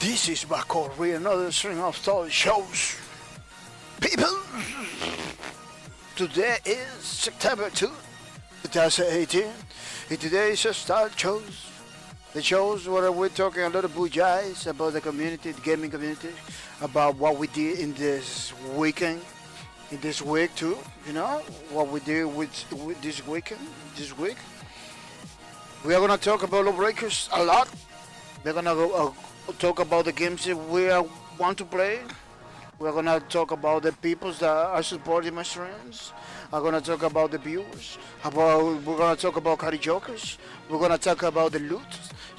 This is Bacor with another string of story shows. People, today is September 2, 2018, and today is a start shows. The shows where we're talking a lot of bullshit about the community, the gaming community, about what we did in this weekend, in this week too. You know what we did with this weekend, this week. We are gonna talk about lawbreakers a lot. We're gonna talk about the games that we want to play. We're gonna talk about the people that are supporting my streams. I'm gonna talk about the viewers. We're gonna talk about carry jokers. We're gonna talk about the loot.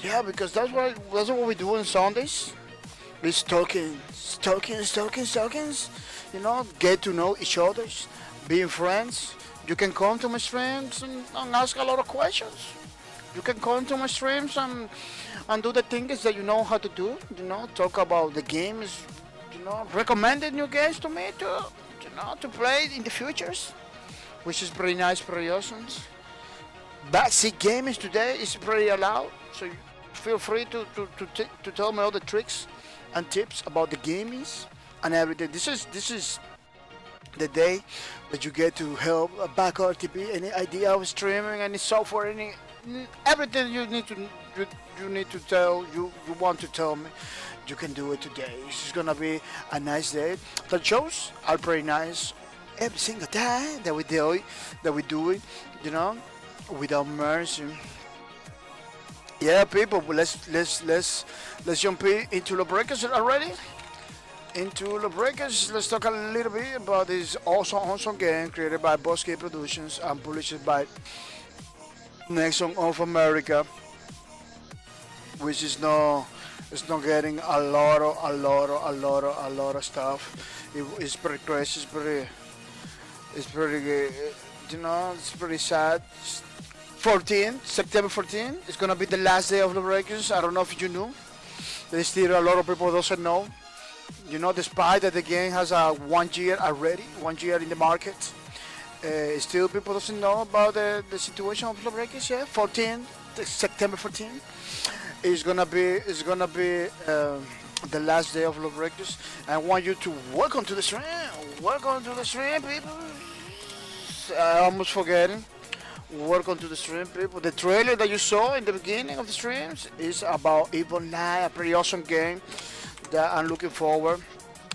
Yeah, because that's what we do on Sundays. It's talking. You know, get to know each other, being friends. You can come to my streams and ask a lot of questions. You can come to my streams and do the things that you know how to do. You know, talk about the games. You know, recommended new games to me to play in the futures, which is pretty nice, pretty awesome. Backseat gaming today is pretty allowed, so feel free to tell me all the tricks and tips about the gamings and everything. This is the day that you get to help a back RTP, any idea of streaming, any software, everything you need to you want to tell me. You can do it today. This is gonna be a nice day. The shows are pretty nice every single time that we do it, you know, without mercy. Yeah, people, let's jump into the breakers already. Into the breakers, let's talk a little bit about this awesome game created by Boss Game Productions and published by Nexon of America, which is it's not getting a lot of stuff. It's pretty crazy. It's pretty good. You know, it's pretty sad. September 14 is gonna be the last day of the breakers. I don't know if you knew. There's still a lot of people doesn't know. You know, despite that the game has a 1 year already, 1 year in the market, still people doesn't know about the situation of the breakers. Yeah, September 14 is gonna be the last day of the breakers. I want you to welcome to the stream. Welcome to the stream, people. I almost forgetting. Welcome to the stream, people. The trailer that you saw in the beginning of the streams is about Evil Online, a pretty awesome game that I'm looking forward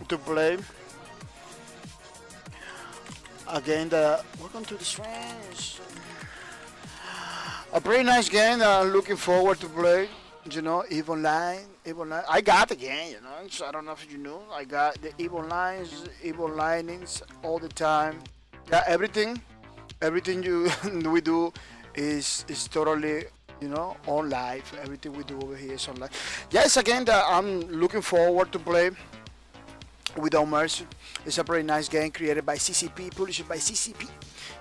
to play. Again, welcome to the streams. A pretty nice game that I'm looking forward to play. You know, Evil Online. I got the game, you know, so I don't know if you know. I got the Evil Linings all the time. Yeah, everything we do is totally, you know, on live. Everything we do over here is on live. Yes, again, that I'm looking forward to play Without Mercy. It's a pretty nice game created by CCP, published by CCP.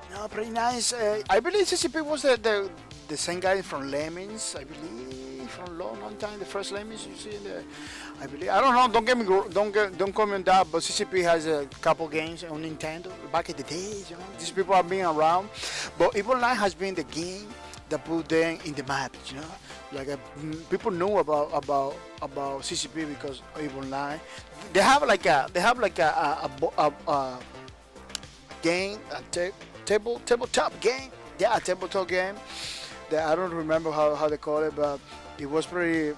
You know, pretty nice. I believe CCP was the same guy from Lemmings. I believe from long time. The first Lemmings you see in the. I believe. I don't know. Don't comment on that. But CCP has a couple games on Nintendo back in the days. You know, these people have been around. But Evil Online has been the game that put them in the map. You know, like people know about CCP because of Evil Online. They have like a game, tabletop game. Yeah, a tabletop game. That I don't remember how they call it, but it was pretty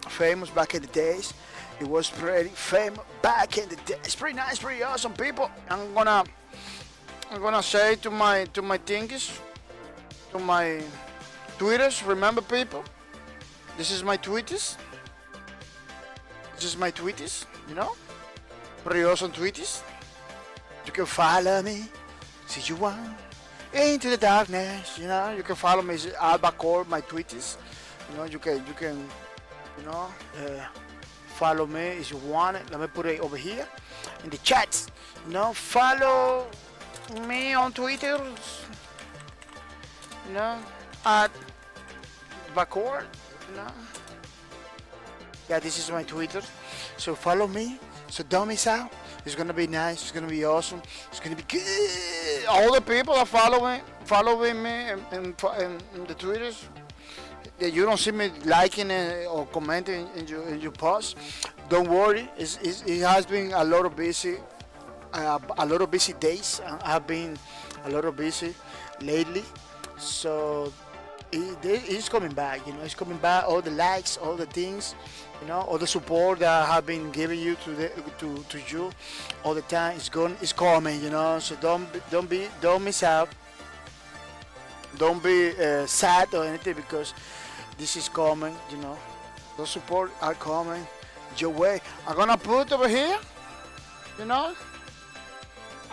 famous back in the days. It was pretty famous back in the days. It's pretty nice, pretty awesome, people. I'm gonna say to my thingies, to my Twitters. Remember, people, this is my Twitters. You know, pretty awesome Twitters. You can follow me, see you want. Into the darkness, you know. You can follow me, Albacor, my Twitters. You know, you can, you know, follow me if you want it. Let me put it over here in the chat. You know, follow me on Twitter. You know, at Bacor. You know. Yeah, this is my Twitter. So follow me. So don't miss out. It's gonna be nice. It's gonna be awesome. It's gonna be good. All the people are following me in the Twitters. you don't see me liking or commenting in your post, don't worry. It has been a lot of busy days. I've been a lot of busy lately, so it's coming back. It's coming back. All the likes, all the things, all the support that I have been giving you to you all the time. It's coming. So don't miss out. Don't be sad or anything because this is coming. Those support are coming your way. I'm gonna put over here.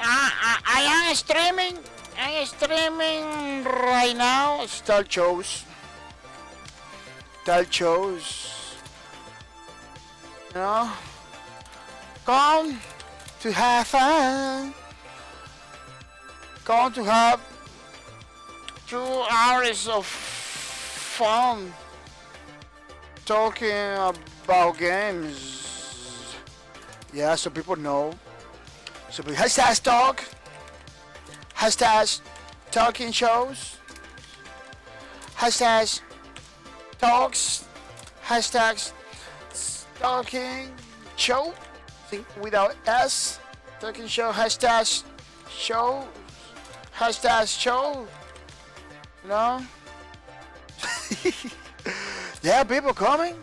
I am streaming. I am streaming right now. Start shows. Start shows. Come to have fun. Come to have 2 hours of fun talking about games. Yeah, so people know. So hashtag talk, hashtag talking shows, hashtag talks, hashtag talking show without S, talking show, hashtag show, hashtag show. Yeah, people coming.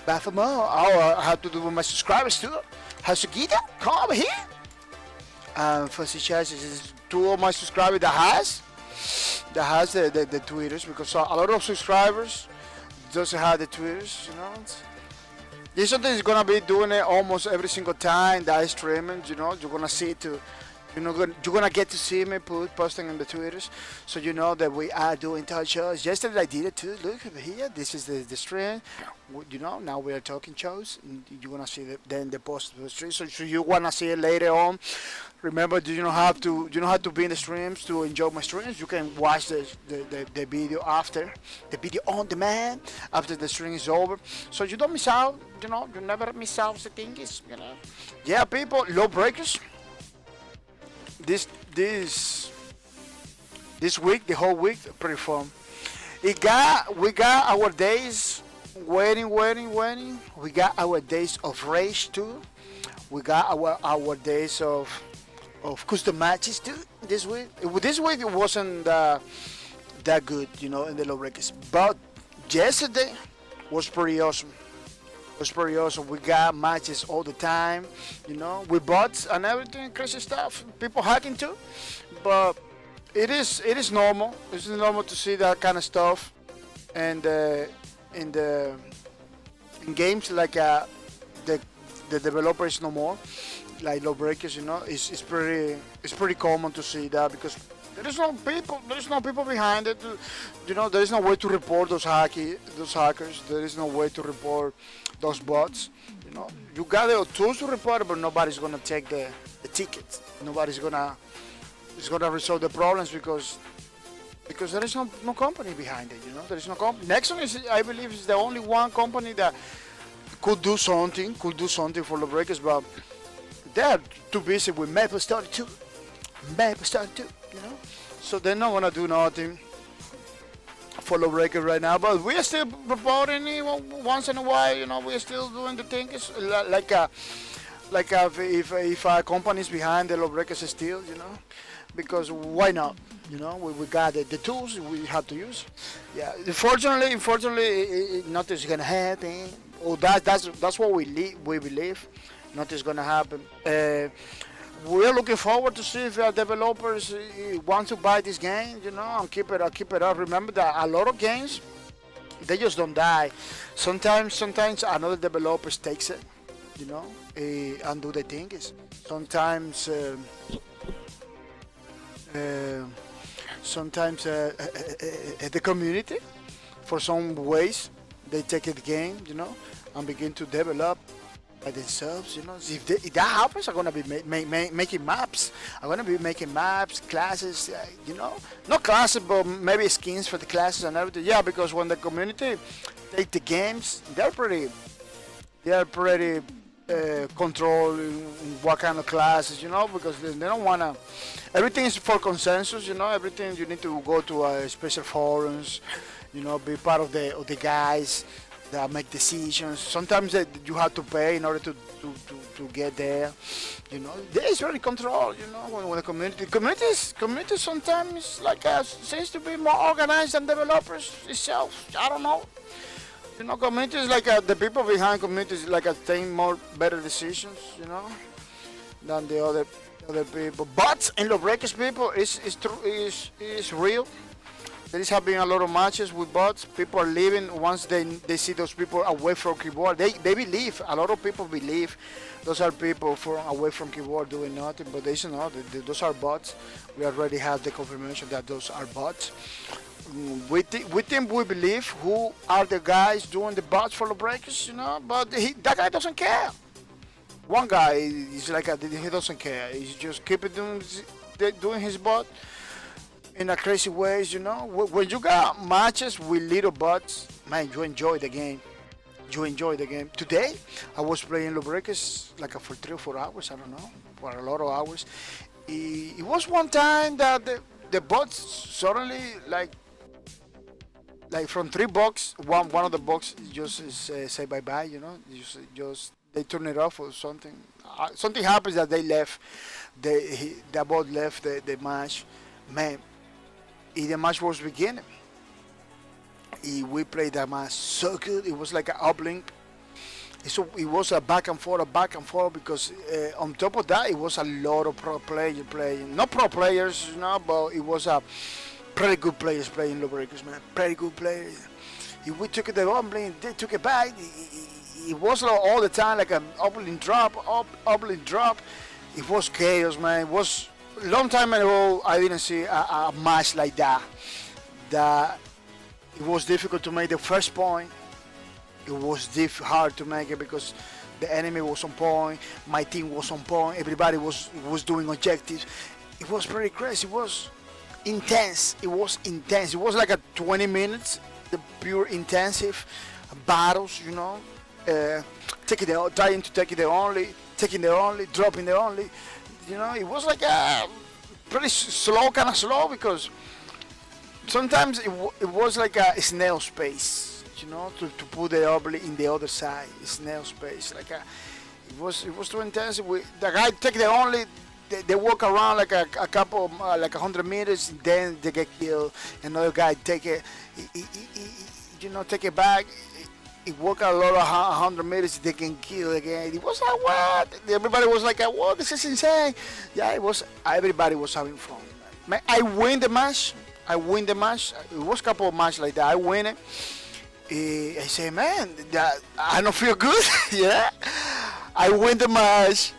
Back for more. I have to do with my subscribers too. How's the guitar? Come over here. For such is 2 of my subscribers that has the Twitters, because a lot of subscribers doesn't have the Twitters. This something is gonna be doing it almost every single time that I streaming. You're gonna see it too. You're gonna get to see me posting on the Twitters, so you know that we are doing touch shows. Yesterday I did it too. Look over here. This is the stream. Now we are talking shows. You're gonna see then the post of the stream. So you wanna see it later on. Remember, you don't have to be in the streams to enjoy my streams. You can watch the video after, the video on demand after the stream is over. So you don't miss out. You never miss out. The thing is, Yeah, people, low breakers. This week, the whole week, pretty fun. We got our days waiting. We got our days of rage too. We got our days of custom matches too. This week it wasn't that good, in the low breakers. But yesterday was pretty awesome. We got matches all the time, with bots and everything, crazy stuff. People hacking too, but it is normal. It's normal to see that kind of stuff, and in games like the developers no more, like low breakers. It's pretty common to see that because there is no people behind it. There is no way to report those hackers. There is no way to report those bots. You got the tools to report it, but nobody's gonna take the tickets. Nobody's gonna resolve the problems because there is no company behind it. There is no company. Nexon I believe, is the only one company that could do something for the breakers, but they're too busy with MapleStudy 2. So they're not gonna do nothing for the breaker right now, but we are still reporting it once in a while. We are still doing the things if our companies behind the low breakers still, because why not? We got the tools we have to use. Yeah, unfortunately, nothing's gonna happen. Oh, that's what we believe. Nothing's gonna happen. We are looking forward to see if developers want to buy this game, and keep it up. Remember that a lot of games, they just don't die. Sometimes another developer takes it, and do the things. Sometimes the community, for some ways, they take the game, and begin to develop by themselves. If that happens, I'm gonna be making maps. I'm gonna be making maps, classes, not classes, but maybe skins for the classes and everything. Yeah, because when the community take the games, they're pretty control what kind of classes, because they don't wanna. Everything is for consensus, Everything you need to go to special forums, be part of the guys that make decisions. Sometimes you have to pay in order to get there. There is really control. When the communities sometimes like seems to be more organized than developers itself. I don't know. Communities like the people behind communities like think more better decisions, than the other people. But in Lawbreakers people is real. There is having a lot of matches with bots. People are leaving once they see those people away from keyboard. They believe, a lot of people believe those are people from away from keyboard doing nothing, but they say no, those are bots. We already have the confirmation that those are bots. We think we believe who are the guys doing the bots for the breakers, but that guy doesn't care. One guy is like he doesn't care. He's just keep doing his bot in a crazy ways, When you got matches with little bots, man, you enjoy the game. You enjoy the game. Today, I was playing Lawbreakers like for 3 or 4 hours. I don't know, for a lot of hours. It was one time that the bots suddenly like from 3 bucks, one of the box just say bye bye, just they turn it off or something. Something happens that they left. The bot left the match. Man, the match was beginning. We played that match so good. It was like an uplink. So it was a back and forth because on top of that, it was a lot of pro players playing. Not pro players, but it was a pretty good players playing Lawbreakers, man. Pretty good players. If we took it the uplink, they took it back. It was all the time like an uplink drop. It was chaos, man. It was a long time ago. I didn't see a match like that. That it was difficult to make the first point. It was hard to make it because the enemy was on point. My team was on point. Everybody was doing objectives. It was pretty crazy. It was intense. It was like a 20 minutes, the pure intensive battles. Trying to take it the only, taking the only, dropping the only. It was like a pretty kind of slow because sometimes it was like a snail space. To put the oblique in the other side, snail space. Like it was too intense. The guy take the only. They walk around like a couple, like 100 meters, and then they get killed. Another guy take it, take it back. He walk a lot of 100 meters, they can kill again. It was like what? Everybody was like, "Whoa, this is insane!" Yeah, it was. Everybody was having fun. Man, I win the match. It was a couple of matches like that. I win it. I say, man, I don't feel good. Yeah, I win the match.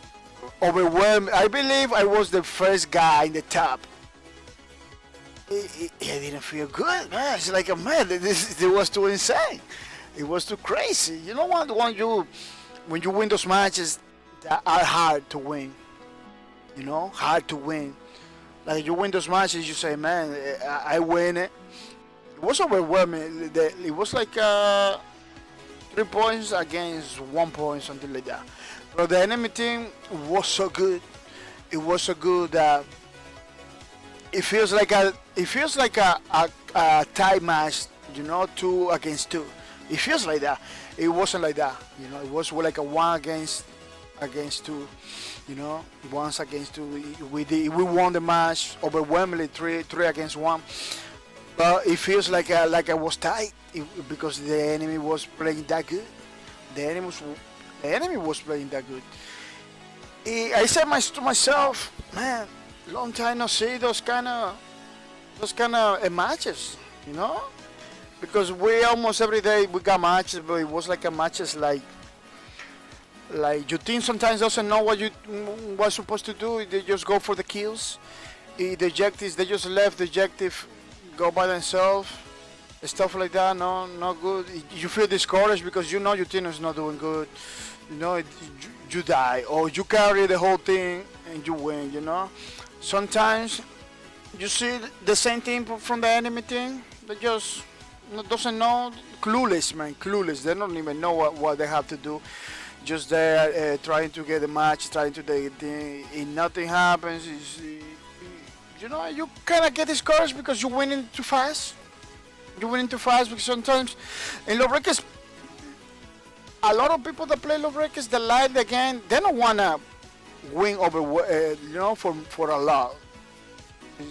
Overwhelmed. I believe I was the first guy in the top. I didn't feel good, man. It's like, man, this was too insane. It was too crazy. You know what? When you win those matches that are hard to win. Hard to win. Like you win those matches, you say, man, I win it. It was overwhelming. It was like 3 points against 1 point, something like that. But the enemy team was so good. It was so good that it feels like a tie match. 2 against 2. It feels like that. It wasn't like that. It was like a 1 against 2. Once against 2. We won the match overwhelmingly 3 against 1. But it feels like I was tight because the enemy was playing that good. The enemy was playing that good. I said to myself, man, long time no see those kind of matches, because we almost every day we got matches, but it was like a matches like your team sometimes doesn't know what's supposed to do. They just go for the kills. The objectives, they just left the objective, go by themselves, stuff like that. No, not good. You feel discouraged because your team is not doing good. You die, or you carry the whole thing and you win. Sometimes you see the same thing from the enemy team. They just doesn't know, clueless, man, clueless. They don't even know what they have to do. just there trying to get the match, trying to and nothing happens. You know, you kind of get discouraged because you're winning too fast. You're winning too fast because sometimes in low brackets, a lot of people that play low brackets, they like the game. They don't wanna win over, you know, for a lot.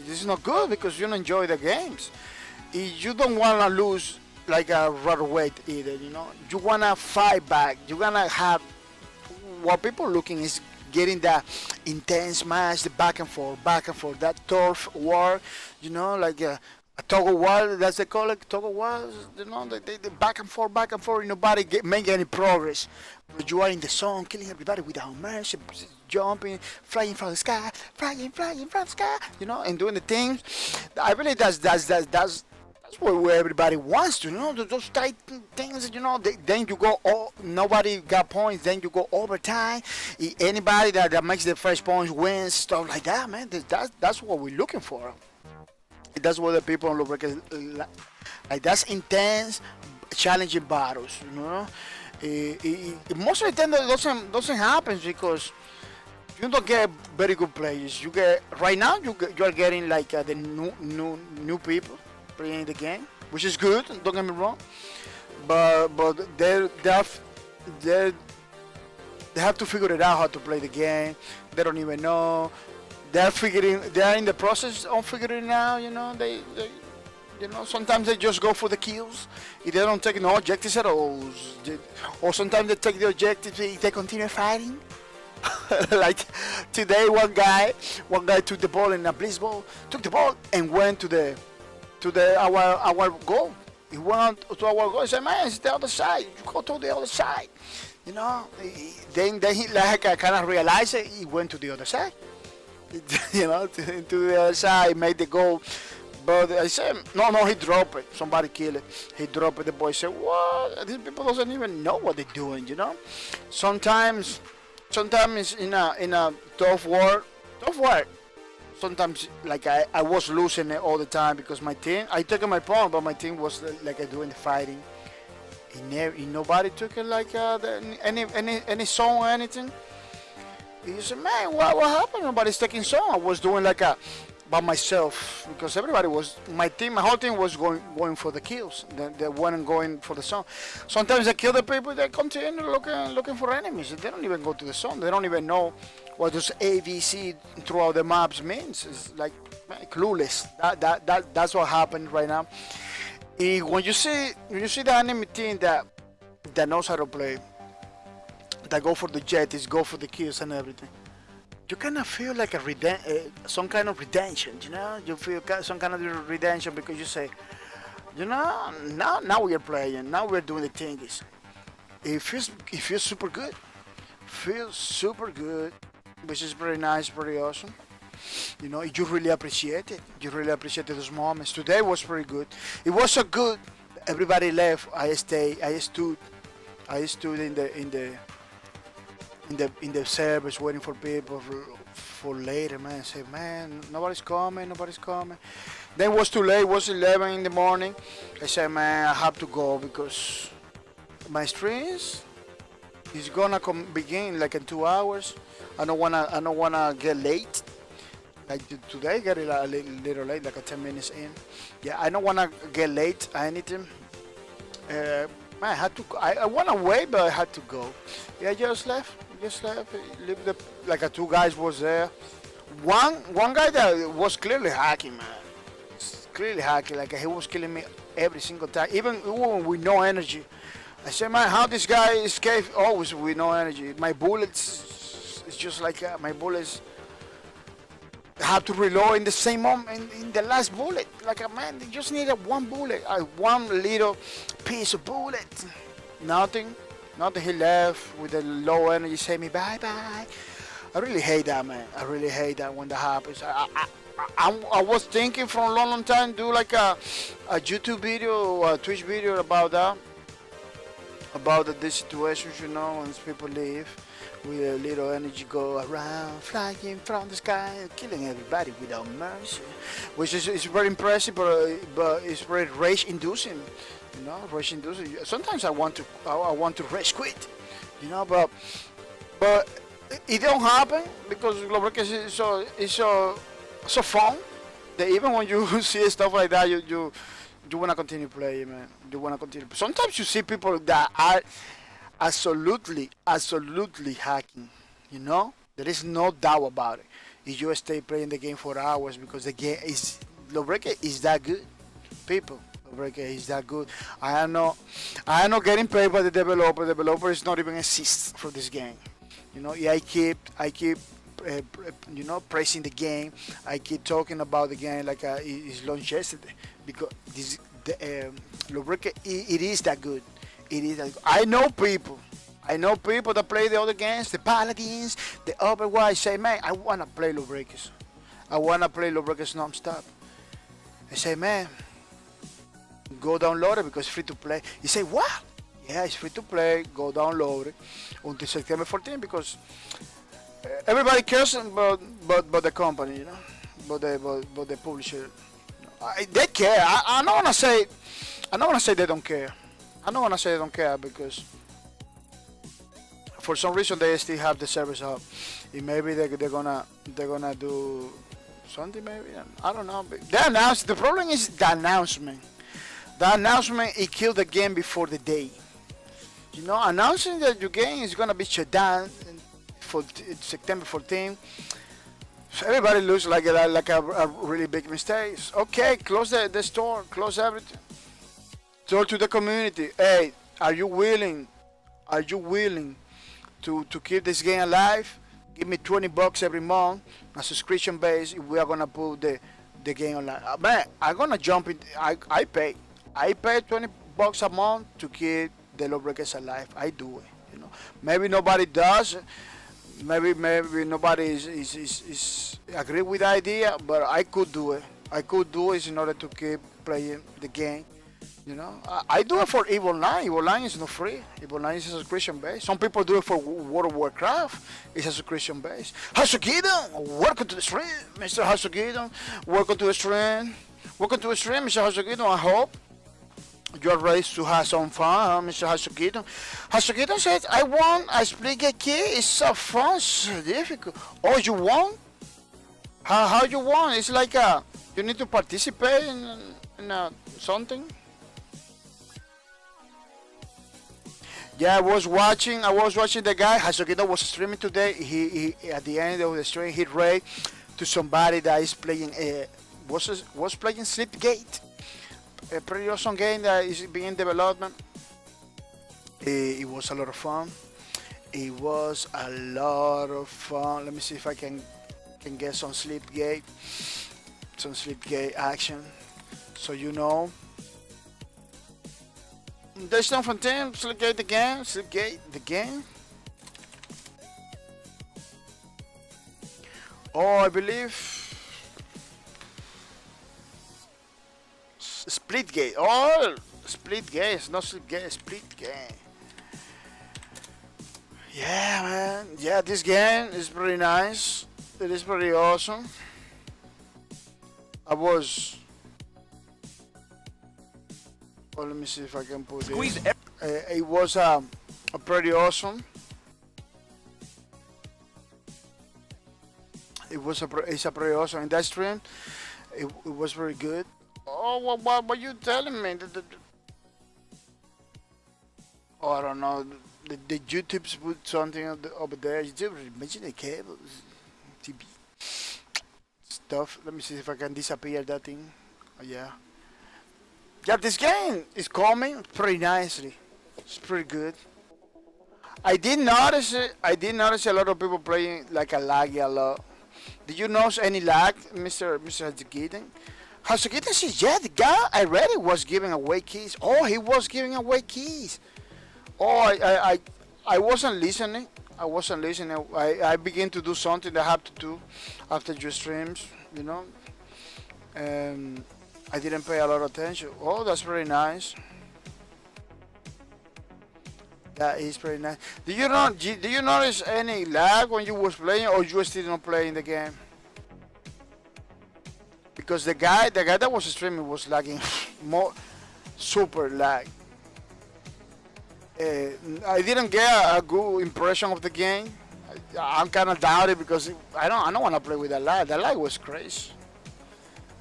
This is not good because you don't enjoy the games. You don't wanna lose like a right away either. You know, you wanna fight back. You wanna have what people looking is getting that intense match, the back and forth, that turf war. You know, like a tug of war. That's they call it, tug of war. You know, they back and forth, nobody make any progress. But you are in the zone, killing everybody without mercy, jumping, flying from the sky, flying from the sky. You know, and doing the things. I believe that's what everybody wants to, you know, those tight things, you know. Then you go, nobody got points. Then you go overtime. Anybody that makes the first points wins, stuff like that, man. That's what we're looking for. That's what the people on Lubricants like. That's intense, challenging battles, you know. Most of the time that doesn't happen because you don't get very good players. You get right now you are getting like the new people playing the game, which is good. Don't get me wrong, but they have to figure it out how to play the game. They don't even know. They're in the process of figuring it out. You know, they you know, sometimes they just go for the kills. If they don't take no objectives at all, or sometimes they take the objectives. They continue fighting. Like today, one guy took the ball in a blitz ball, took the ball and went to our goal. He went to our goal. He said, "Man, it's the other side. You go to the other side." You know. Then he like kind of realized it. He went to the other side. You know, to the other side, made the goal. But I said, no, he dropped it. Somebody killed it. He dropped it. The boy said, "What? These people doesn't even know what they're doing." You know. Sometimes in a tough war. Sometimes like I was losing it all the time because my team. I took my point, but my team was like doing the fighting. Nobody took it like any song or anything. He said, "Man, what happened? Nobody's taking song." I was doing like by myself because everybody was my whole team was going for the kills. They weren't going for the song. Sometimes they kill the people. They continue looking for enemies. They don't even go to the song. They don't even know what those ABC throughout the maps means. It's like clueless. That's what happened right now. When you see the enemy team that knows how to play, that go for the jetties, go for the kills and everything, you kind of feel like some kind of redemption, you know. You feel some kind of redemption because you say, you know, now we are playing, now we're doing the things. It feels super good, which is very nice, very awesome. You know, you really appreciate it. You really appreciated those moments. Today was pretty good. It was so good. Everybody left. I stood in the service waiting for people for later, man. I said, man, nobody's coming. Then it was too late. It was 11 in the morning. I said, man, I have to go because my streams is gonna begin like in 2 hours. I don't wanna get late. Like today, get it a little late, like 10 minutes in. Yeah, I don't wanna get late or anything. Man, I had to. I wanna wait, but I had to go. Yeah, I just left. Like two guys was there. One guy that was clearly hacking, man. Clearly hacking. Like he was killing me every single time, even with no energy. I said, man, how this guy escaped always with no energy? My bullets, it's just like my bullets have to reload in the same moment in the last bullet. Like a man, they just needed one bullet, one little piece of bullet. Nothing. He left with a low energy, say me bye bye. I really hate that, man. I really hate that when that happens. I was thinking for a long time do like a YouTube video or a Twitch video about that, about this situation, you know, when people leave with a little energy, go around flying from the sky, killing everybody without mercy, which is very impressive, but it's very rage inducing. You know, rage inducing. Sometimes I want to rage quit. you know. But it don't happen because Global is so fun that even when you see stuff like that, you wanna continue playing, man. You wanna continue. Sometimes you see people that are absolutely hacking. You know, there is no doubt about it. If you stay playing the game for hours because the game is Lowbreaker is that good, people. Lowbreaker is that good. I am not getting paid by the developer. The developer is not even exist for this game. You know, yeah, I keep praising the game. I keep talking about the game like it's launched yesterday because this the Lowbreaker it is that good. It is. That good. I know people that play the other games, the Paladins, the Overwatch. Say, man, I wanna play Lowbreakers. I wanna play Lowbreakers non-stop. I say, man, go download it because it's free to play. You say, what? Yeah, it's free to play. Go download it until September 14 because everybody cares about the company, you know, about the publisher. They care. I'm not gonna say. I'm not gonna say they don't care. I'm not gonna say they don't care because for some reason they still have the service up. And maybe they're gonna do something. Maybe I don't know. But they announced. The problem is the announcement. The announcement it killed the game before the day. You know, announcing that your game is gonna be shut down for September 14. So everybody looks like a really big mistake. Okay, close the store, close everything. Talk to the community. Hey, are you willing? Are you willing to keep this game alive? Give me $20 every month, a subscription base. If we are gonna put the game online, man, I'm gonna jump in. I pay $20 a month to keep the Lawbreakers alive. I do it. You know, maybe nobody does. Maybe nobody is agree with the idea, but I could do it. I could do it in order to keep playing the game. You know, I do it for Evil Online. Evil Online is not free. Evil Online is a subscription base. Some people do it for World of Warcraft. It's a subscription base. Hasugidon, welcome to the stream, Mr. Hasugidon. Welcome to the stream. Welcome to the stream, Mr. Hasugidon. I hope you are ready to have some fun, Mr. Hasugidon. Hasugidon says, I want a split gate key. It's so fun, so difficult. Oh, you want? How you want? It's like you need to participate in something. Yeah, I was watching the guy. Hasugidon was streaming today. He at the end of the stream he read to somebody that is playing was playing Slipgate. A pretty awesome game that is being development. It was a lot of fun. It was a lot of fun. Let me see if I can get some Slipgate action. So you know. There's no from team. Slipgate the game. Oh, I believe. Splitgate. Oh, Splitgate. It's not Slipgate. Splitgate. Yeah, man. Yeah, this game is pretty nice. It is pretty awesome. I was. Oh, let me see if I can put this. It was a pretty awesome. It's a pretty awesome. In that stream, it was very good. Oh, what are you telling me? Oh, I don't know. The YouTube's put something over there. YouTube, mention the cables, TV stuff. Let me see if I can disappear that thing. Oh, yeah. Yeah, this game is coming pretty nicely. It's pretty good. I did notice it. I did notice a lot of people playing like a laggy a lot. Did you notice any lag, Mr. Hasugidon? Hasugidon says, yeah, the guy I read it was giving away keys. Oh, he was giving away keys. Oh, I wasn't listening. I wasn't listening. I began to do something that I have to do after your streams, you know. I didn't pay a lot of attention. Oh, that's very nice. That is pretty nice. Do you notice any lag when you was playing, or you were still not playing the game? Because the guy that was streaming was lagging more, super lag. I didn't get a good impression of the game. I'm kind of doubted because I don't want to play with that lag. That lag was crazy.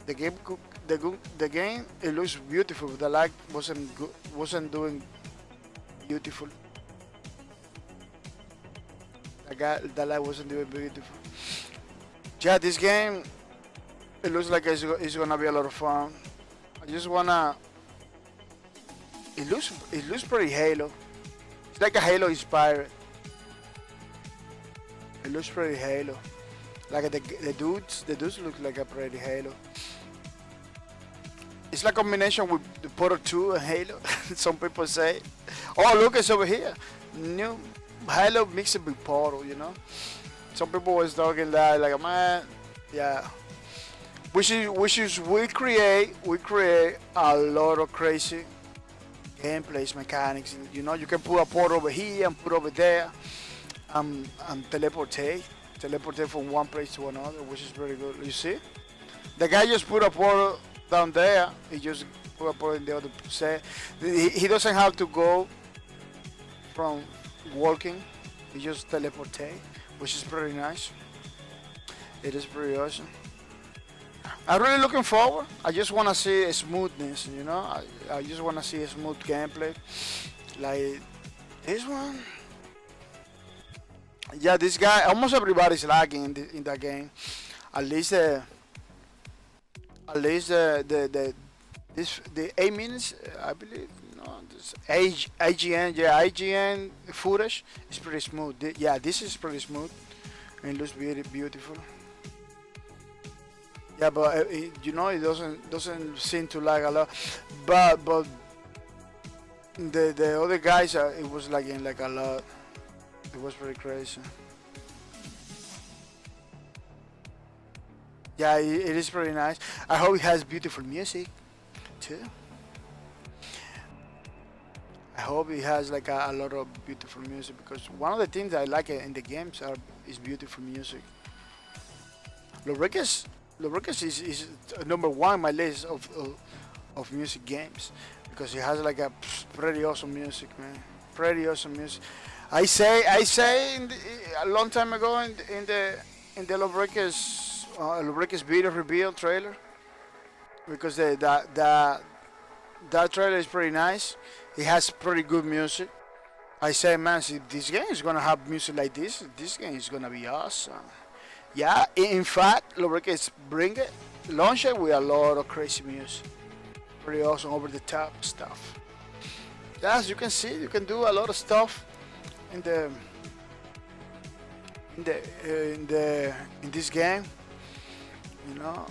The game, the game, it looks beautiful. But the lag wasn't good, wasn't doing beautiful. The lag wasn't doing beautiful. Yeah, this game, it looks like it's gonna be a lot of fun. I just wanna. It looks pretty Halo. It's like a Halo inspired. It looks pretty Halo. Like the dudes look like a pretty Halo. It's like a combination with the Portal 2 and Halo. Some people say. Oh, look, it's over here. New Halo mixed with Portal, you know. Some people was talking that like, man, yeah. We create a lot of crazy gameplays mechanics. You know, you can put a port over here and put over there, and teleportate from one place to another, which is very good. You see, the guy just put a port down there. He just put a port in the other set. He doesn't have to go from walking. He just teleportate, which is pretty nice. It is pretty awesome. I'm really looking forward. I just want to see a smoothness, you know. I just want to see a smooth gameplay, like this one. Yeah, this guy. Almost everybody's lagging in that game. At least the 8 minutes, I believe. No, this IGN. Yeah, IGN footage is pretty smooth. Yeah, this is pretty smooth and it looks beautiful. Yeah, but you know, it doesn't seem to lag a lot. But the other guys, it was lagging like a lot. It was pretty crazy. Yeah, it is pretty nice. I hope it has beautiful music too. I hope it has like a lot of beautiful music, because one of the things I like in the games is beautiful music. Loricus is number one on my list of music games, because it has like a pretty awesome music, man. Pretty awesome music. I say a long time ago in the Loricus video reveal trailer, because that trailer is pretty nice. It has pretty good music. I say, man, if this game is gonna have music like this game is gonna be awesome. Yeah, in fact, Lubricants bring it, launch it with a lot of crazy music. Pretty awesome, over the top stuff. Yeah, as you can see, you can do a lot of stuff in this game. You know,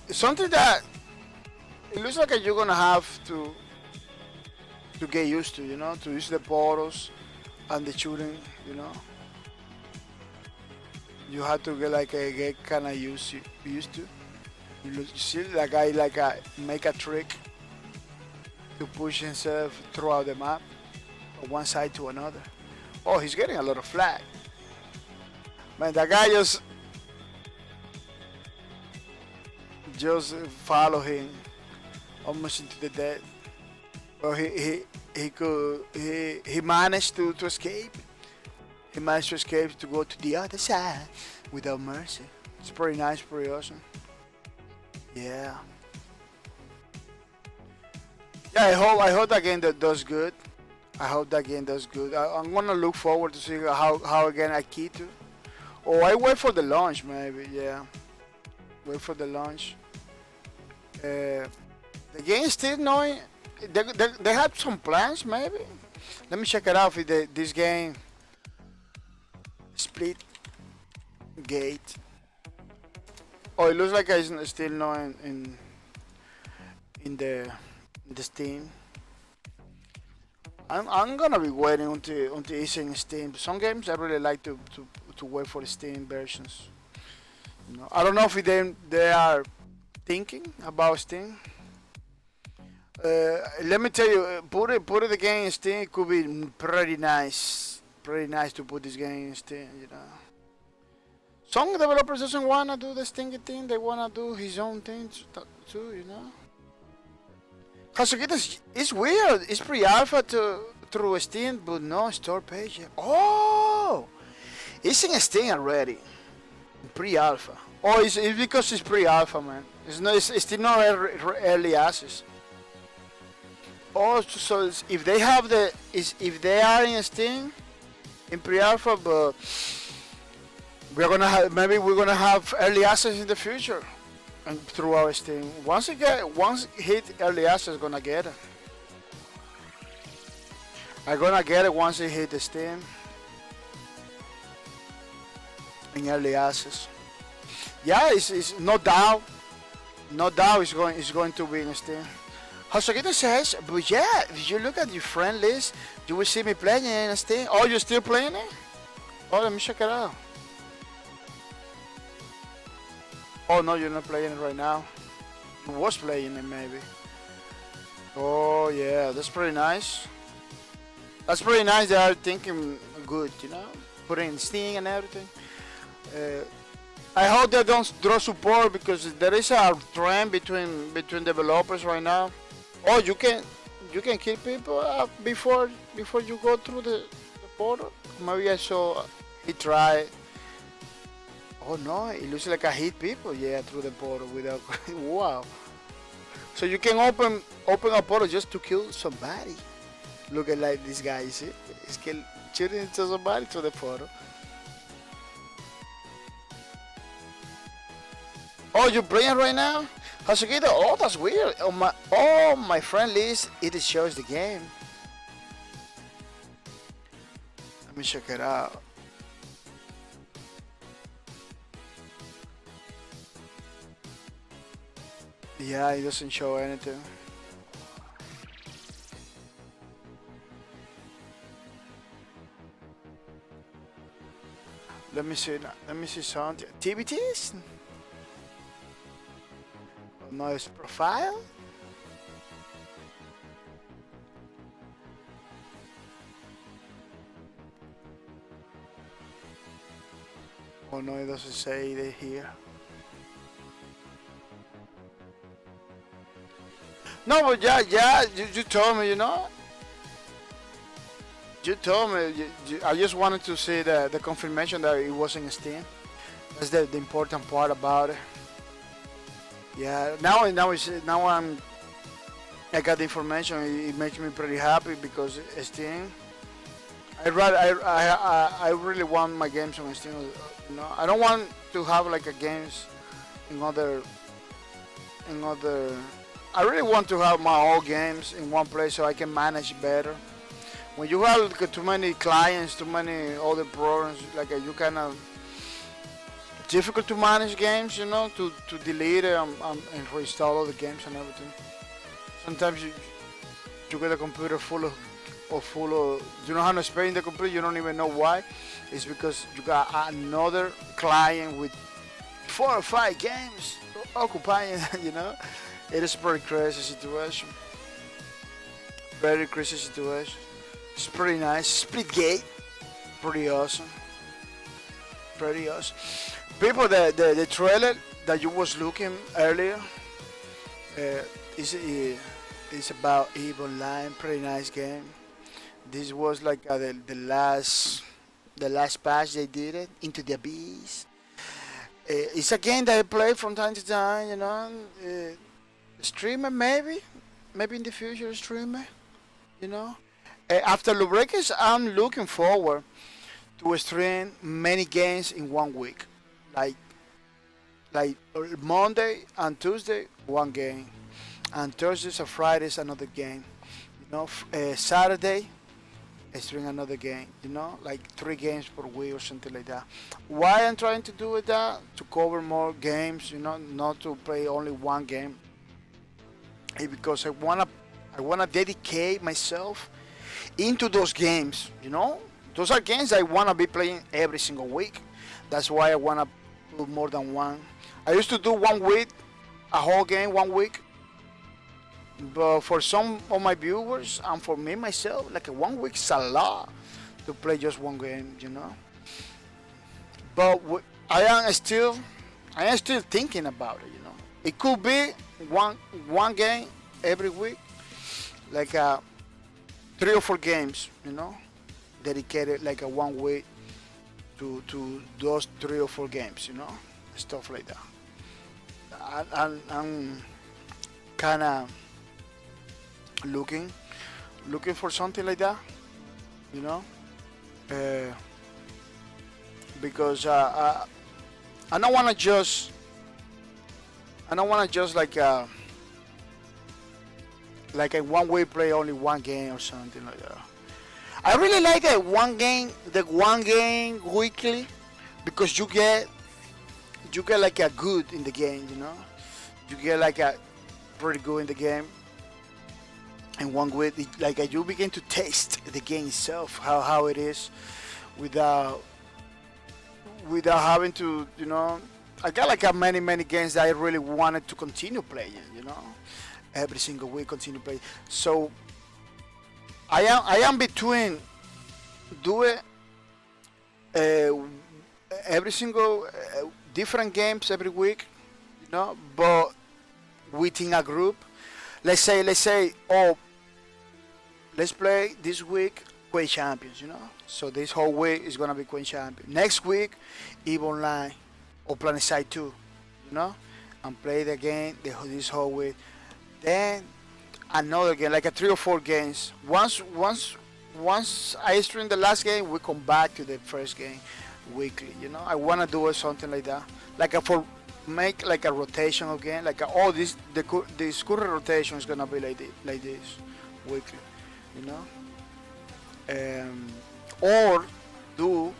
it's something that it looks like you're gonna have to get used to. You know, to use the portals and the shooting. You know. You have to get kind of used to. You see the guy make a trick to push himself throughout the map, from one side to another. Oh, he's getting a lot of flag. Man, that guy just follow him almost into the death. But he managed to escape. He managed to escape to go to the other side without mercy. It's pretty nice, pretty awesome. Yeah. Yeah, I hope that game does good. I hope that game does good. I'm gonna look forward to see how again Akito. Or I wait for the launch maybe. Yeah. Wait for the launch. The game is still knowing. They have some plans maybe. Let me check it out if this game. Split gate. Oh, it looks like it's still not in the Steam. I'm gonna be waiting until it's in Steam. Some games I really like to wait for the Steam versions. You know, I don't know if they are thinking about Steam. Let me tell you, put the game in Steam could be pretty nice. Pretty nice to put this game in Steam, you know. Some developers doesn't wanna do the stinky thing. They wanna do his own thing too, you know. Cause it's weird. It's pre-alpha to through Steam, but no store page yet. Oh, it's in Steam already, pre-alpha. Oh, it's because it's pre-alpha, man. It's still not early access. Oh, so if they have if they are in Steam in pre-alpha, but maybe we're gonna have early access in the future, and through our Steam. Once it hit early access, gonna get it. I'm gonna get it once it hit the Steam in early access. Yeah, it's no doubt, it's going to be in Steam. Hosoquito says, but yeah, if you look at your friend list, you will see me playing it in Steam. Oh, you're still playing it? Oh, let me check it out. Oh no, you're not playing it right now. You was playing it maybe. Oh yeah, that's pretty nice. That's pretty nice. They are thinking good, you know, putting Steam and everything. I hope they don't draw support because there is a trend between developers right now. Oh, you can kill people before you go through the portal. Maybe I saw he tried. Oh no, it looks like I hit people. Yeah, through the portal without. Wow. So you can open a portal just to kill somebody. Look at like this guy. You see, he's shooting into somebody through the portal. Oh, you're playing right now? Hosoquito, oh, that's weird. My friend list, it shows the game. Let me check it out. Yeah, it doesn't show anything. Let me see. Let me see something. Activities. Noise profile. Oh no, it doesn't say it here. No, but yeah, you told me, you know. You told me. I just wanted to see the confirmation that it wasn't Steam. That's the important part about it. Yeah, now I got the information. It makes me pretty happy because Steam. I really want my games on Steam. You know, I don't want to have like a games in other. I really want to have my own games in one place so I can manage better. When you have like, too many clients, too many other programs, like you kind of difficult to manage games, you know, to delete it and reinstall all the games and everything. Sometimes you get a computer full of you don't have no space in the computer, you don't even know why. It's because you got another client with 4 or 5 games occupying, you know. It is a pretty crazy situation. Very crazy situation. It's pretty nice. Splitgate, pretty awesome. Pretty awesome. People, the trailer that you was looking earlier is about EVE Online. Pretty nice game. This was like the last patch they did it, Into the Abyss. It's a game that I play from time to time, you know. Streamer maybe in the future streamer, you know. After Lubreakers, I'm looking forward to stream many games in one week, like Monday and Tuesday one game, and Thursdays and Fridays another game, you know. Saturday I stream another game, you know, like 3 games per week or something like that. Why I'm trying to do that? To cover more games, you know, not to play only one game. Because I wanna dedicate myself into those games, you know. Those are games I wanna be playing every single week. That's why I wanna do more than one. I used to do one week, a whole game 1 week. But for some of my viewers and for me myself, like 1 week is a lot to play just one game, you know. But I am still thinking about it, you know. It could be one game every week, like 3 or 4 games, dedicated like a 1 week to those 3 or 4 games, stuff like that. I'm kind of looking for something like that, you know, uh, because I don't want to just like a 1 week play only one game or something like that. I really like the one game weekly, because you get like a good in the game, you get like a pretty good in the game. And 1 week, like you begin to taste the game itself, how it is, without having to, I got like a many games that I really wanted to continue playing, every single week continue playing. So I am between do it every single different games every week, but within a group. Let's say, oh, let's play this week Quake Champions, So this whole week is gonna be Quake Champions. Next week, EVE Online or Planet Side 2, and play the game this whole week. Then another game, like a 3 or 4 games. Once I stream the last game, we come back to the first game weekly. I wanna do something like that, like make like a rotation again, like this current rotation is gonna be like this weekly, or do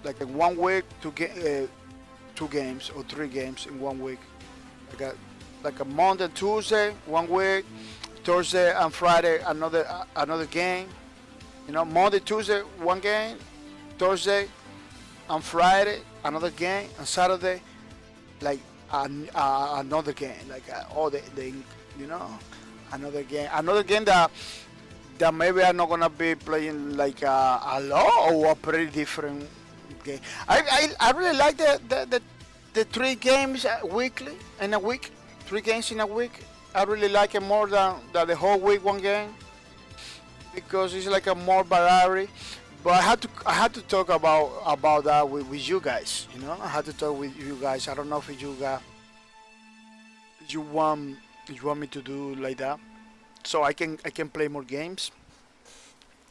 like a 1 week 2 games or 3 games in 1 week, like a Monday and Tuesday 1 week, Thursday and Friday another game, Monday Tuesday 1 game, Thursday and Friday another game, and Saturday like another game, like another game that maybe I'm not gonna be playing like a lot or a pretty different game. I really like the 3 games weekly in a week, 3 games in a week. I really like it more than the whole week 1 game, because it's like a more variety. But I had to talk about that with you guys. I had to talk with you guys. I don't know if you want me to do like that, so I can play more games.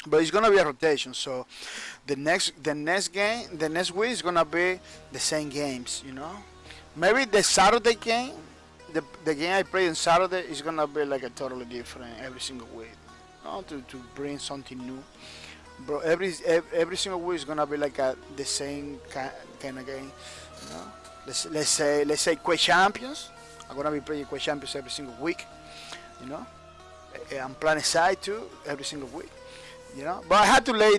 But it's gonna be a rotation. So the next week is gonna be the same games. Maybe the Saturday game, the game I play on Saturday is gonna be like a totally different every single week. To bring something new. Bro, every single week is gonna be like the same kind of game. Let's say Quake Champions. I'm gonna be playing Quake Champions every single week. I'm planning Side too every single week. But I had to lay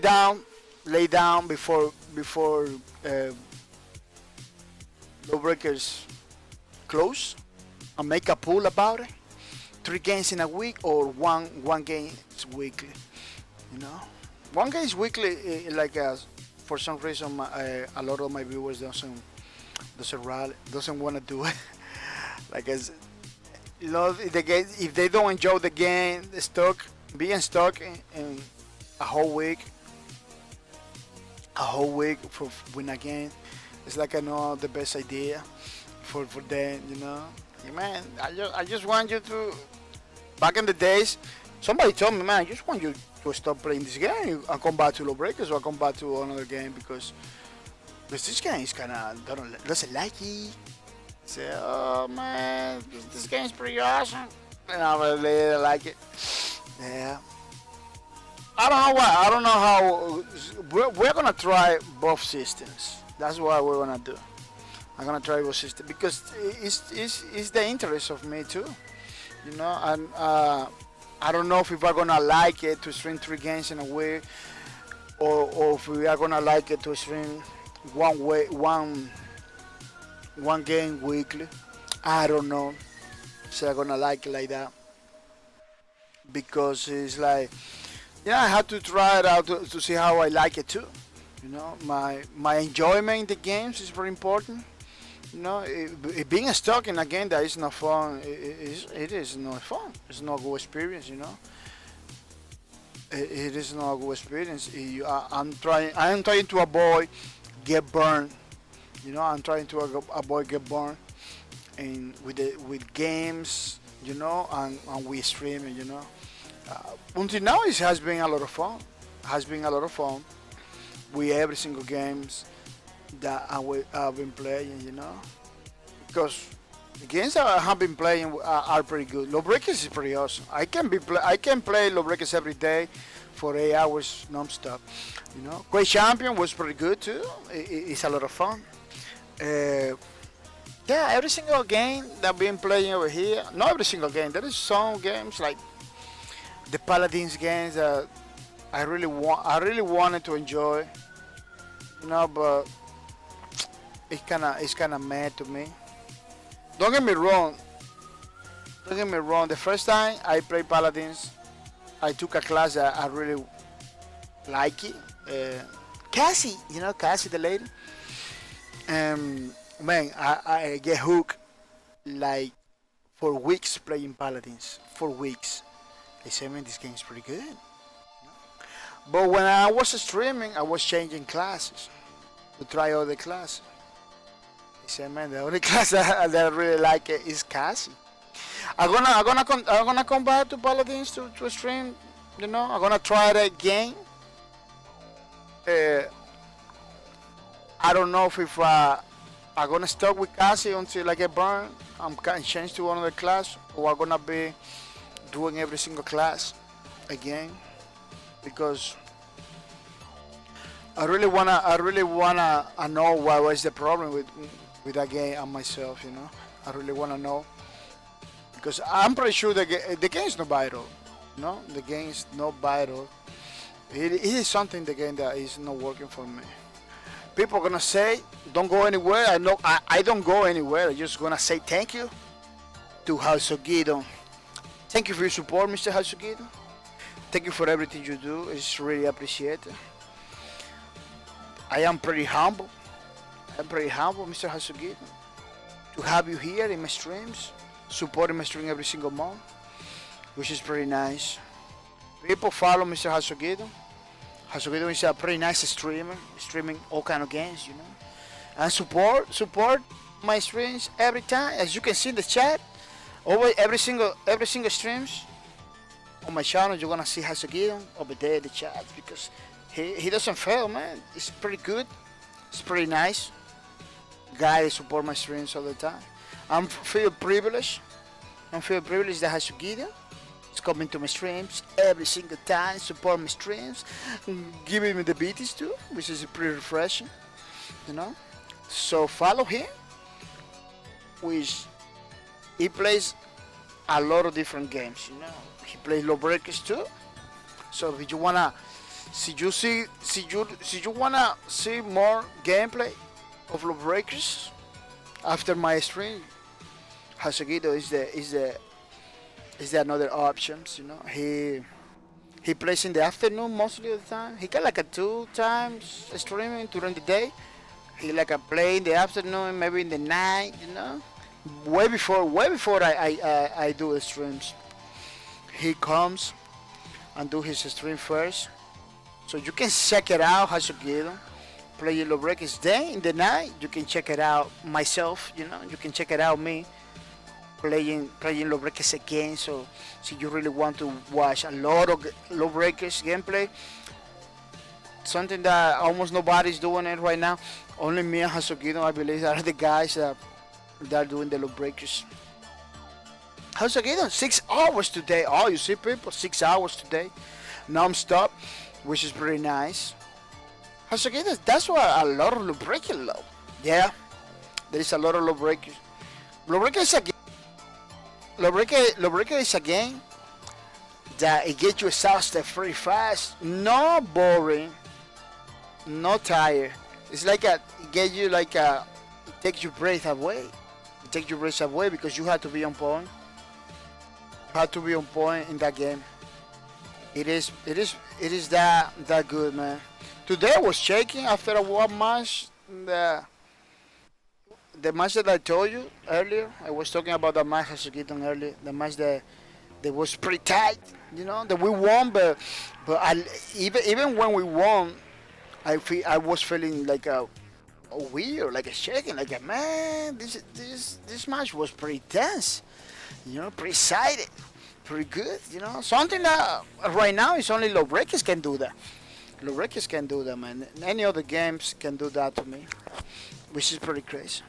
down before Lawbreakers close and make a pool about it. 3 games in a week or one game weekly. 1 game is weekly, like for some reason a lot of my viewers doesn't want to do it. Like if they don't enjoy the game, being stuck in a whole week for win a game, it's like the best idea for them. Man, I just want you to. Back in the days, somebody told me, man, I just want you to stop playing this game and come back to Lawbreakers or come back to another game, because this game is kind of doesn't like it. Say, oh man, this game is pretty awesome, and I really like it. Yeah. I don't know why. I don't know how. We're gonna try both systems. That's what we're gonna do. I'm gonna try both systems because it's the interest of me too. And I don't know if we're gonna like it to stream 3 games in a week, or if we are gonna like it to stream one game weekly. I don't know. So I'm gonna like it like that, because it's like, I had to try it out to see how I like it too. My enjoyment in the games is very important. Being stuck in a game that is not fun, it is not fun. It's not a good experience. it is not a good experience. I'm trying to avoid get burned. I'm trying to avoid get burned, and with games, and we streaming. Until now, it has been a lot of fun. Has been a lot of fun with every single games that I've been playing. Because the games that I have been playing are pretty good. Lawbreakers is pretty awesome. I can play Lawbreakers every day for 8 hours non-stop. Quake Champion was pretty good too. It's a lot of fun. Yeah, every single game that I've been playing over here. Not every single game. There is some games like the Paladins games that I really wanted to enjoy. But it's kinda mad to me. Don't get me wrong. Don't get me wrong. The first time I played Paladins, I took a class that I really like it. Cassie, Cassie the lady. Man, I get hooked like for weeks playing Paladins. For weeks. I said, man, this game's pretty good. But when I was streaming, I was changing classes to try other classes. I said, man, the only class that I really like is Cassie. I'm gonna come back to Paladins to stream. I'm gonna try it again. I don't know if I'm gonna start with Cassie until I get burned. I'm gonna change to another class, or I'm gonna be doing every single class again, because I really wanna know what was the problem with that game and myself. I really wanna know, because I'm pretty sure the game is not vital. The game is not vital. It is something the game that is not working for me. People are gonna say, don't go anywhere. I know I don't go anywhere. I'm just gonna say thank you to Halsugido. Thank you for your support, Mr. Halsugido. Thank you for everything you do. It's really appreciated. I am pretty humble. Mr. Halsugido, to have you here in my streams, supporting my stream every single month, which is pretty nice. People follow Mr. Halsugido. Halsugido is a pretty nice streamer, streaming all kind of games, and support my streams every time. As you can see in the chat, always every single streams on my channel, you're gonna see Halsugido over there in the chat, because he doesn't fail, man. It's pretty good. It's pretty nice. Guys support my streams all the time. I'm feel privileged. that Halsugido is coming to my streams every single time, support my streams, giving me the beaties too, which is pretty refreshing, So follow him, which he plays a lot of different games, He plays Lawbreakers too. So if you wanna wanna see more gameplay of Lawbreakers after my stream, Halsugido is the another options, He plays in the afternoon mostly of the time. He got like a 2 times streaming during the day. He like a play in the afternoon, maybe in the night, Way before I do the streams. He comes and do his stream first. So you can check it out, Halsugido. Playing Lawbreakers day in the night. You can check it out myself, You can check it out me playing Lawbreakers again. So you really want to watch a lot of Lawbreakers gameplay, something that almost nobody's doing it right now. Only me and Halsugido, I believe, are the guys that are doing the Lawbreakers. Halsugido, 6 hours today. Oh, you see, people, 6 hours today, non-stop, which is pretty nice. Halsugido, that's why a lot of Lawbreakers love. Yeah, there is a lot of Lawbreakers. Lawbreakers is a game. Lawbreakers is a game that it gets you exhausted pretty fast. No boring, no tired. It's like it takes your breath away. It takes your breath away because you have to be on point. You have to be on point in that game. It is that good, man. Today I was shaking after one match. The match that I told you earlier, I was talking about the match Halsugido earlier. The match that That was pretty tight, that we won, but even when we won, I was feeling like a weird, like a shaking, like a man. This match was pretty tense, pretty excited, pretty good, something that right now is only low breakers can do that. Low breakers can do that, man. Any other games can do that to me, which is pretty crazy.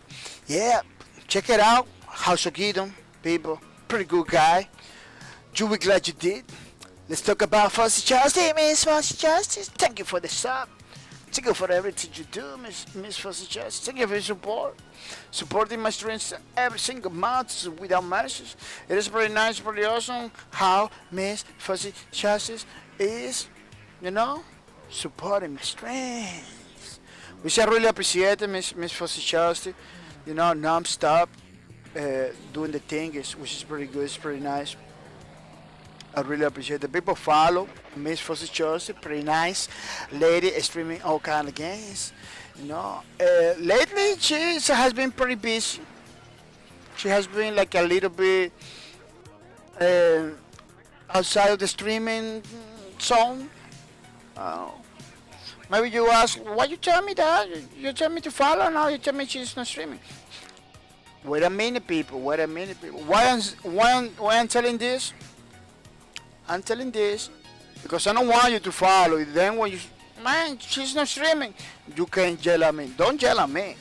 Yeah, check it out. House of Gidon, people, pretty good guy. You be glad you did. Let's talk about Fuzzy Justice, Miss Fuzzy Justice. Thank you for the sub. Thank you for everything you do, Miss Fuzzy Justice. Thank you for your support. Supporting my streams every single month without messages. It is pretty nice, pretty awesome how Miss Fuzzy Justice is, supporting my streams. Which I really appreciate it, Miss Fuzzy Justice. Non-stop doing the thing, which is pretty good, it's pretty nice. I really appreciate the people follow Miss Fuzzy Justice, pretty nice lady streaming all kind of games. Lately she has been pretty busy. She has been like a little bit outside of the streaming zone. Maybe you ask, why you tell me that? You tell me to follow, now you tell me she's not streaming. Wait a minute, people. Why I'm telling this? I'm telling this because I don't want you to follow. Then when man, she's not streaming, you can't yell at me. Don't yell at me.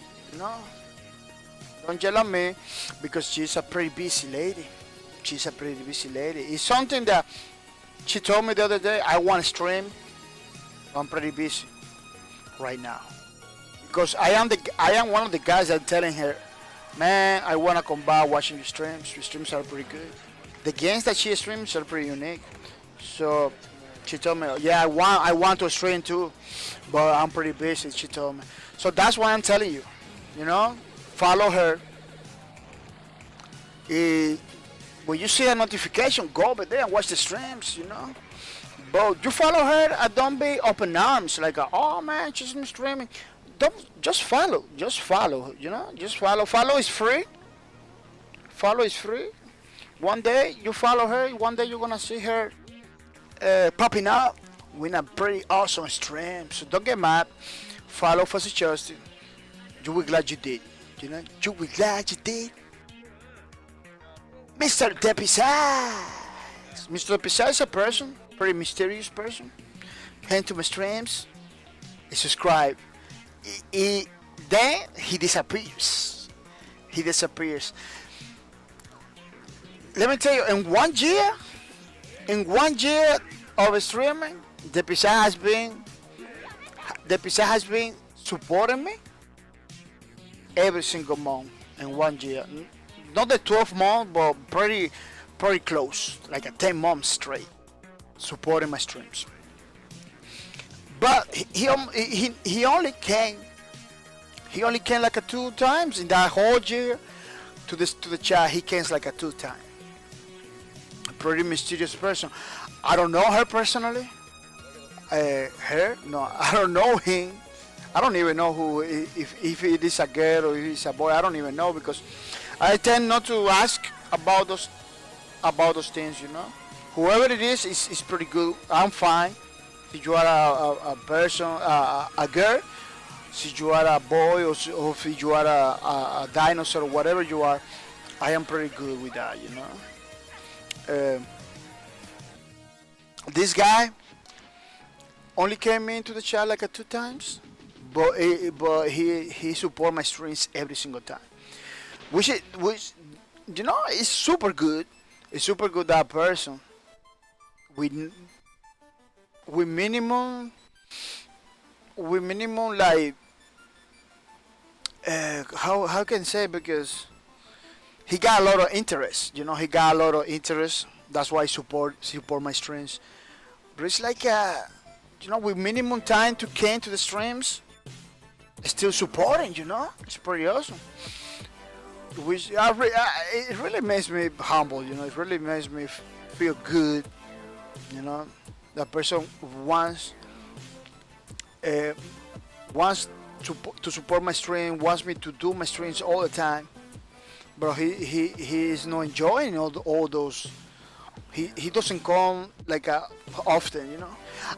Don't yell at me because she's a pretty busy lady. It's something that she told me the other day. I want to stream. I'm pretty busy right now because I am one of the guys that telling her, man, I want to come back watching your streams. Your streams are pretty good. The games that she streams are pretty unique. So she told me, yeah, I want to stream too, but I'm pretty busy, she told me. So that's why I'm telling you, follow her. When you see a notification, go over there and watch the streams, But you follow her and don't be open arms, like, oh man, she's not streaming. Don't, just follow, just follow. Follow is free. One day you follow her, one day you're gonna see her popping up with a pretty awesome stream. So don't get mad. Follow Fuzzy Justice. You will be glad you did. You will be glad you did. Mr. Depisize. Mr. Depisize is a person, pretty mysterious person. Came to my streams. He subscribed. Then he disappears. Let me tell you, in 1 year of streaming, the Pizza has been supporting me every single month in 1 year. Not the 12 months, but pretty close, like a 10 months straight, supporting my streams. But he only came like a 2 times in that whole year to the chat. He came like a 2 times. Pretty mysterious person. I don't know her personally. Her? No, I don't know him. I don't even know who, if it is a girl or if it's a boy. I don't even know because I tend not to ask about those things. Whoever it is pretty good. I'm fine. If you are a person, a girl, if you are a boy, or if you are a dinosaur, or whatever you are, I am pretty good with that. This guy only came into the chat like 2 times, but he support my streams every single time, which is super good. It's super good, that person with minimum like how can I say, because he got a lot of interest. That's why I support my streams. But it's like with minimum time to came to the streams, still supporting. It's pretty awesome. Which it really makes me humble. It really makes me feel good. That person wants to support my stream, wants me to do my streams all the time. But he is not enjoying all those. He doesn't come like often,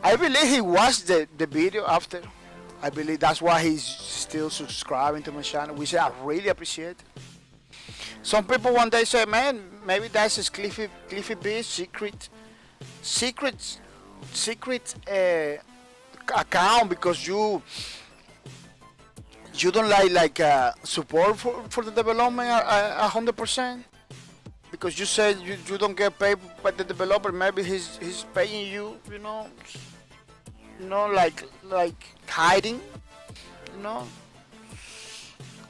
I believe he watched the video after. I believe that's why he's still subscribing to my channel, which I really appreciate. Some people one day say, man, maybe that's his Cliffy B secret account, because you don't like support for the development 100%, because you said you don't get paid by the developer. Maybe he's paying you, like hiding, you know.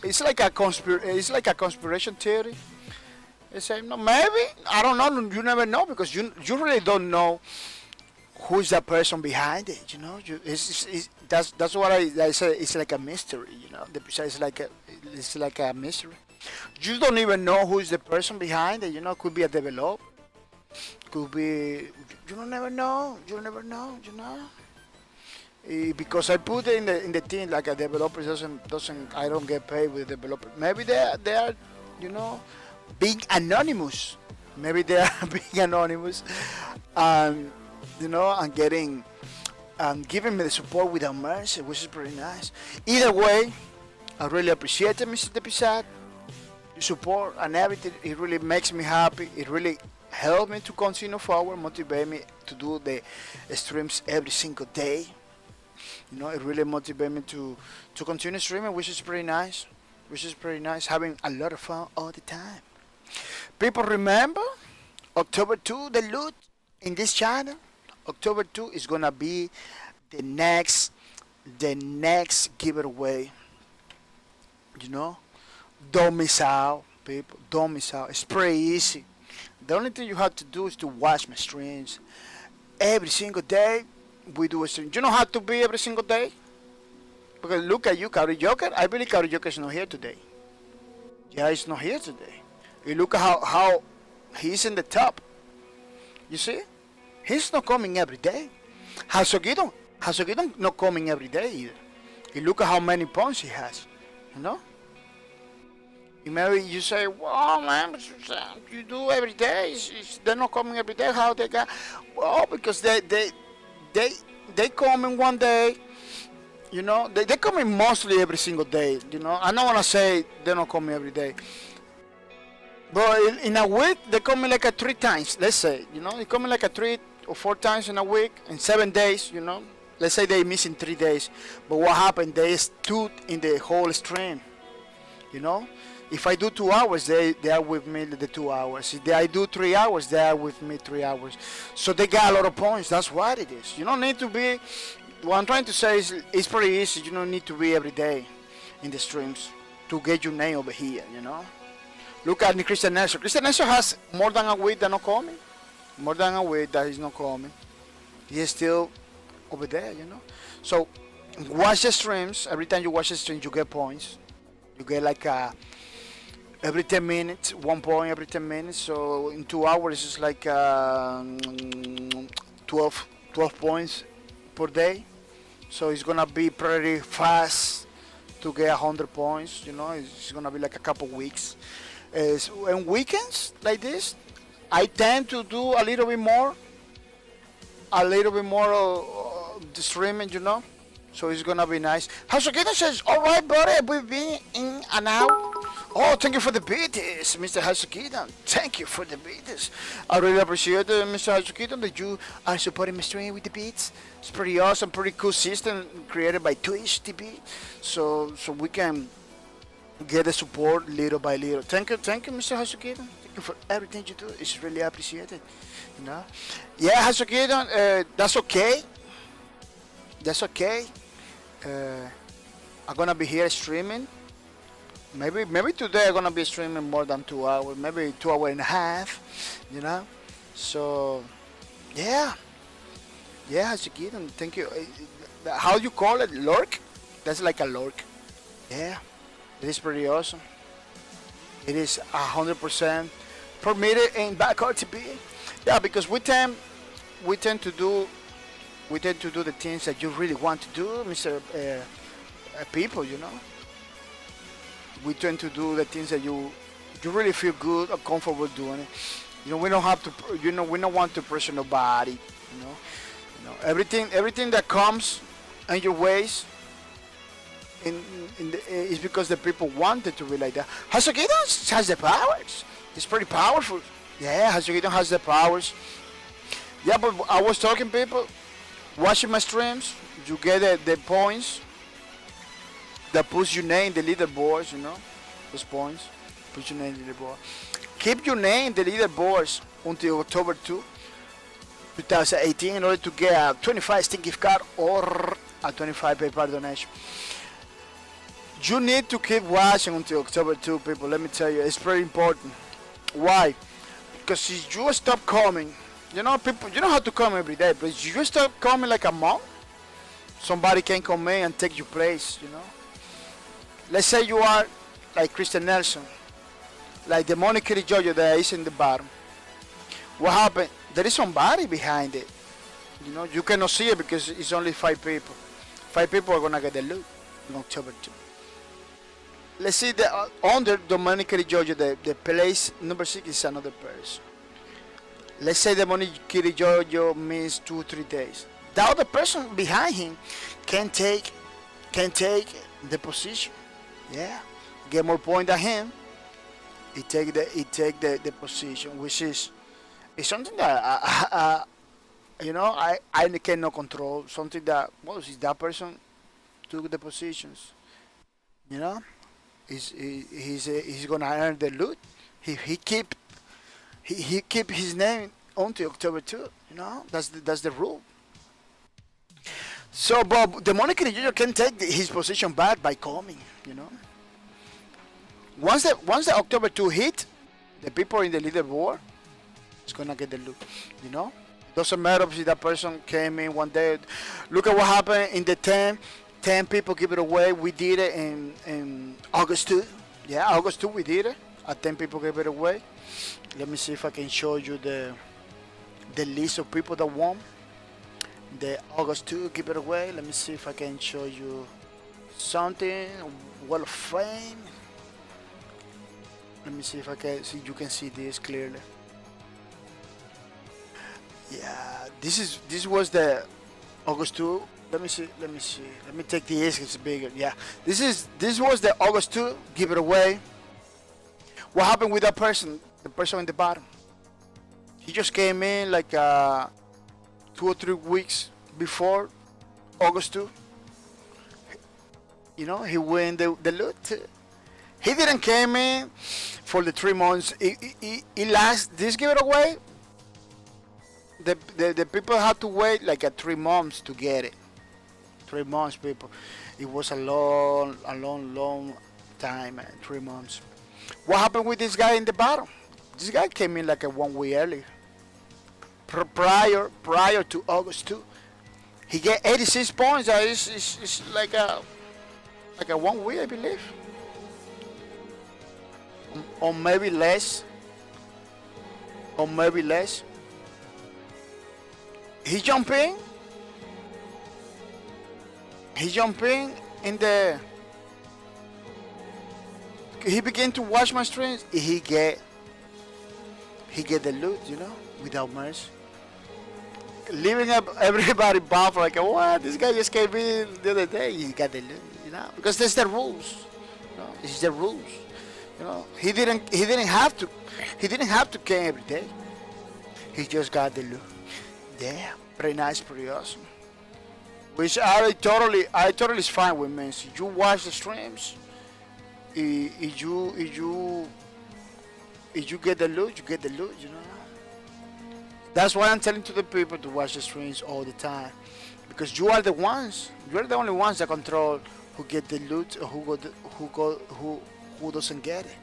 It's like a conspiration theory. They say, no, maybe, I don't know. You never know, because you really don't know who's the person behind it. That's what I say. It's like a mystery. It's like a mystery. You don't even know who is the person behind it. Could be a developer. Could be. You don't never know. You never know. Because I put it in the team, like a developer doesn't. I don't get paid with the developer. Maybe they are, being anonymous. Maybe they are being anonymous, and and giving me the support without mercy, which is pretty nice. Either way, I really appreciate it, Mr. Depisat. Your support and everything. It really makes me happy. It really helped me to continue forward, motivate me to do the streams every single day. It really motivated me to continue streaming, which is pretty nice. Having a lot of fun all the time. People remember October 2, the loot in this channel. October 2 is gonna be the next giveaway. Don't miss out, people. Don't miss out. It's pretty easy. The only thing you have to do is to watch my streams every single day. We do a stream. You don't have to be every single day. Because look at you, Cowrie Joker. I believe Cowrie Joker is not here today. Yeah, he's not here today. You look at how he's in the top. You see? He's not coming every day. Hasogidon not coming every day either. You look at how many points he has. Maybe you say, well, man, you do every day. They're not coming every day. How they got? Well, because they come in one day, they come in mostly every single day, I don't want to say they don't come every day, but in a week they come in like 3 times, let's say, they come in like 3 or 4 times in a week, in 7 days, let's say they missing 3 days, but what happened, they stood in the whole stream, If I do 2 hours, they are with me the 2 hours. If I do 3 hours, they are with me 3 hours. So they got a lot of points. That's what it is. You don't need to be. What I'm trying to say is, it's pretty easy. You don't need to be every day in the streams to get your name over here. Look at Christian Nelson. Christian Nelson has more than a week that not coming. More than a week that he's not coming. He is still over there. So watch the streams. Every time you watch the streams, you get points. You get like every 10 minutes, 1 point every 10 minutes. So in 2 hours, it's like 12 points per day. So it's gonna be pretty fast to get 100 points. It's gonna be like a couple weeks. And weekends like this, I tend to do a little bit more the streaming. So it's gonna be nice. Hasogita says, all right, buddy, we've been in and out. Oh, thank you for the beats, Mr. Hasogita. Thank you for the beats. I really appreciate it, Mr. Hasogita, that you are supporting my stream with the beats. It's pretty awesome, pretty cool system created by Twitch TV. So we can get the support little by little. Thank you, Mr. Hasogita. Thank you for everything you do. It's really appreciated. Yeah, Hasogita, that's okay. That's okay. I'm gonna be here streaming. Maybe today I'm gonna be streaming more than 2 hours, maybe 2 hours and a half, So, yeah, Chiquito, thank you. How do you call it? Lurk? That's like a lurk. Yeah, it is pretty awesome. It is 100% permitted in Backyard TV. Yeah, because we tend to do the things that you really want to do, Mr. People, We tend to do the things that you really feel good or comfortable doing it. We don't have to. We don't want to pressure nobody. Everything that comes in your ways, is because the people wanted to be like that. Hasogito has the powers. It's pretty powerful. Yeah, Hasogito has the powers. Yeah, but I was talking people, watching my streams, you get the points that puts your name in the leaderboards, those points, put your name in the leaderboard. Keep your name in the leaderboards until October 2, 2018 in order to get a 25 Steam gift card or a 25 PayPal donation. You need to keep watching until October 2, people. Let me tell you, it's very important. Why? Because if you stop coming, people, you don't have to come every day, but if you stop coming like a month, somebody can come in and take your place, Let's say you are like Christian Nelson, like the Money Kitty Jojo that is in the bottom. What happened? There is somebody behind it. You cannot see it because it's only 5 people. 5 people are gonna get the loot in October 2. Let's see the under the Money Kitty Jojo, the place number 6 is another person. Let's say the Money Kitty Jojo means 2-3 days. The other person behind him can take the position. Yeah, get more point than him. He take the position, which is something that I cannot control. Something that if that person took the positions, he's gonna earn the loot. He keep his name until October 2. That's the rule. So, but the Monica Junior can take his position back by coming. Once the October 2 hit, the people in the leaderboard is gonna get the loot. Doesn't matter if that person came in one day. Look at what happened in the 10 people give it away. We did it in August 2. Yeah, August 2 we did it. 10 people gave it away. Let me see if I can show you the list of people that won. The August 2 give it away. Let me see if I can show you something. Wall of Fame. Let me see if I can see. You can see this clearly. Yeah, this was the August 2. Let me see. Let me take the S. It's bigger. Yeah, this was the August 2. Give it away. What happened with that person? The person in the bottom. He just came in like 2 or 3 weeks before August 2. He win the loot. He didn't came in for the 3 months. He last this giveaway. The people had to wait like 3 months to get it. 3 months, people. It was a long time, man. 3 months. What happened with this guy in the bottom? This guy came in like 1 week early. Prior to August 2, he get 86 points. It's like a 1 week, I believe, or maybe less. He jumping in the. He began to watch my streams. He get the loot, without mercy. Leaving up everybody baffled like, what? This guy just came in the other day. He got the loot, because that's the rules. It's the rules. He didn't have to come every day. He just got the loot. Yeah, pretty nice, pretty awesome. Which I totally is fine with me. So you watch the streams. If you get the loot, you get the loot. That's why I'm telling to the people to watch the streams all the time, because you are the only ones that control who get the loot or who doesn't get it.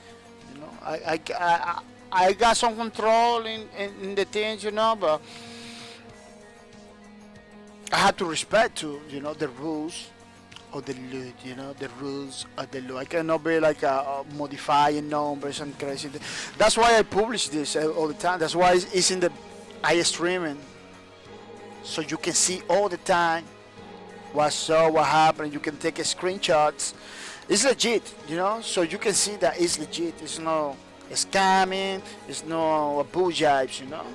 I got some control in the things, but I have to respect the rules of the loot, the rules of the loot. I cannot be like modifying numbers and crazy. That's why I publish this all the time. That's why it's in the I streaming, so you can see all the time what happened. You can take screenshots. It's legit, so you can see that it's legit. scamming, it's no boo jibes, you know.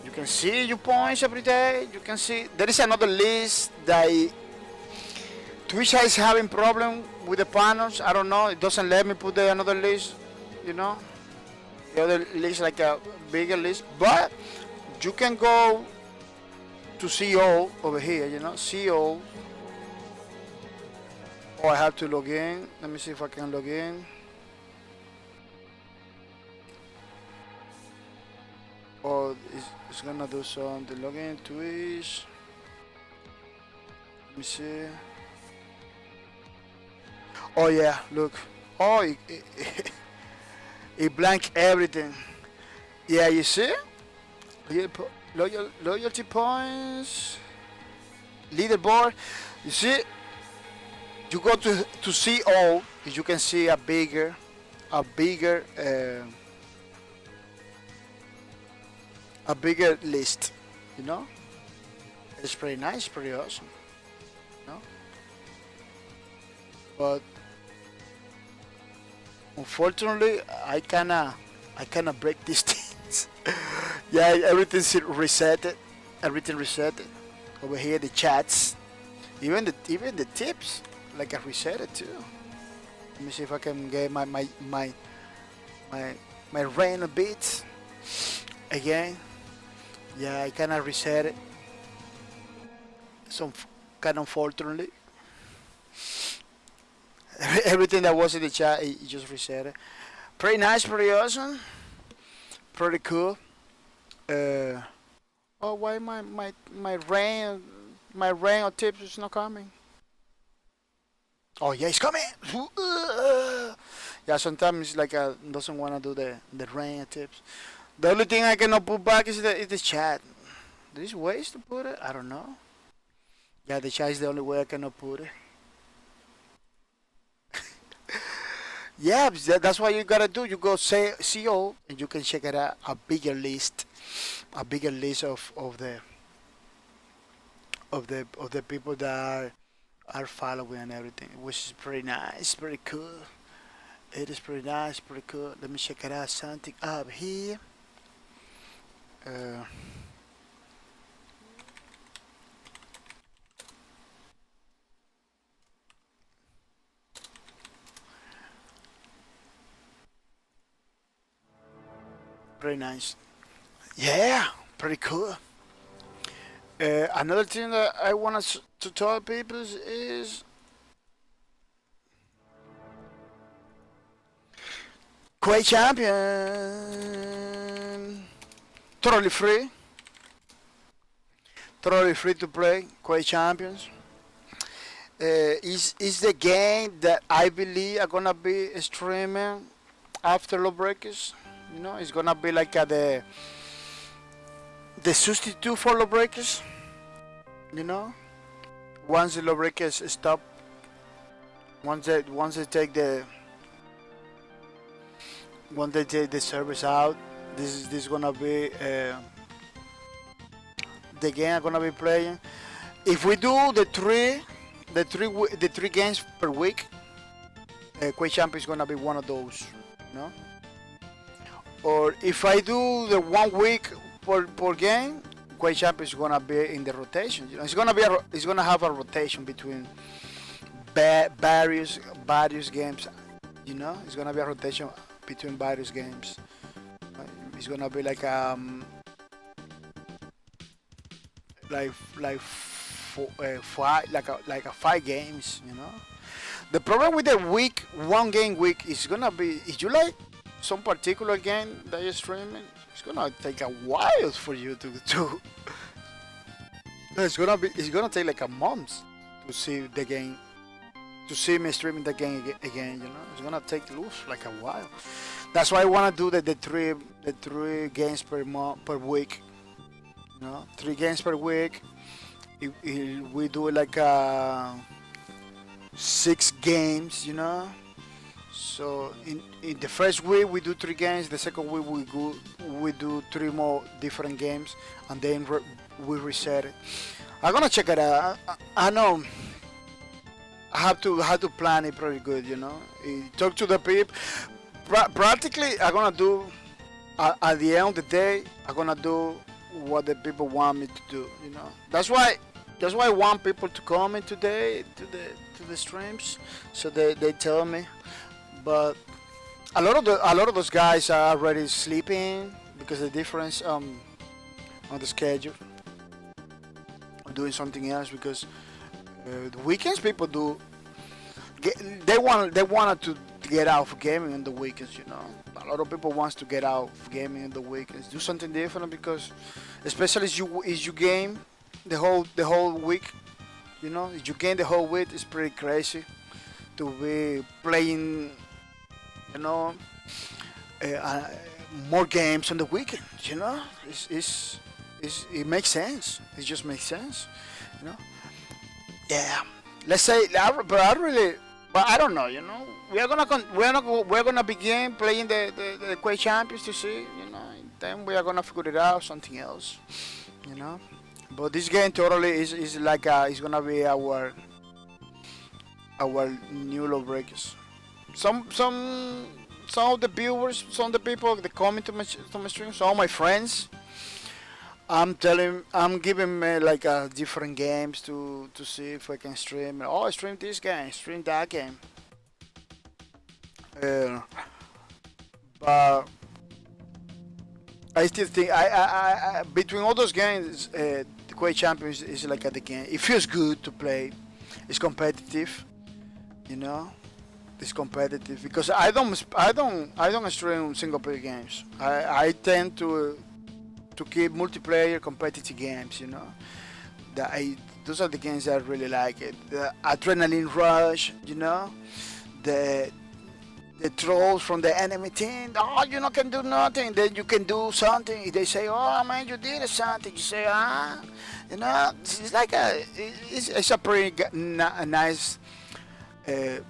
You can see your points every day. You can see there is another list that Twitch is having problem with the panels. I don't know. It doesn't let me put the another list, you know. The other list like a bigger list, but you can go to CO over here, you know, CO. Oh, I have to log in. Let me see if I can log in. Oh, it's gonna do something. Login Twitch. Let me see. Oh yeah, look. Oh, it blank everything. Yeah, you see? Loyalty points. Leaderboard. You see? You go to CO, you can see a bigger list, you know. It's pretty nice, pretty awesome, you know. But unfortunately, I kinda break these things. Yeah, everything's resetted. Everything resetted. Over here, the chats, even the tips, like I reset it too. Let me see if I can get my rain a bit again. Yeah, I kinda reset it. Some kind of unfortunately. Everything that was in the chat, it just reset it. Pretty nice, pretty awesome, pretty cool. Oh, why my rain or tips is not coming? Oh yeah, it's coming. Yeah, sometimes it's like I doesn't want to do the rain or tips. The only thing I cannot put back is the chat. There's ways to put it. I don't know. Yeah, the chat is the only way I cannot put it. Yeah, that's what you gotta do. You go say CO and you can check it out. A bigger list of the people that are following and everything, which is pretty nice, pretty cool. It is pretty nice, pretty cool. Let me check it out. Something up here. Pretty nice. Yeah, pretty cool. Another thing that I want to tell people is Quake Champion. Totally free. Totally free to play. Quake Champions. Is the game that I believe are gonna be streaming after Lawbreakers. You know, it's gonna be like the substitute for Lawbreakers. You know, once the Lawbreakers stop, once they take the servers out, this is gonna be the game I'm gonna be playing. If we do the three games per week, Quake Champ is gonna be one of those, you know. Or if I do the 1 week per game, Quake Champ is gonna be in the rotation. You know, it's gonna have a rotation between various games. You know, it's gonna be a rotation between various games. It's gonna be like five games. You know, the problem with the 1 game week is gonna be if you like some particular game that you're streaming, it's gonna take a while for you to it's gonna take like a month to see the game, to see me streaming the game again. You know, it's gonna take loose like a while. That's why I wanna do the three games per week. You know, 3 games per week. If we do like 6 games, you know. So in the first week we do 3 games. The second week we do 3 more different games, and then we reset it. I'm gonna check it out. I know I have to plan it pretty good, you know. Talk to the people. Practically, I'm gonna do at the end of the day. I'm gonna do what the people want me to do. You know, that's why I want people to come in today to the streams, so they tell me. But a lot of those guys are already sleeping because of the difference on the schedule. I'm doing something else because the weekends people do they wanted to get out of gaming on the weekends. You know, a lot of people wants to get out of gaming on the weekends, do something different because, especially as you game the whole week. You know, if you game the whole week, it's pretty crazy to be playing. You know, uh, uh, more games on the weekends. You know, it makes sense. It just makes sense. You know. Yeah. Let's say, but I really, but I don't know. You know, we're gonna begin playing the Quake Champions to see. You know, then we are gonna figure it out something else. You know, but this game totally is like it's gonna be our new law breakers. Some of the viewers, some of the people that come into my stream, some of my friends. I'm giving me like different games to see if I can stream. Oh, I stream this game, stream that game. Uh, but I still think between all those games, the Quake Champions is like at the game. It feels good to play. It's competitive, you know. It's competitive because I don't stream single player games. I tend to keep multiplayer competitive games. You know, those are the games that I really like. It the adrenaline rush. You know, the the trolls from the enemy team. Oh, you not can do nothing. Then you can do something. They say, oh man, you did something. You say, ah, you know, it's like it's a pretty nice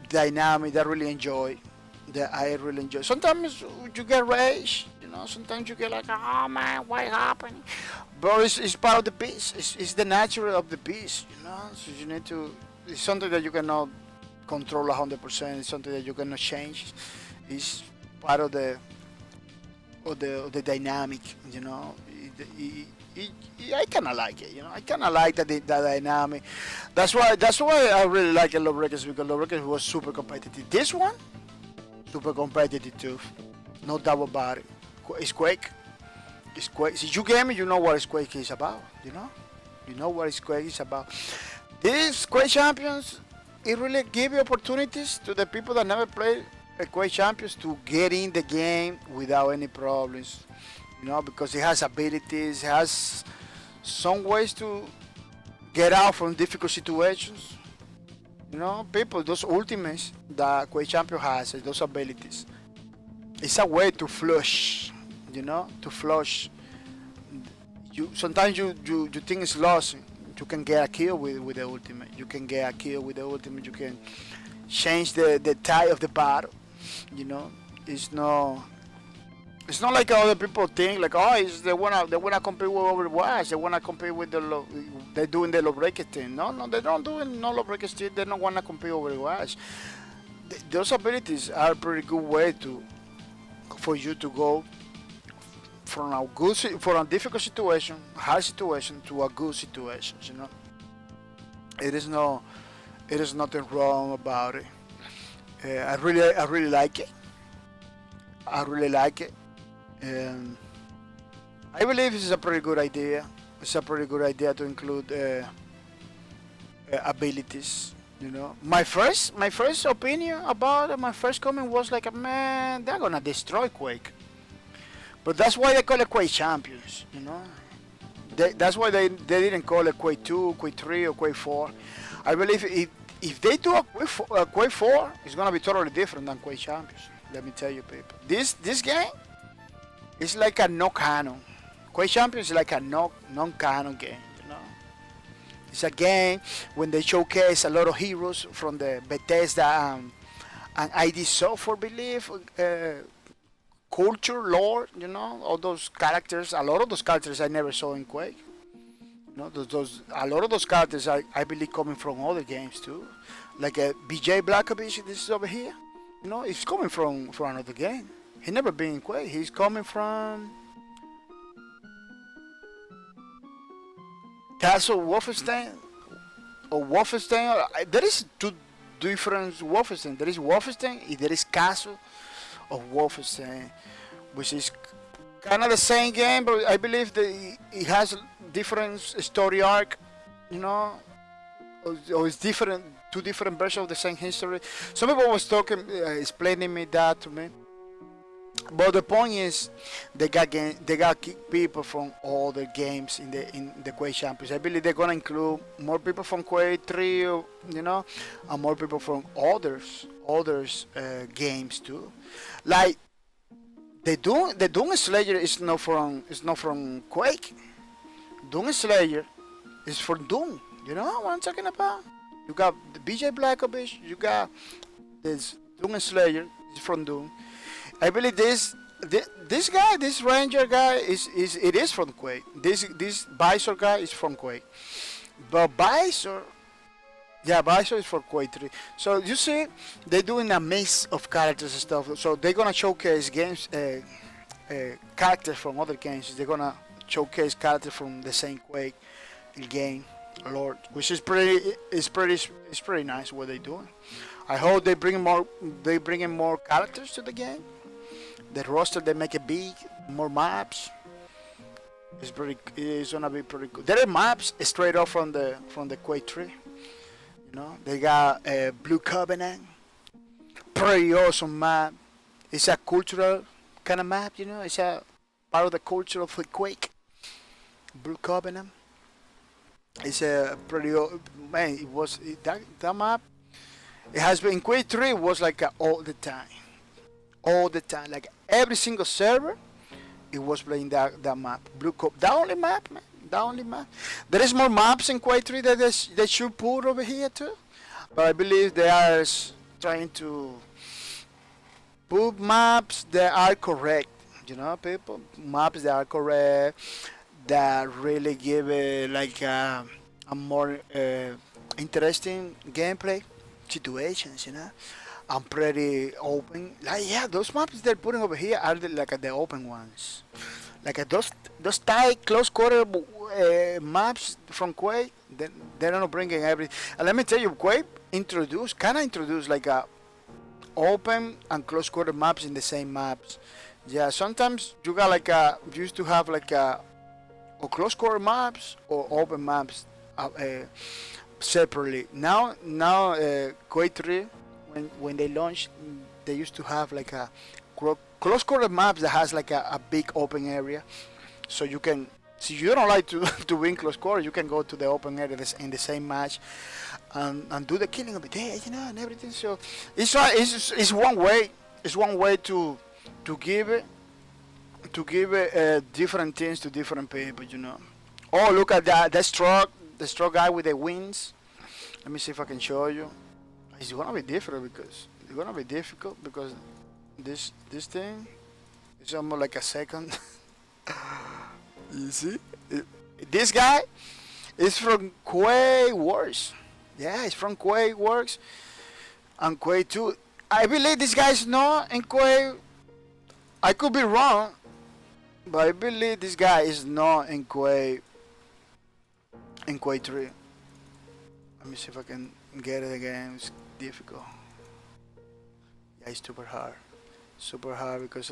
dynamic that I really enjoy. That I really enjoy. Sometimes you get rage. You know, sometimes you get like, oh man, what happened? But it's part of the beast. It's the nature of the beast. You know, so you need to. It's something that you cannot control 100%. It's something that you cannot change. It's part of the dynamic. You know, I kind of like it. You know, I kind of like that dynamic. That's why I really like Love Records because Love Records was super competitive. This one, super competitive too. No doubt about it. It's Quake. It's Quake. Si you game it, you know what Quake is about. You know what Quake is about. These Quake champions, it really give you opportunities to the people that never played a Quake champions to get in the game without any problems. You know, because it has abilities, it has some ways to get out from difficult situations. You know, people, those ultimates that Quake champion has, those abilities. It's a way to flush. You know, to flush. You sometimes you think it's lost. You can get a kill with the ultimate. You can get a kill with the ultimate. You can change the tide of the battle. You know, it's no. It's not like other people think like, oh, they wanna compete with Overwatch. They wanna compete with they're doing the low breakers thing. No, they don't do no low breakers thing. They don't wanna compete with Overwatch. Those abilities are a pretty good way for you to go from from a difficult situation, hard situation to a good situation. You know, it is no, it is nothing wrong about it. I really like it. I really like it. And I believe it's a pretty good idea. It's a pretty good idea to include abilities. You know, my first opinion about it, my first comment was like, man, they're gonna destroy Quake. But that's why they call it Quake Champions. You know, that's why they didn't call it Quake 2, Quake 3, or Quake 4. I believe if they do a Quake 4, it's gonna be totally different than Quake Champions. Let me tell you, people. This game is like a no canon. Quake Champions is like a non-canon game. You know, it's a game when they showcase a lot of heroes from the Bethesda and ID Software, believe, culture, lore. You know, all those characters. A lot of those characters I never saw in Quake. You know, a lot of those characters I believe coming from other games too, like BJ Blackovich. This is over here. You know, he's coming from another game. He never been in Quake. He's coming from Castle Wolfenstein or Wolfenstein. There is two different Wolfenstein. There is Wolfenstein and there is Castle of Wolfenstein, which is kind of the same game, but I believe that it has different story arc. You know, or it's different, two different versions of the same history. Some people was talking, explaining me that to me. But the point is, they got people from all the games in the Quake Champions. I believe they're gonna include more people from Quake 3, you know, and more people from others games too. Like the Doom Slayer is not from Quake. Doom Slayer is from Doom. You know what I'm talking about? You got the BJ Blackovich. You got this Doom Slayer is from Doom. I believe this guy, this Ranger guy, is from Quake. This Visor guy is from Quake. But Visor, yeah, Visor is for Quake 3. So you see, they're doing a mix of characters and stuff. So they're gonna showcase games, characters from other games. They're gonna showcase characters from the same Quake game, Lord, which is pretty nice what they're doing. I hope they bring in more characters to the game. The roster they make it big, more maps. It's gonna be pretty cool. There are maps straight off from the Quake 3. You know, they got Blue Covenant, pretty awesome map. It's a cultural kind of map, you know. It's a part of the culture of the Quake. Blue Covenant. It's a pretty man. That map. It has been in Quake 3. Was like all the time, like every single server, it was playing that map. That only map, man. That only map. There is more maps in Quake 3 that they should put over here too, but I believe they are trying to put maps that are correct. You know, people, maps that are correct, that really give it like a more interesting gameplay situations. You know. I'm pretty open. Like yeah, those maps they're putting over here are the open ones. Like those tight close quarter maps from Quake. They're not bringing everything. And let me tell you, Quake kind of introduced like a open and close quarter maps in the same maps. Yeah, sometimes you got like you used to have like or close quarter maps or open maps separately. Now Quake 3. When they launched, they used to have like a close quarter maps that has like a big open area, so you can. So you don't like to win close quarter, you can go to the open area in the same match, and do the killing of the day, you know, and everything. So it's one way. It's one way to give it different things to different people, you know. Oh, look at that! The stroke guy with the wings. Let me see if I can show you. It's gonna be different because it's gonna be difficult because this thing is almost like a second. You see, this guy is from Quake Works. Yeah, it's from Quake Works and Quake 2. I believe this guy is not in Quake. I could be wrong, but I believe this guy is not in Quake 3. Let me see if I can get it again. It's difficult. Yeah, it's super hard because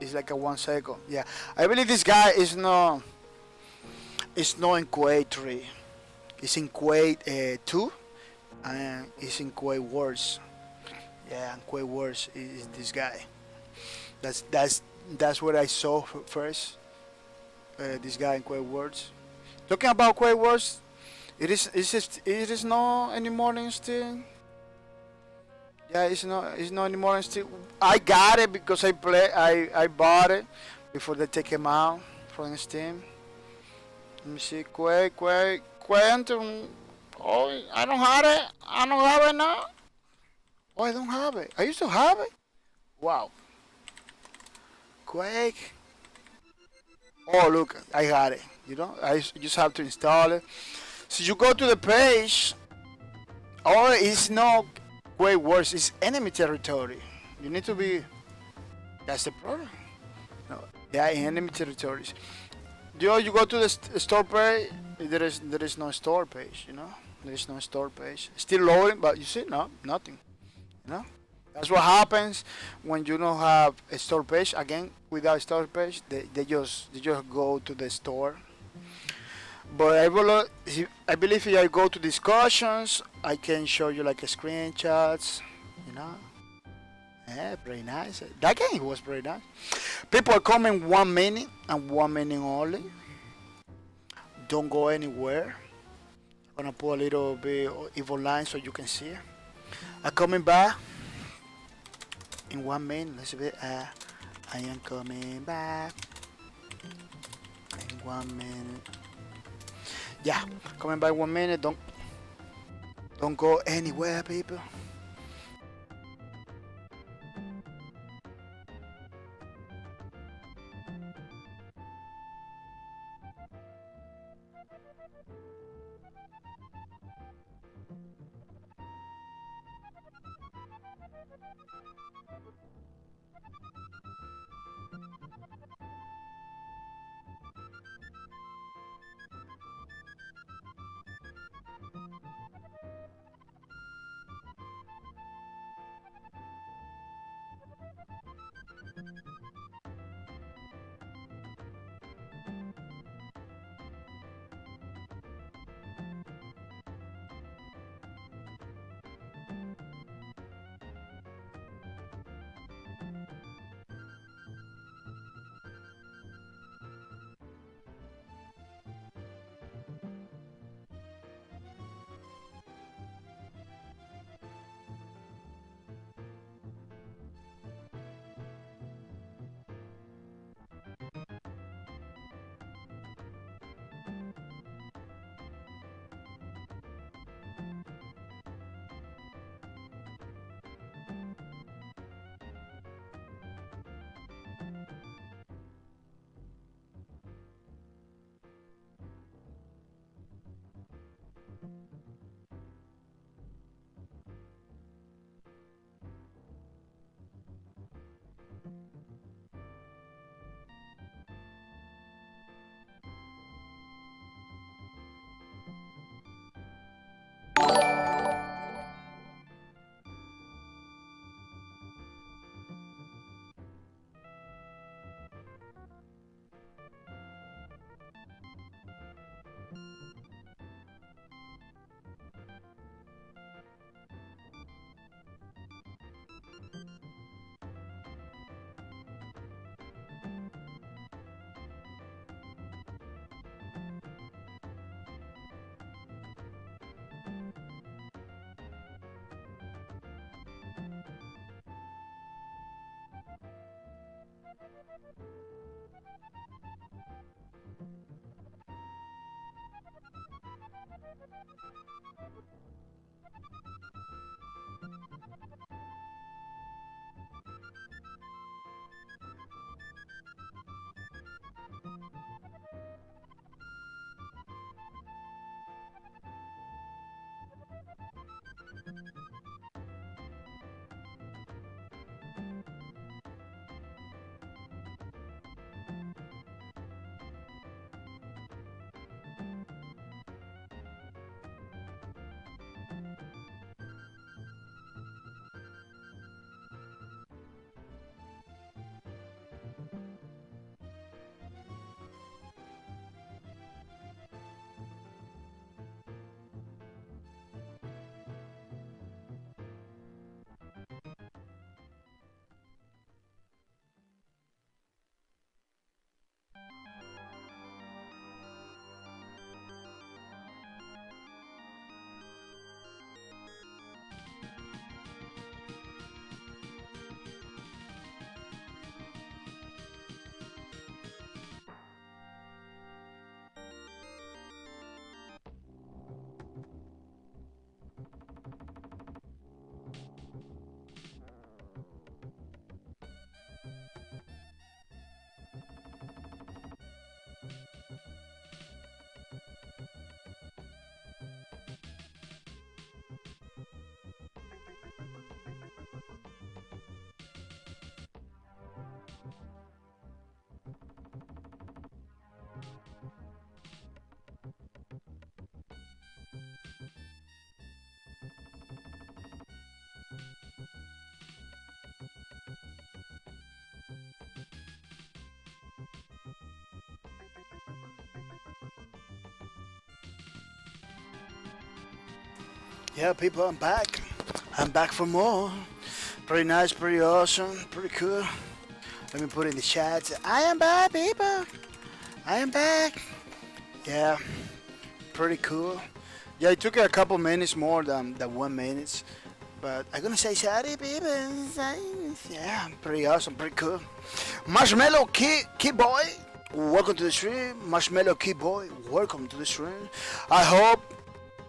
it's like a 1 second. Yeah, I believe this guy is not in Quake 3. It's in Quake 2 and it's in Quake Wars. Yeah, and Quake Wars is this guy. That's what I saw first. This guy in Quake Wars. Talking about Quake Wars. It is not anymore in Steam. Yeah, it's not anymore in Steam. I got it because I bought it before they take him out from Steam. Let me see, Quake. Oh, I don't have it now. Oh, I don't have it. I used to have it. Wow. Quake. Oh, look, I got it. You know, I just have to install it. So you go to the page. Oh, it's not way worse. It's enemy territory. You need to be. That's the problem. No, they are enemy territories. You go to the store page. There is no store page. There is no store page. Still loading, but you see, no, nothing. You know. That's what happens when you don't have a store page. Again, without store page, they just go to the store. But I believe if I go to discussions, I can show you like screenshots. You know. Yeah, very nice. That game was very nice. People are coming 1 minute and 1 minute only. Don't go anywhere. I'm gonna put a little bit of evil line so you can see. I'm coming back in 1 minute. Let's see. I am coming back in 1 minute. Yeah, coming back 1 minute. Don't go anywhere, people. Yeah, people, I'm back. I'm back for more. Pretty nice, pretty awesome, pretty cool. Let me put in the chat. I am back, people. I am back. Yeah, pretty cool. Yeah, it took a couple minutes more than 1 minute. But I'm gonna say sorry, people. Yeah, pretty awesome, pretty cool. Marshmallow Key Boy, welcome to the stream. Marshmallow Key Boy, welcome to the stream. I hope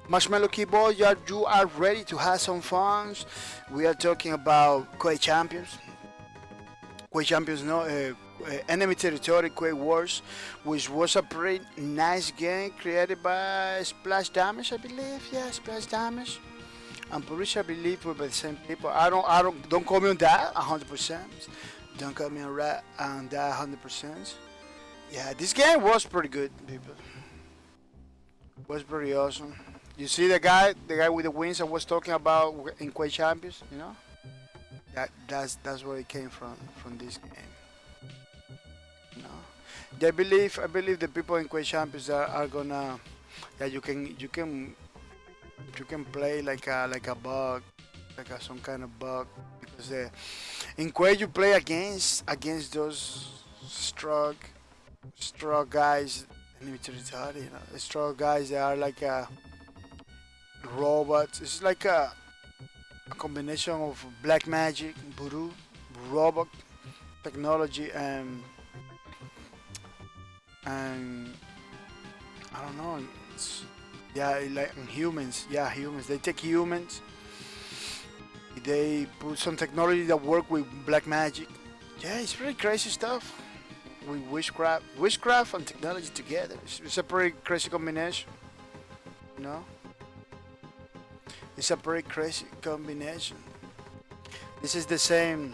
Marshmallow Key Boy, you are ready to have some fun. We are talking about Quake Champions. Quake Champions, no, Enemy Territory Quake Wars, which was a pretty nice game created by Splash Damage, I believe. Yeah, Splash Damage. I'm pretty sure I believe we're by the same people. Don't call me on that 100%. Don't call me on that 100%. Yeah, this game was pretty good, people. Was pretty awesome. You see the guy with the wings I was talking about in Quake Champions, you know? That's where it came from this game. You know? Yeah, I believe the people in Quake Champions are gonna, yeah, you can play like a bug, some kind of bug, because in Quake you play against those strong guys, enemy territory, you know, strong guys that are like robots. It's like a combination of black magic, voodoo, robot technology, and I don't know. Yeah, like humans. Yeah, humans. They take humans. They put some technology that work with black magic. Yeah, it's pretty crazy stuff. With witchcraft and technology together. It's a pretty crazy combination. You know, it's a pretty crazy combination. This is the same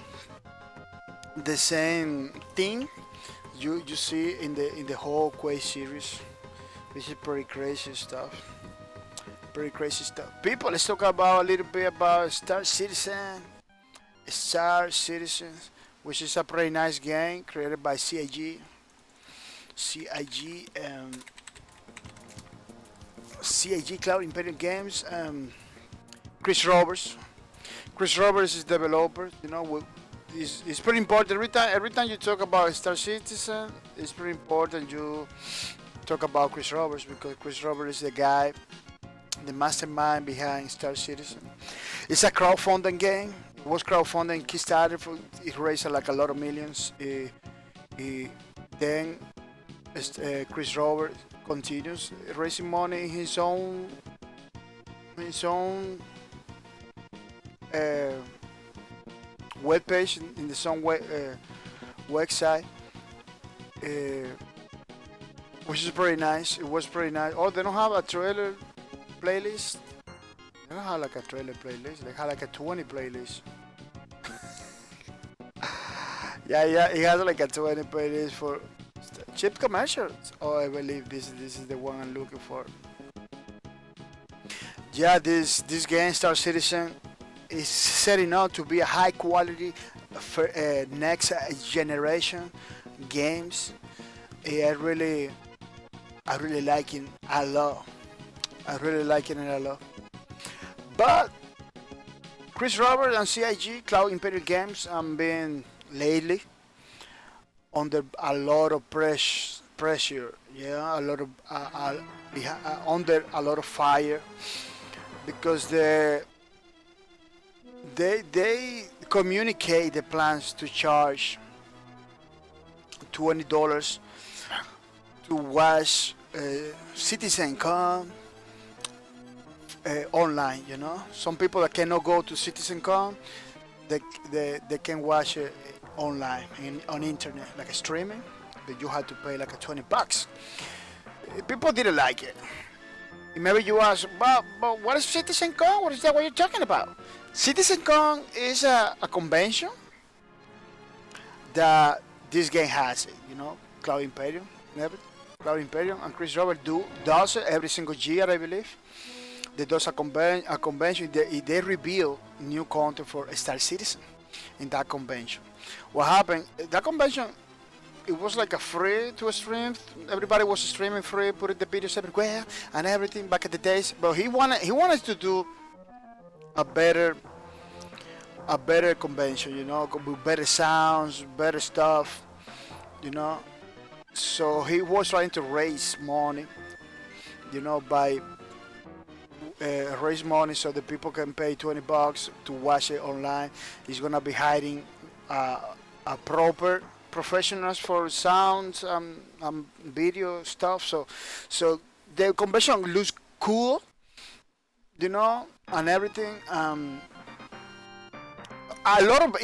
thing you see in the whole Quake series. This is pretty crazy stuff. Pretty crazy stuff. People, let's talk about a little bit about Star Citizen. Star Citizen, which is a pretty nice game created by CIG. CIG Cloud Imperium Games. Chris Roberts. Chris Roberts is developer. You know, it's pretty important. Every time you talk about Star Citizen, it's pretty important you talk about Chris Roberts, because Chris Roberts is the guy, the mastermind behind Star Citizen. It's a crowdfunding game. It was crowdfunding, Kickstarter. It raised like a lot of millions. Then Chris Roberts continues raising money in his own web page, in the same website. Which is pretty nice. It was pretty nice. Oh, they don't have a trailer playlist. They don't have like a trailer playlist. They have like a 20 playlist. yeah, it has like a 20 playlist for cheap commercials. Oh, I believe this is the one I'm looking for. Yeah, this game Star Citizen is setting out to be a high quality for next generation games. I really like it a lot. I really like it a lot. But Chris Roberts and CIG Cloud Imperium Games been lately under a lot of pressure. Yeah, a lot of under a lot of fire, because they communicate the plans to charge $20 to watch CitizenCon online. You know, some people that cannot go to CitizenCon, they can watch it online on internet, like a streaming, but you have to pay like a $20. People didn't like it. Maybe you ask, but what is CitizenCon? What is that? What you're talking about? CitizenCon is a convention that this game has it. You know, Cloud Imperium, Cloud Imperium, and Chris Roberts does it every single year, I believe. They does a convention. They reveal new content for Star Citizen in that convention. What happened? That convention, it was like a free to stream. Everybody was streaming free, putting the videos everywhere and everything back in the days. But he wanted to do a better a better convention, with better sounds, better stuff, you know. So he was trying to raise money, by raise money so the people can pay $20 to watch it online. He's gonna be hiring uh, a proper professionals for sounds, video stuff. So the convention looks cool, and everything. A lot of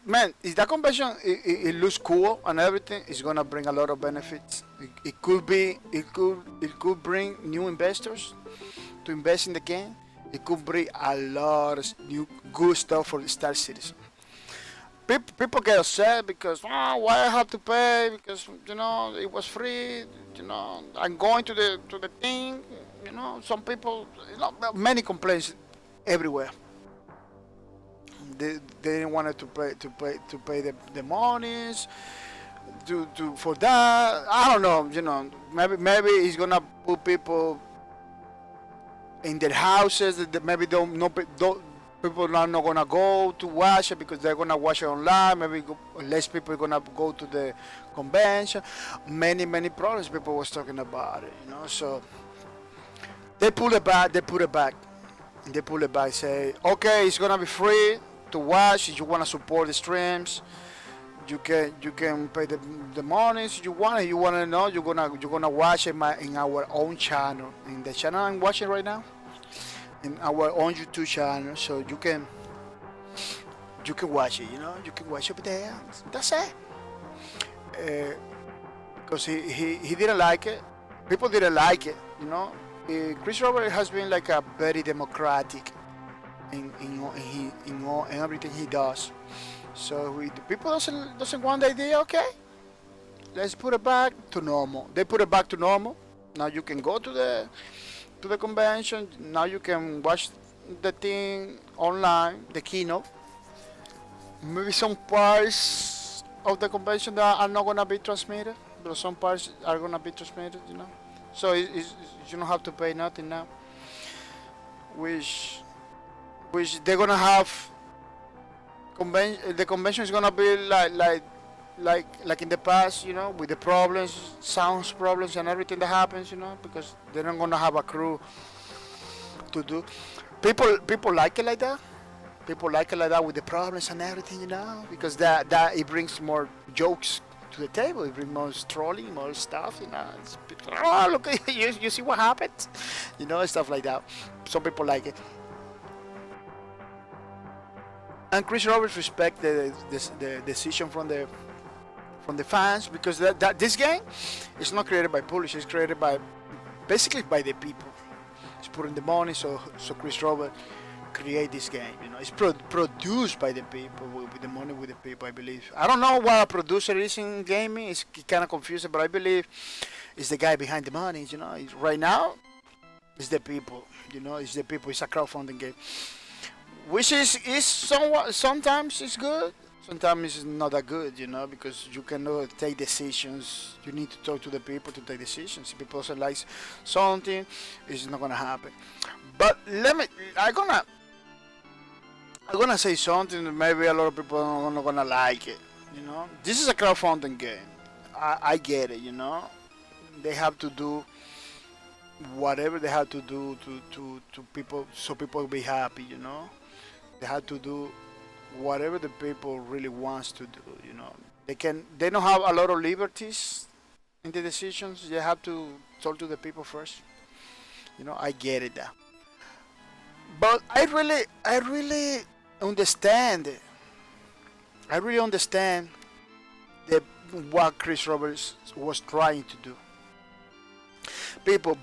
man, is that convention? It looks cool and everything. It's gonna bring a lot of benefits. It could bring new investors to invest in the game. It could bring a lot of new good stuff for the Star Citizen. People get upset because why I have to pay because it was free. I'm going to the thing. Some people, many complaints everywhere. They didn't want to pay the monies for that. I don't know. Maybe he's gonna put people in their houses that maybe don't people are not gonna go to watch it because they're gonna watch it online. Maybe less people are gonna go to the convention. Many problems people was talking about it. So they pull it back. They put it back. They pull it back. Say, okay, it's gonna be free to watch. If you wanna support the streams, you can pay the monies you want. You wanna know you're gonna watch it in our own channel, in the channel I'm watching right now, in our own YouTube channel. So you can watch it. You can watch it there. That's it. Because he didn't like it. People didn't like it. Chris Robert has been like a very democratic in everything he does. So the people doesn't want the idea. Okay, let's put it back to normal. They put it back to normal. Now you can go to the convention. Now you can watch the thing online, the keynote. Maybe some parts of the convention that are not gonna be transmitted, but some parts are gonna be transmitted. So you don't have to pay nothing now. Which they're gonna have the convention is gonna be like in the past, with the problems, sounds problems, and everything that happens, because they're not gonna have a crew to do. People like it like that. People like it like that with the problems and everything, because that it brings more jokes to the table. It brings more trolling, more stuff, It's people, oh, look, you see what happened, stuff like that. Some people like it. And Chris Roberts respect the decision from the fans, because that this game is not created by publishers. It's created basically by the people. It's putting the money, so Chris Roberts create this game. It's produced by the people with the money with the people. I believe. I don't know what a producer is in gaming. It's kind of confusing, but I believe it's the guy behind the money. Right now, it's the people. It's the people. It's a crowdfunding game. Which is somewhat, sometimes it's good, sometimes it's not that good, because you cannot take decisions. You need to talk to the people to take decisions. If people don't like something, it's not gonna happen. But I'm gonna say something that maybe a lot of people are not gonna like it. This is a crowdfunding game. I get it. They have to do whatever they have to do to people, so people will be happy. They have to do whatever the people really wants to do. They don't have a lot of liberties in the decisions. They have to talk to the people first. I get it now. But I really understand it. I really understand the what Chris Roberts was trying to do. People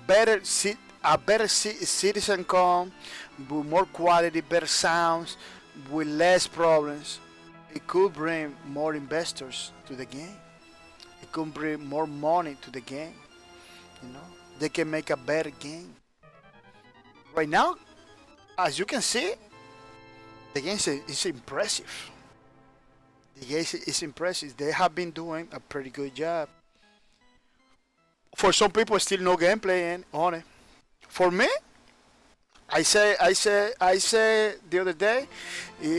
a better citizen come with more quality, better sounds, with less problems. It could bring more investors to the game. It could bring more money to the game. They can make a better game. Right now, as you can see, the game is impressive. The game is impressive. They have been doing a pretty good job. For some people, still no gameplay on it. For me, I say the other day,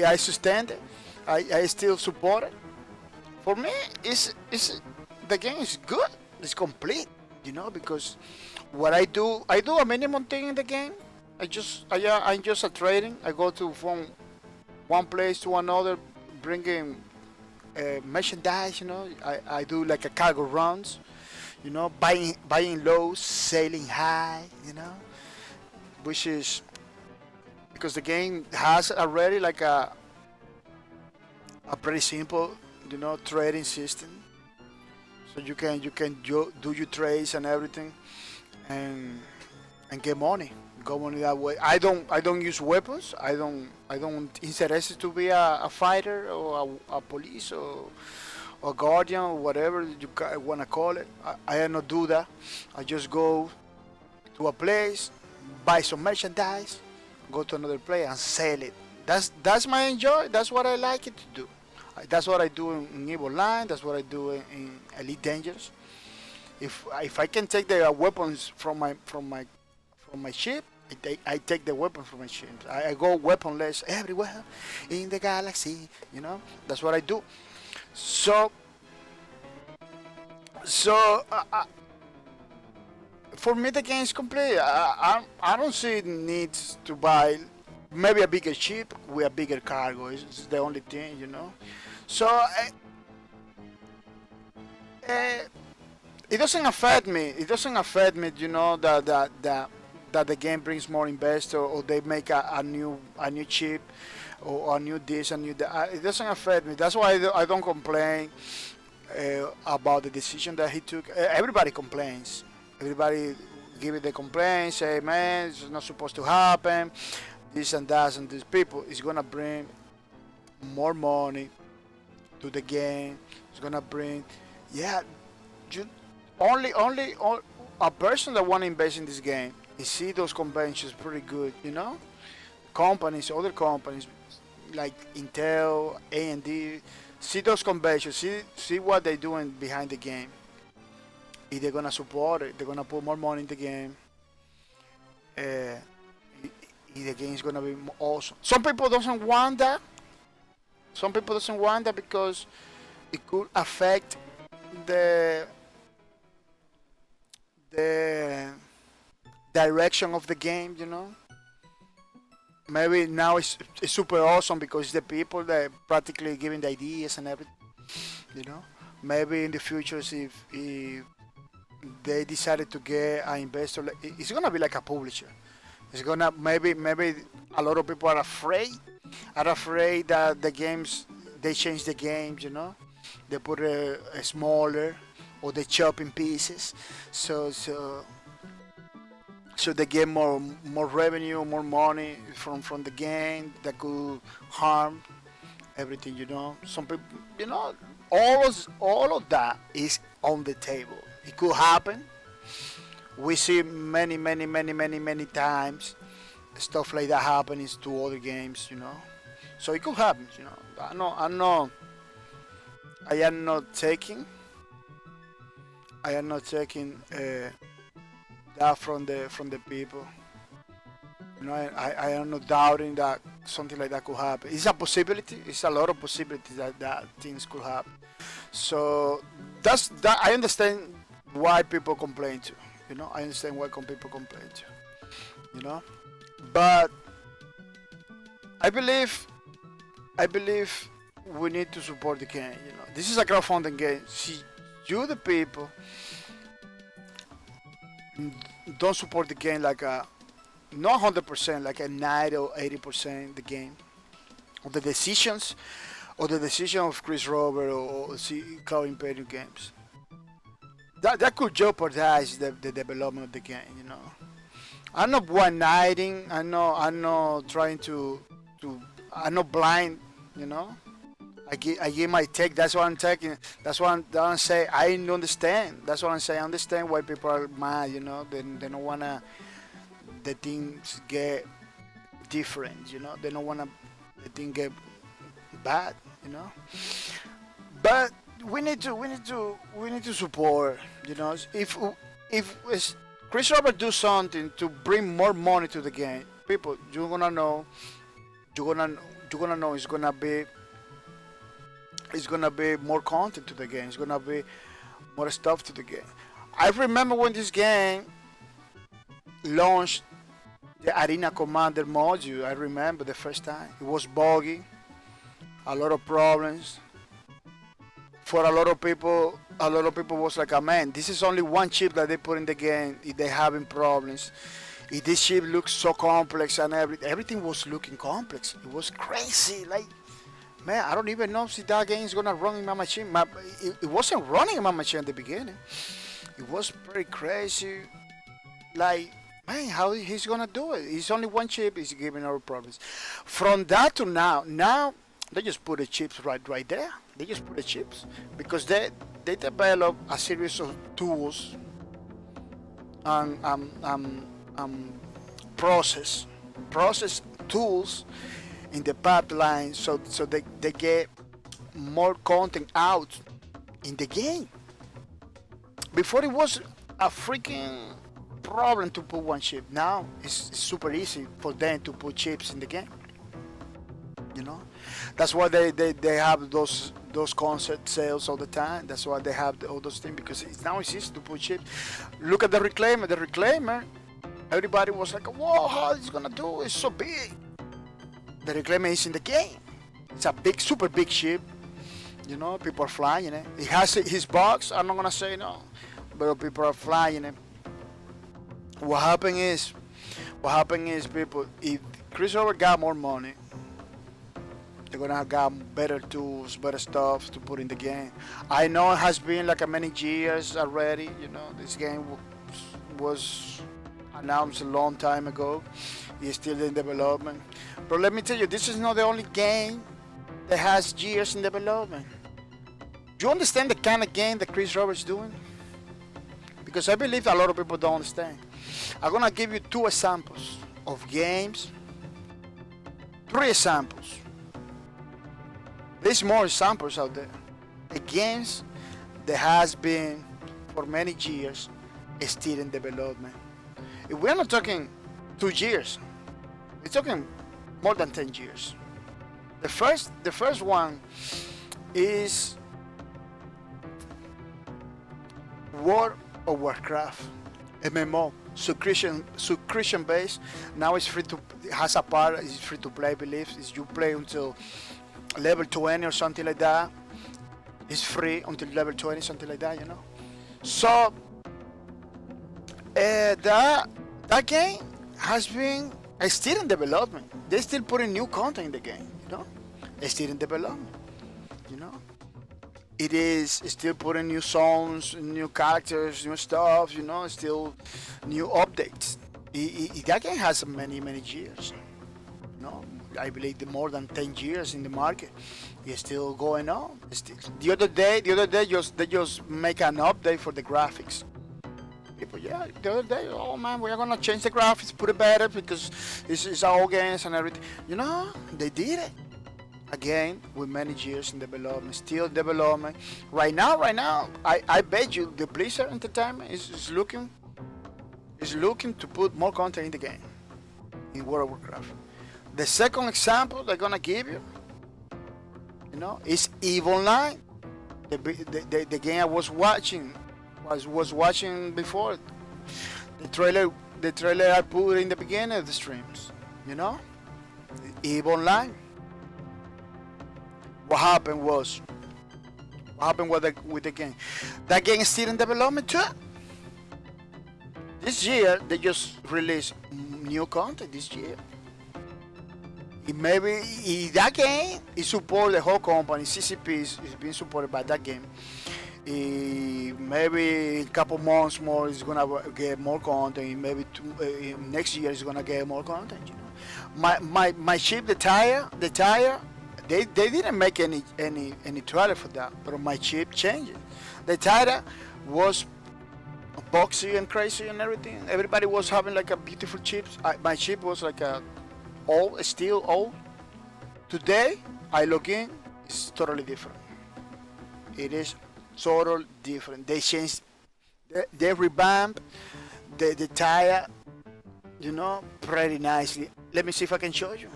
I sustain it. I still support it. For me, it's the game is good. It's complete, because what I do a minimum thing in the game. I'm just a trading. I go to from one place to another, bringing merchandise. I do like a cargo runs. Buying low, selling high. Which is because the game has already like a pretty simple, trading system. So you can do your trades and everything, and get money. Go money that way. I don't use weapons. I don't interested to be a fighter or a police or guardian or whatever you wanna call it. I don't do that. I just go to a place, buy some merchandise, go to another place and sell it. That's my enjoy. That's what I like it to do. That's what I do in Evil Line. That's what I do in Elite Dangerous. If I can take the weapons from my ship, I take the weapons from my ship. I go weaponless everywhere in the galaxy. That's what I do. So so for me the game is complete. I don't see needs to buy maybe a bigger ship with a bigger cargo. It's the only thing. So uh, it doesn't affect me. It doesn't affect me, that the game brings more investor or they make a new chip or a new this and new that. It doesn't affect me. That's why I don't complain about the decision that he took. Everybody complains. Everybody give it the complaint, say, man, it's not supposed to happen. This and that, and these people is gonna bring more money to the game. It's gonna bring, yeah, you, a person that want to invest in this game. You see those conventions pretty good, Companies, other companies like Intel, AMD, see those conventions, see what they're doing behind the game. If they're gonna support it, they're gonna put more money in the game. Uh, the game is gonna be awesome. Some people doesn't want that. Some people doesn't want that because it could affect the the direction of the game. Maybe now it's super awesome because it's the people that practically giving the ideas and everything. You know. Maybe in the future, if they decided to get an investor, it's gonna be like a publisher. It's gonna maybe a lot of people are afraid that the games they change the games. They put a smaller or they chop in pieces, so they get more revenue, more money from the game that could harm everything. Some people, all of that is on the table. It could happen. We see many times stuff like that happening to other games. So it could happen. I am not taking that from the people. I am not doubting that something like that could happen. It's a possibility. It's a lot of possibilities that things could happen. So that's that. I understand why people complain too. I understand why people complain too. But I believe we need to support the game. This is a crowdfunding game. See, you the people don't support the game like a not 100%, like a 90 or 80% the game, or the decisions, or the decision of Chris Robert or Cloud Imperium Games. That could jeopardize the development of the game. I'm not one-nighting. I'm not trying to. I'm not blind. I give my take. That's what I'm taking. That's what I'm saying. I understand. That's what I'm saying. I understand why people are mad. They don't wanna the things get different. They don't wanna the thing get bad. But we need to support. If Chris Robert do something to bring more money to the game, people, you're gonna you're gonna know it's gonna be more content to the game. It's gonna be more stuff to the game. I remember when this game launched the Arena Commander module. I remember the first time it was buggy, a lot of problems. For a lot of people was like, oh, man, this is only one chip that they put in the game. If they having problems, if this chip looks so complex and everything was looking complex. It was crazy. Like, man, I don't even know if that game is gonna run in my machine. It wasn't running in my machine at the beginning. It was pretty crazy. Like, man, how he's gonna do it? It's only one chip. He's giving our problems. From that to now they just put the chips right there. They just put the chips because they develop a series of tools and process tools in the pipeline so they get more content out in the game. Before it was a freaking problem to put one chip. Now it's super easy for them to put chips in the game. You know, that's why they have those concept sales all the time. That's why they have all those things because now it's easy to put chips. Look at the Reclaimer. The Reclaimer, everybody was like, "Whoa, how is it gonna do? It's so big." The Reclaimer is in the game. It's a big, super big ship. You know, people are flying it. It has his box. I'm not gonna say no, but people are flying it. What happened is, people, if Chris Robert got more money, they're gonna have got better tools, better stuff to put in the game. I know it has been like a many years already. You know, this game was announced a long time ago. It's still in development. But let me tell you, this is not the only game that has years in development. Do you understand the kind of game that Chris Roberts doing? Because I believe a lot of people don't understand. I'm gonna give you 2 examples of games, 3 examples. There's more examples out there. The games that has been for many years still in development. If we're not talking 2 years, we're talking more than 10 years. The first one is World of Warcraft, MMO, subscription based. Now it's free to, it has a part, it's free to play, I believe. It's you play until level 20 or something like that. It's free until level 20, something like that, you know. So that game has been still in development. They're still putting new content in the game, you know. It's still in development, you know. It is still putting new songs, new characters, new stuff, you know, still new updates. That game has many years, you know. I believe more than 10 years in the market. It's still going on. Still. The other day, they just make an update for the graphics. People, yeah, the other day, oh man, we're gonna change the graphics, put it better because it's our games and everything. You know, they did it. Again, with many years in development, still development. Right now, I bet you the Blizzard Entertainment is looking to put more content in the game, in World of Warcraft. The second example they're gonna give you, you know, is EVE Online. The game I was watching before. The trailer I put in the beginning of the streams. You know, EVE Online. What happened with the game? That game is still in development too. This year they just released new content this year. That game is support the whole company. CCP is being supported by that game. Maybe a couple months more is gonna get more content. Maybe next year is gonna get more content. You know, my chip, the tire. They didn't make any trailer for that, but my chip changed it. The tire was boxy and crazy and everything. Everybody was having like a beautiful chips. My chip was like a still old. Today I log in, it's totally different. It is totally different. They changed, they revamped the tire you know, pretty nicely. Let me see if I can show you.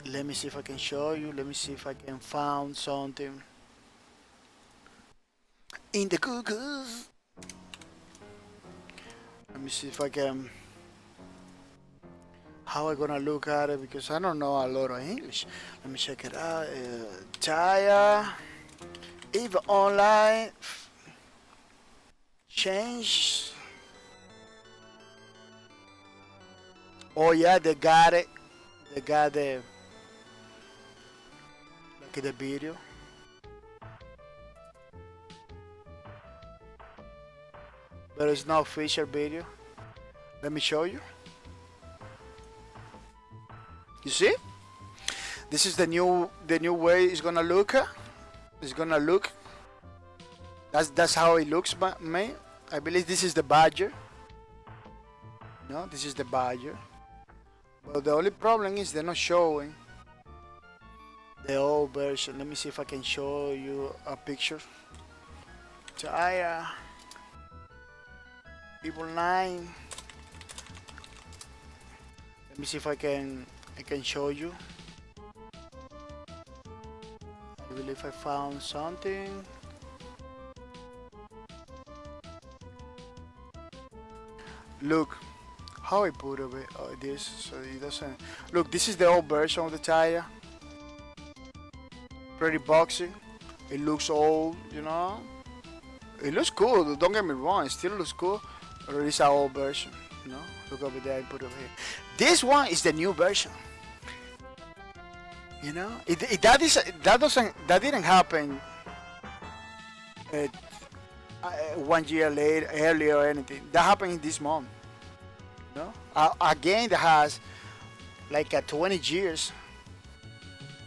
Let me see if I can show you. Let me see if I can find something in the Google. Let me see if I can. How I gonna look at it because I don't know a lot of English. Let me check it out. Taya, even online, change. Oh yeah, they got it. They got the like the video. But it's not feature video. Let me show you. You see? This is the new way it's gonna look. It's gonna look. That's how it looks, me. I believe this is the badger. No, this is the badger. But the only problem is they're not showing the old version. Let me see if I can show you a picture. Taya, Evil 9. Let me see if I can show you. I believe I found something. Look how I put this so it doesn't look. This is the old version of the tire. Pretty boxy. It looks old, you know. It looks cool. Don't get me wrong. It still looks cool. But it is our old version, you know. Look over there. I put over here. This one is the new version. You know, that didn't happen 1 year later, earlier or anything. That happened in this month. You know, a game that has like a 20 years,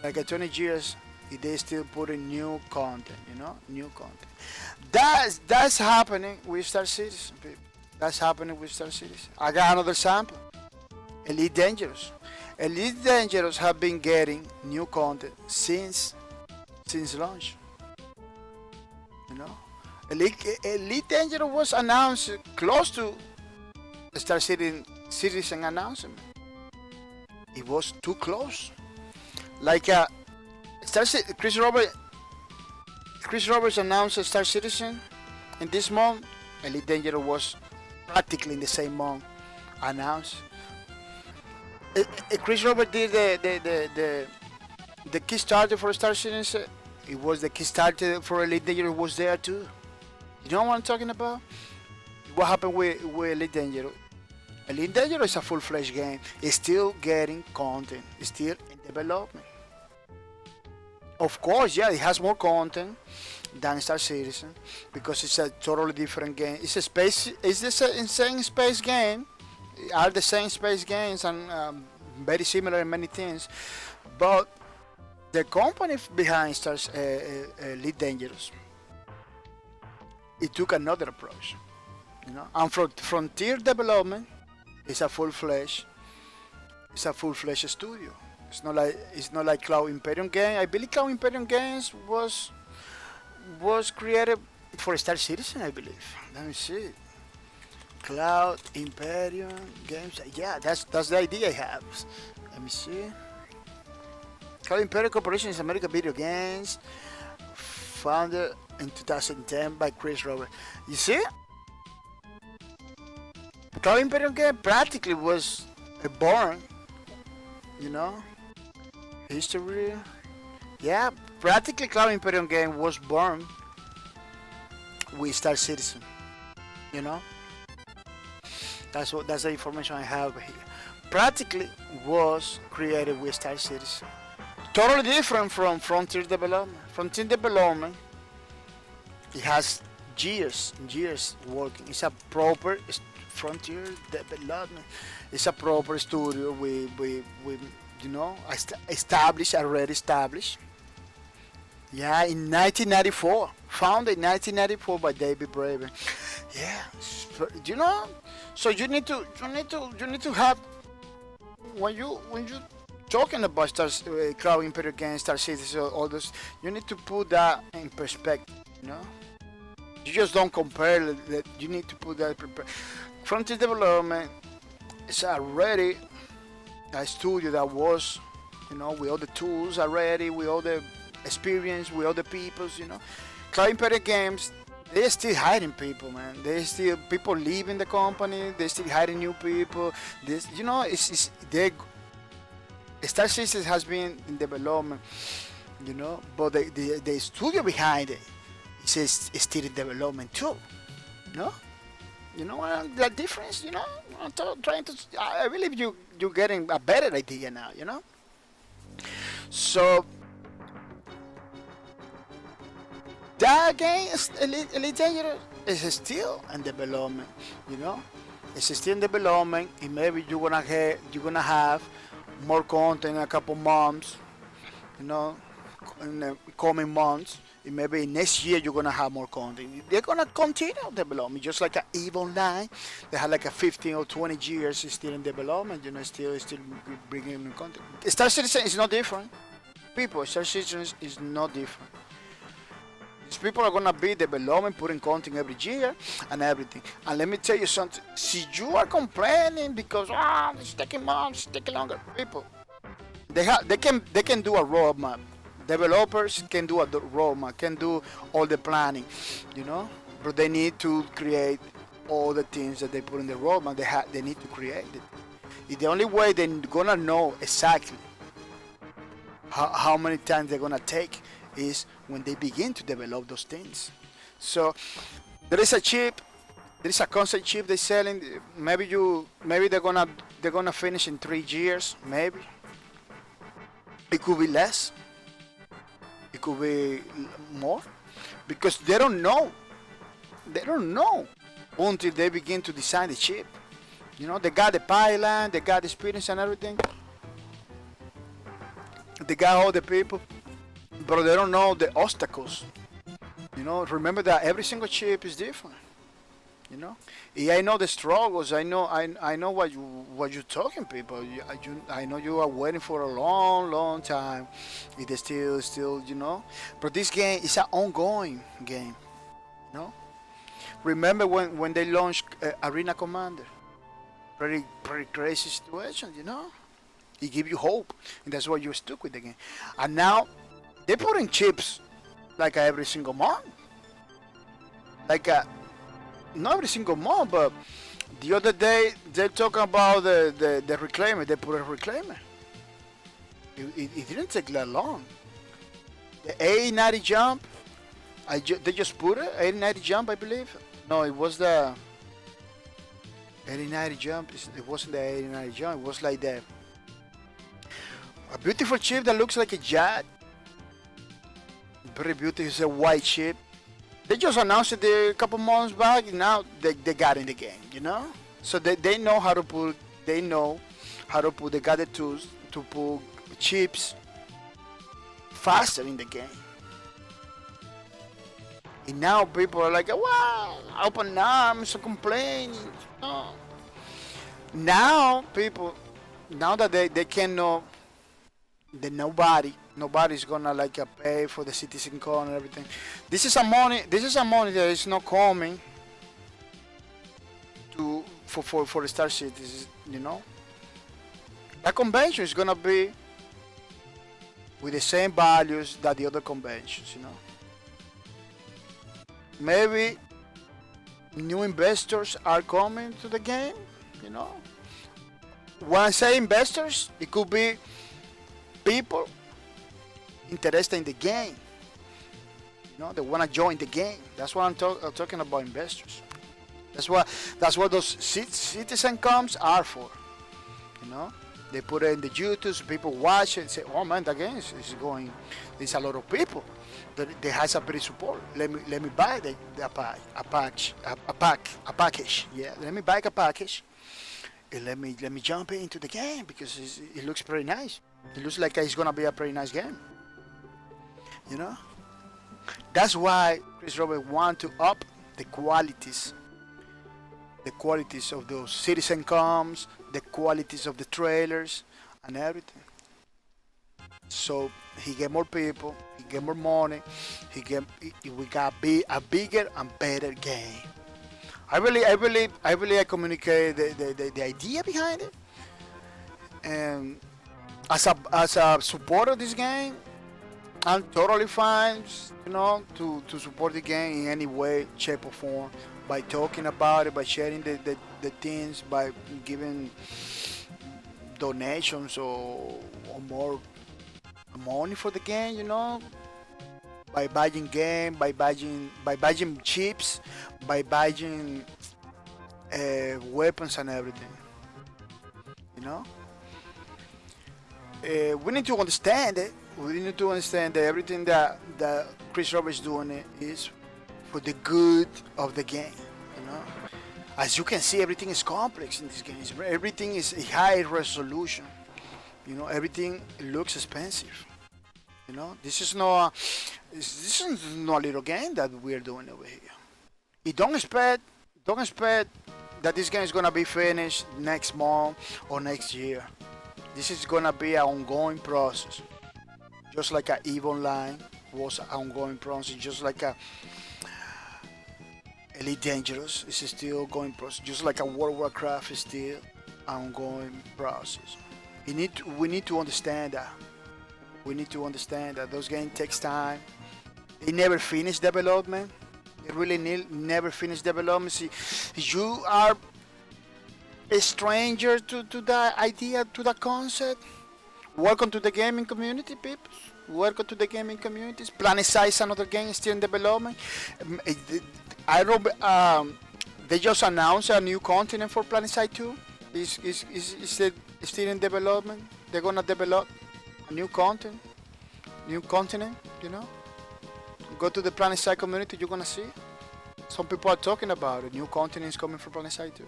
they still putting new content. You know, new content. That's happening with Star Citizen, people. That's happening with Star Citizen. I got another sample. Elite Dangerous. Elite Dangerous have been getting new content since launch. You know, Elite Dangerous was announced close to Star Citizen announcement. It was too close. Like Chris Roberts announced Star Citizen in this month. Elite Dangerous was practically in the same month announced. Chris Roberts did the Kickstarter for Star Citizen. It was the Kickstarter for Elite Dangerous was there too. You know what I'm talking about? What happened with Elite Dangerous? Elite Dangerous is a full-fledged game. It's still getting content. It's still in development. Of course, yeah, it has more content than Star Citizen because it's a totally different game. It's a space. It's the same space game. Are the same space games and very similar in many things, but the company behind Stars Elite Dangerous, it took another approach, you know. And from Frontier Development, it's a full-fledged studio. It's not like Cloud Imperium game. I believe Cloud Imperium Games was created for Star Citizen. I believe. Let me see. Cloud Imperium Games. Yeah, that's the idea I have. Let me see. Cloud Imperium Corporation is American Video Games, founded in 2010 by Chris Roberts. You see, Cloud Imperium Game practically was born. You know, history. Yeah, practically Cloud Imperium Game was born with Star Citizen. You know. That's the information I have here. Practically was created with Star Citizen. Totally different from Frontier Development. Frontier Development, it has years working. It's a proper Frontier Development. It's a proper studio with you know, already established. Yeah, in 1994, founded in 1994 by David Braben. Yeah, you know. So you need to have when you talking about Cloud Imperium Games, Star Citizen, all those, you need to put that in perspective. You know, you just don't compare. You need to put that. Frontier Development it's already a studio that was, with all the tools already, with all the experience, with all the peoples, Client Party Games, they're still hiring people, man. They still people leaving the company. They still hiring new people. This, it's they. Star Systems has been in development, but the studio behind it is still in development too, no? You know what the difference? I'm trying to. I believe you're getting a better idea now. So that game is Elite Dangerous is still in development. It's still in development, and maybe you're gonna have more content in a couple months. In the coming months. And maybe next year you're gonna have more content. They're gonna continue development, just like a EVE Online. They had like a 15 or 20 years still in development. Still bringing new content. Star Citizen is not different. Star Citizen is not different. These people are gonna be developing, putting content every year and everything. And let me tell you something. See, you are complaining because it's taking months, it's taking longer. People, they can do a roadmap. Developers can do a roadmap, can do all the planning, but they need to create all the things that they put in the roadmap. They need to create it. The only way they're gonna know exactly how many times they're gonna take is when they begin to develop those things. So there is a chip, there is a concept chip they're selling. Maybe they're gonna finish in 3 years. Maybe it could be less. It could be more, because they don't know. They don't know until they begin to design the chip. They got the pipeline, they got the experience and everything. They got all the people, but they don't know the obstacles. Remember that every single chip is different. I know the struggles. I know what you're talking, people. I know you are waiting for a long time. It is still. But this game is an ongoing game. Remember when they launched Arena Commander? Pretty crazy situation. It gives you hope, and that's why you're stuck with the game. And now they put in chips like every single month, not every single month, but the other day they're talking about the reclaimer. They put a reclaimer. It didn't take that long. The A90 jump, they just put it. A90 jump, I believe. No, it was the 8090 jump. It wasn't the 8090 jump. It was like a beautiful chip that looks like a jet. Very beautiful. It's a white chip. They just announced it a couple months back. Now they got in the game, So they know how to put. They know how to put. They got the tools to put chips faster in the game. And now people are like, wow, open arms, complaining. Now that they can know that nobody's gonna pay for the citizen code and everything. This is a money that is not coming for the Star Cities. That convention is gonna be with the same values that the other conventions. Maybe new investors are coming to the game. When I say investors, it could be people interested in the game. They want to join the game. That's what I'm talking about, investors. That's what those citizen comms are for. They put it in the YouTube, so people watch it and say, oh man, that game is going. There's a lot of people that they has a pretty support. Let me buy a package. Yeah, let me buy a package. And let me jump into the game because it looks pretty nice. It looks like it's gonna be a pretty nice game. That's why Chris Robert want to up the qualities of those citizen comms, the qualities of the trailers, and everything. So he get more people, he get more money, we got a bigger and better game. I communicate the idea behind it, and as a supporter of this game, I'm totally fine, to support the game in any way, shape, or form by talking about it, by sharing the things, by giving donations or more money for the game, by buying game, by buying chips, by buying weapons and everything, you know. We need to understand it. We need to understand that everything that Chris Roberts doing is for the good of the game. You know, as you can see, everything is complex in this game. Everything is high resolution. Everything looks expensive. This is not a little game that we're doing over here. You don't expect that this game is gonna be finished next month or next year. This is gonna be an ongoing process, just like a EVE Online was an ongoing process, just like a Elite Dangerous is still ongoing process, just like a World of Warcraft is still an ongoing process. We need to understand that. We need to understand that those games takes time. They never finish development. They really never finish development. See, you are a stranger to that idea, to that concept. Welcome to the gaming community, people. Welcome to the gaming communities. PlanetSide is another game still in development. I don't. They just announced a new continent for PlanetSide 2. Is still in development. They're gonna develop a new continent. Go to the PlanetSide community. You're gonna see. Some people are talking about it. New continent is coming for PlanetSide 2.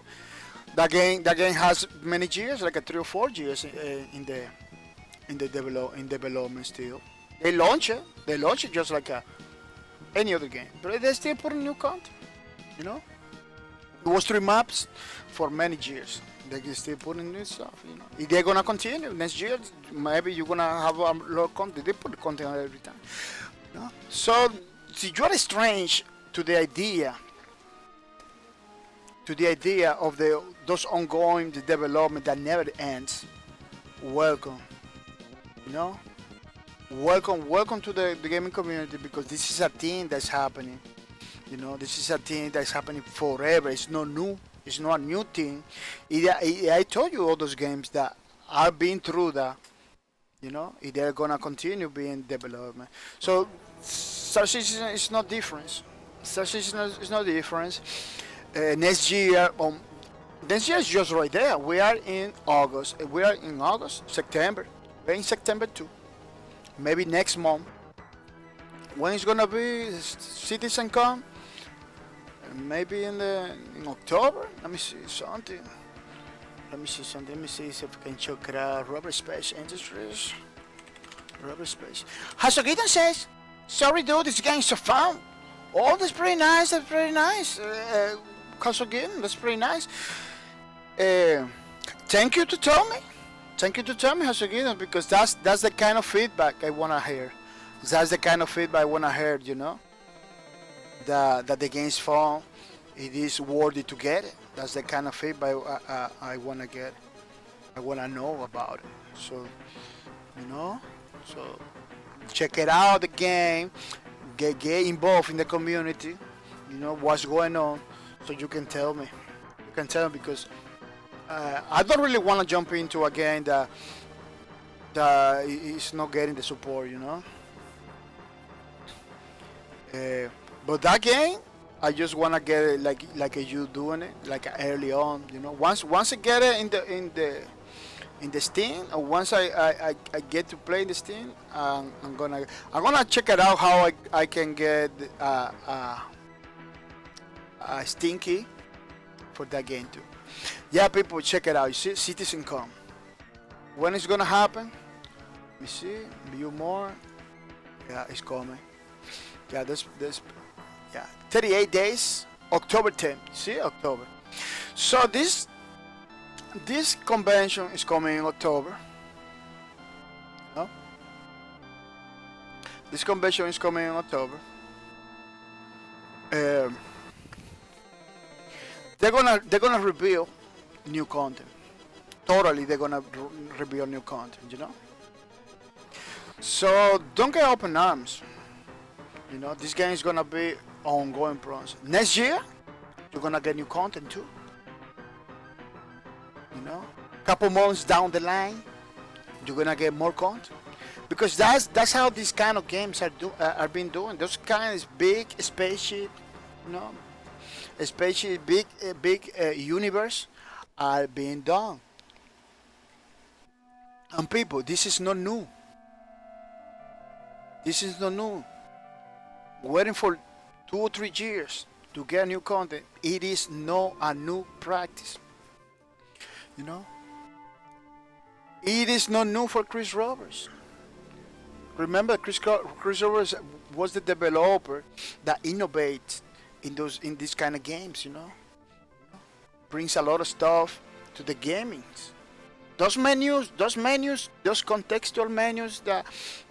That game has many years, like 3 or 4 years in development still. They launch it just like any other game, but they still putting new content. It was 3 maps for many years. They can still putting new stuff. If they're gonna continue next year, maybe you're gonna have a lot of content. They put content every time. So see, you are strange to the idea of those ongoing development that never ends. Welcome. Welcome to the gaming community, because this is a thing that's happening. This is a thing that's happening forever. It's not new. It's not a new thing. I told you all those games that are being through that. They're gonna continue being development. So such is not different. Such is not different. Next year is just right there. We are in August. September. We're in September too. Maybe next month. When it's gonna be Citizen Con? Maybe in October. Let me see something. Let me see if I can check it out. Rubber Space Industries. Rubber Space. Hasogito says, "Sorry, dude. This game is so fun. Oh, that's pretty nice. That's pretty nice. Hasogito, that's pretty nice. Thank you to tell me. Hasogito, because that's the kind of feedback I wanna hear. That's the kind of feedback I wanna hear. That the game is fun. It is worthy to get it. That's the kind of feedback I wanna get. I wanna know about it. So, so check it out. The game. Get involved in the community. What's going on, so you can tell me. Because I don't really want to jump into a game that is not getting the support. But that game, I just want to get it like you doing it, like early on. Once I get it in the Steam, or once I get to play in the Steam, I'm gonna check it out how I can get a Steam key for that game too. Yeah, people, check it out. You see, Citizen Come. When it's gonna happen? Let me see. View more. Yeah, it's coming. Yeah, this. Yeah, 38 days. October 10th. See, October. So this convention is coming in October. No? This convention is coming in October. they're gonna reveal new content. Totally, they're gonna reveal new content. So don't get open arms. This game is gonna be ongoing process. Next year, you're gonna get new content too. Couple months down the line, you're gonna get more content because that's how these kind of games are being doing. Those kind of big spaceship, you know, spaceship big universe are being done. And people, this is not new. This is not new. Waiting for 2 or 3 years to get new content, it is not a new practice. You know, it is not new for Chris Roberts. Remember, Chris Roberts was the developer that innovates in these kind of games. Brings a lot of stuff to the gaming. Those contextual menus that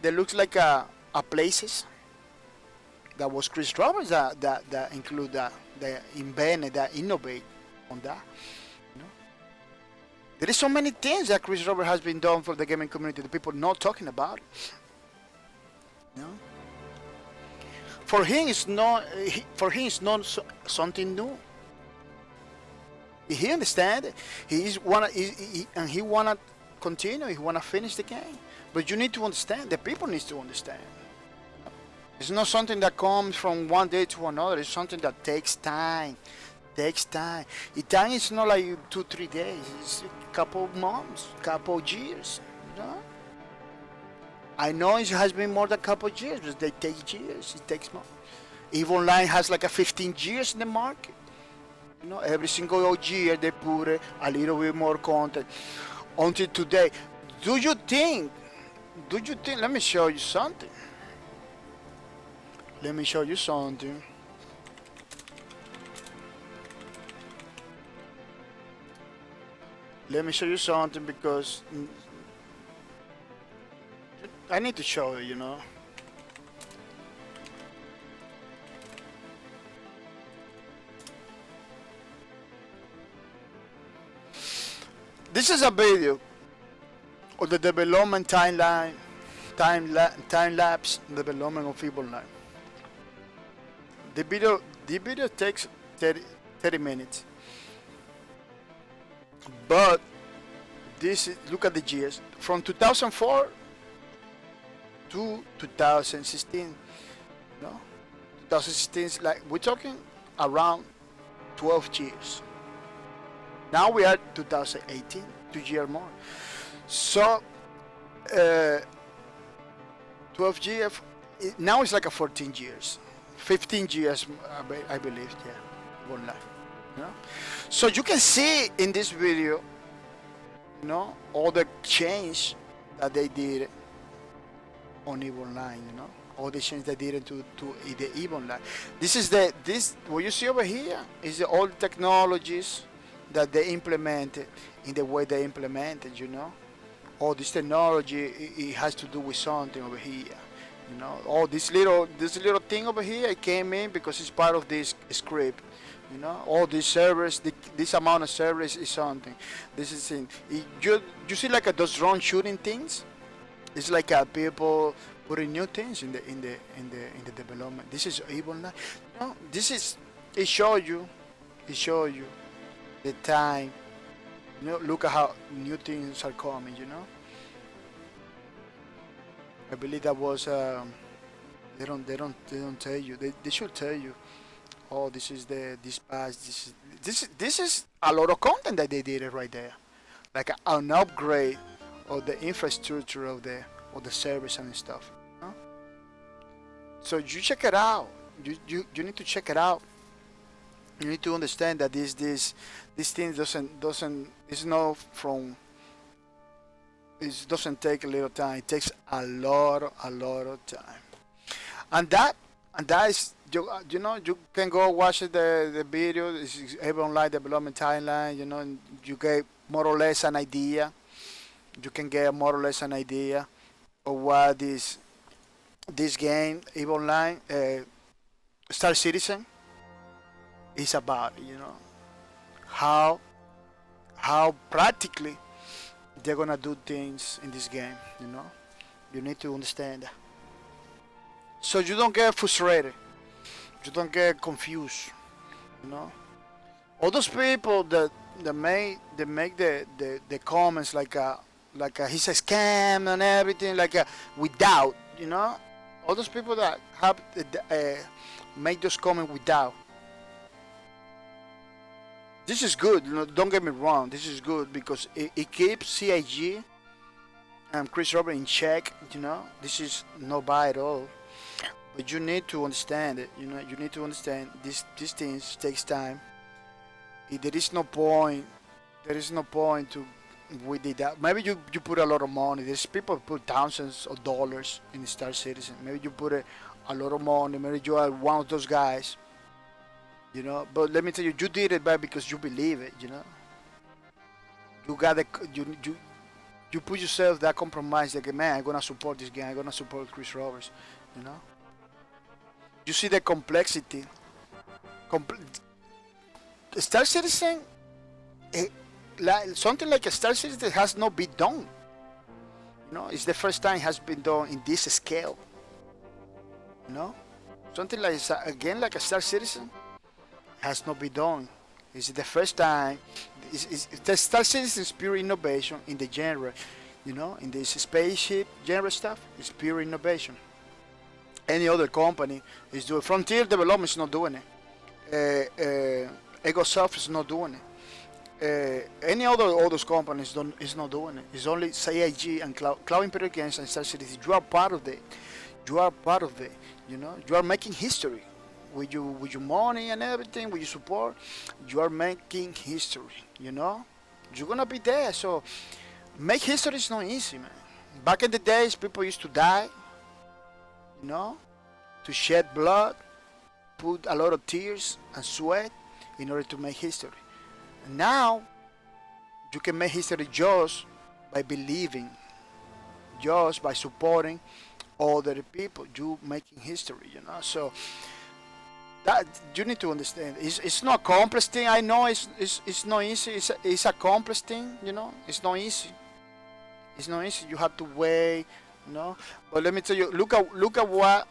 looks like a places. That was Chris Roberts that include that invented that innovate on that. There is so many things that Chris Roberts has been done for the gaming community that people not talking about. For him, it's not. Something new. He understand it. He wanna continue. He wanna finish the game. But you need to understand. The people need to understand. It's not something that comes from one day to another. It's something that takes time. Time is not like 2-3 days. It's a couple of months, couple of years. I know it has been more than a couple of years, but they take years. It takes more. EVE Online has like a 15 years in the market. Every single year they put a little bit more content until today. Do you think? Let me show you something. Let me show you something. Let me show you something because I need to show you, This is a video of the development time lapse development of EVE Online. The video takes 30 minutes. But look at the years from 2004 to 2016. 2016 is like we're talking around 12 years. Now we are 2018, 2 years more. So 12 years. Now it's like a 14 years, 15 years, I believe. Yeah, one life. So you can see in this video, all the change that they did on EVE Online, all the change they did to the EVE Online. What you see over here is all the technologies that they implemented in the way they implemented, all this technology, it has to do with something over here. All this little thing over here, it came in because it's part of this script. All these servers, this amount of servers is something. This is in. You see like those drone shooting things. It's like people putting new things in the development. This is EVE Online. It shows you the time. Look at how new things are coming. I believe that was. They don't tell you. They should tell you. Oh, this is this patch. This is a lot of content that they did it right there, like an upgrade of the infrastructure of the service and stuff. So you check it out. You need to check it out. You need to understand that this thing doesn't take a little time. It takes a lot of time, and that is. You can go watch the video. This is EVE Online development timeline. And you get more or less an idea. You can get more or less an idea of what this game EVE Online Star Citizen is about. how how practically they're gonna do things in this game. You know, you need to understand that. So you don't get frustrated. You don't get confused. You know, all those people that make the comments like he's a scam and everything without, you know, all those people that have make those comments without. This is good. You know, don't get me wrong. This is good because it keeps CIG and Chris Robert in check. You know, this is no bad at all. But you need to understand it. You know, you need to understand these things takes time. There is no point. There is no point to we did that. Maybe you put a lot of money. There's people put thousands of dollars in Star Citizen. Maybe you put a lot of money. Maybe you are one of those guys. You know. But let me tell you, you did it back because you believe it. You know. You got the you put yourself that compromise. Like, man, I'm gonna support this guy. I'm gonna support Chris Roberts. You know. You see the complexity. Compl- Star Citizen, something like a Star Citizen has not been done. You know, it's the first time it has been done in this scale. You know, something like again like a Star Citizen has not been done. It's the first time. It's the Star Citizen is pure innovation in the genre. You know, in this spaceship genre stuff, it's pure innovation. Any other company is doing. Frontier Development is not doing it. EgoSoft is not doing it. Any other all those companies don't is not doing it. It's only CIG and Cloud Imperial Games and Star Citizen. You are part of it. You are part of it. You know. You are making history with your money and everything. With your support, you are making history. You know. You're gonna be there. So make history is not easy, man. Back in the days, people used to die. You know, to shed blood, put a lot of tears and sweat in order to make history. And now you can make history just by believing, just by supporting other people. You making history, you know. So that you need to understand. It's not a complex thing. I know it's not easy. It's a complex thing, you know. It's not easy. It's not easy. You have to wait, you know. But let me tell you, look at what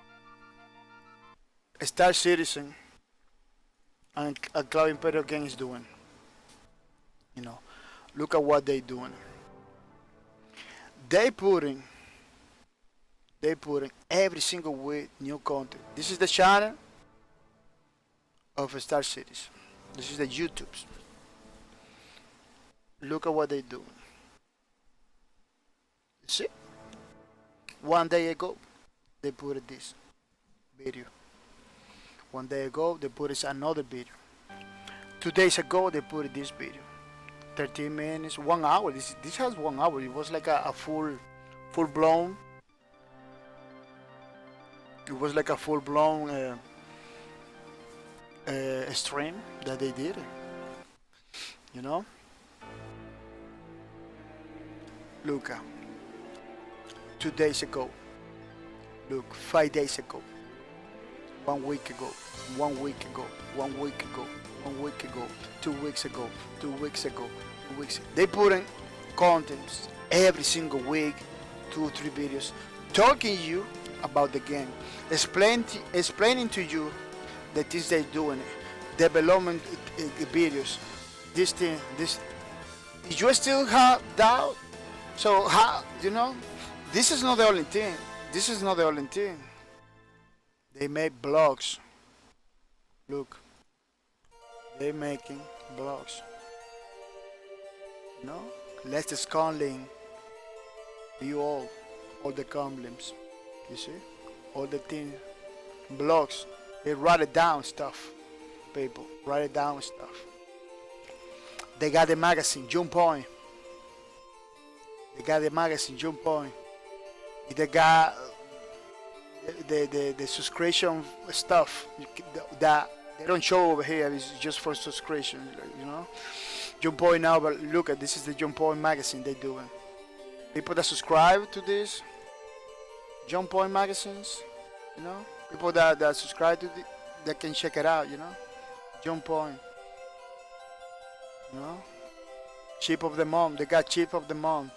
Star Citizen and Cloud Imperial Gang is doing. You know, look at what they doing. They putting every single week new content. This is the channel of Star Citizen. This is the YouTube's. Look at what they doing. You see? One day ago, they put this video. One day ago, they put another video. 2 days ago, they put this video. 13 minutes, 1 hour. This has 1 hour. It was like a full blown. It was like a full blown stream that they did. You know. Look, 2 days ago. Look, 5 days ago. 1 week ago. 1 week ago. 1 week ago. 1 week ago. 2 weeks ago. 2 weeks ago. 2 weeks. They put in contents every single week, 2 or 3 videos, talking you about the game, explaining to you the things they're doing, development videos, this thing, this. You still have doubt? So how, you know, this is not the only thing. This is not the only thing. They make blogs. Look, they making blogs. You know, let's scanling view all the emblems. You see, all the things, blogs. They write it down stuff. People write it down stuff. They got the magazine Jump Point. They got the magazine Jump Point. They got the subscription stuff that they don't show over here. It's just for subscription, you know. Jump Point now, but look at this is the Jump Point magazine they doing. People that subscribe to this Jump Point magazines, you know, people that subscribe to that can check it out, you know. Jump Point. You know, chip of the month. They got chip of the month.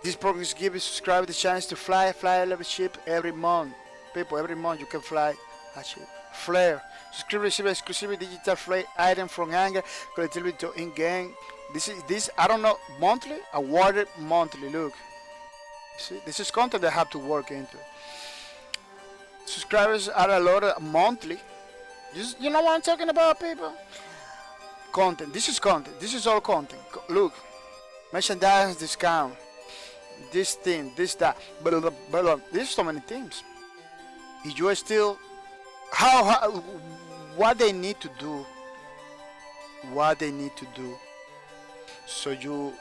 This program gives subscribers the chance to fly a level ship every month. People, every month you can fly a ship. Flare. Subscribers receive exclusive digital flare item from Hangar, collectively to in-game. This I don't know, monthly? Awarded monthly, look. See, this is content they have to work into. Subscribers are allotted monthly. You know what I'm talking about, people? Content. This is content. This is all content. Look. Merchandise discount. This thing, this, that. But there's so many things. If you are still... How what they need to do. What they need to do. So you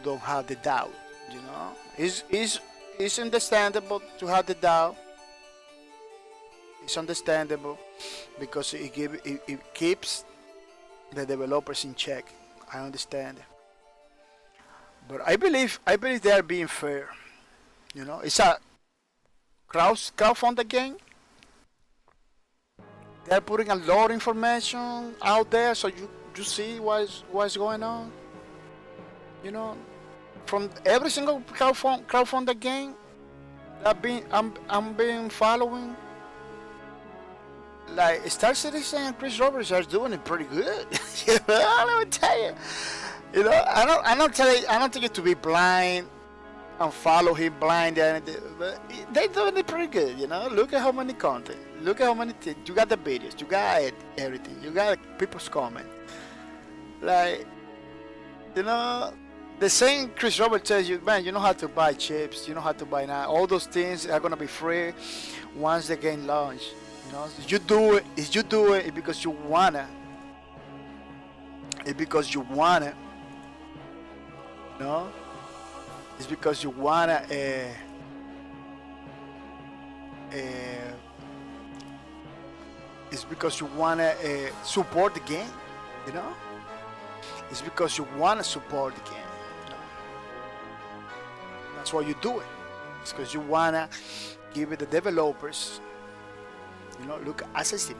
don't have the doubt. You know? It's understandable to have the doubt. It's understandable because it keeps the developers in check. I understand. But I believe they are being fair. You know, it's a crowdfunded game. They're putting a lot of information out there, so you see what's going on. You know, from every single crowdfunded game I'm being following. Like Star Citizen and Chris Roberts are doing it pretty good. You know, let me tell you. You know, I don't think it to be blind and follow him blind, but they're doing it pretty good. You know, look at how many content, look at how many things. You got the videos, you got everything, you got people's comment. Like, you know, the same Chris Roberts tells you, man, you know how to buy chips, you know how to buy now. All those things are gonna be free once the game launch. You know, if you do it, it's because you wanna. It's because you wanna. You know, it's because you wanna. It's because you wanna support the game. You know, it's because you wanna support the game. You know? That's why you do it. It's because you wanna give it the developers. You know, look, Acess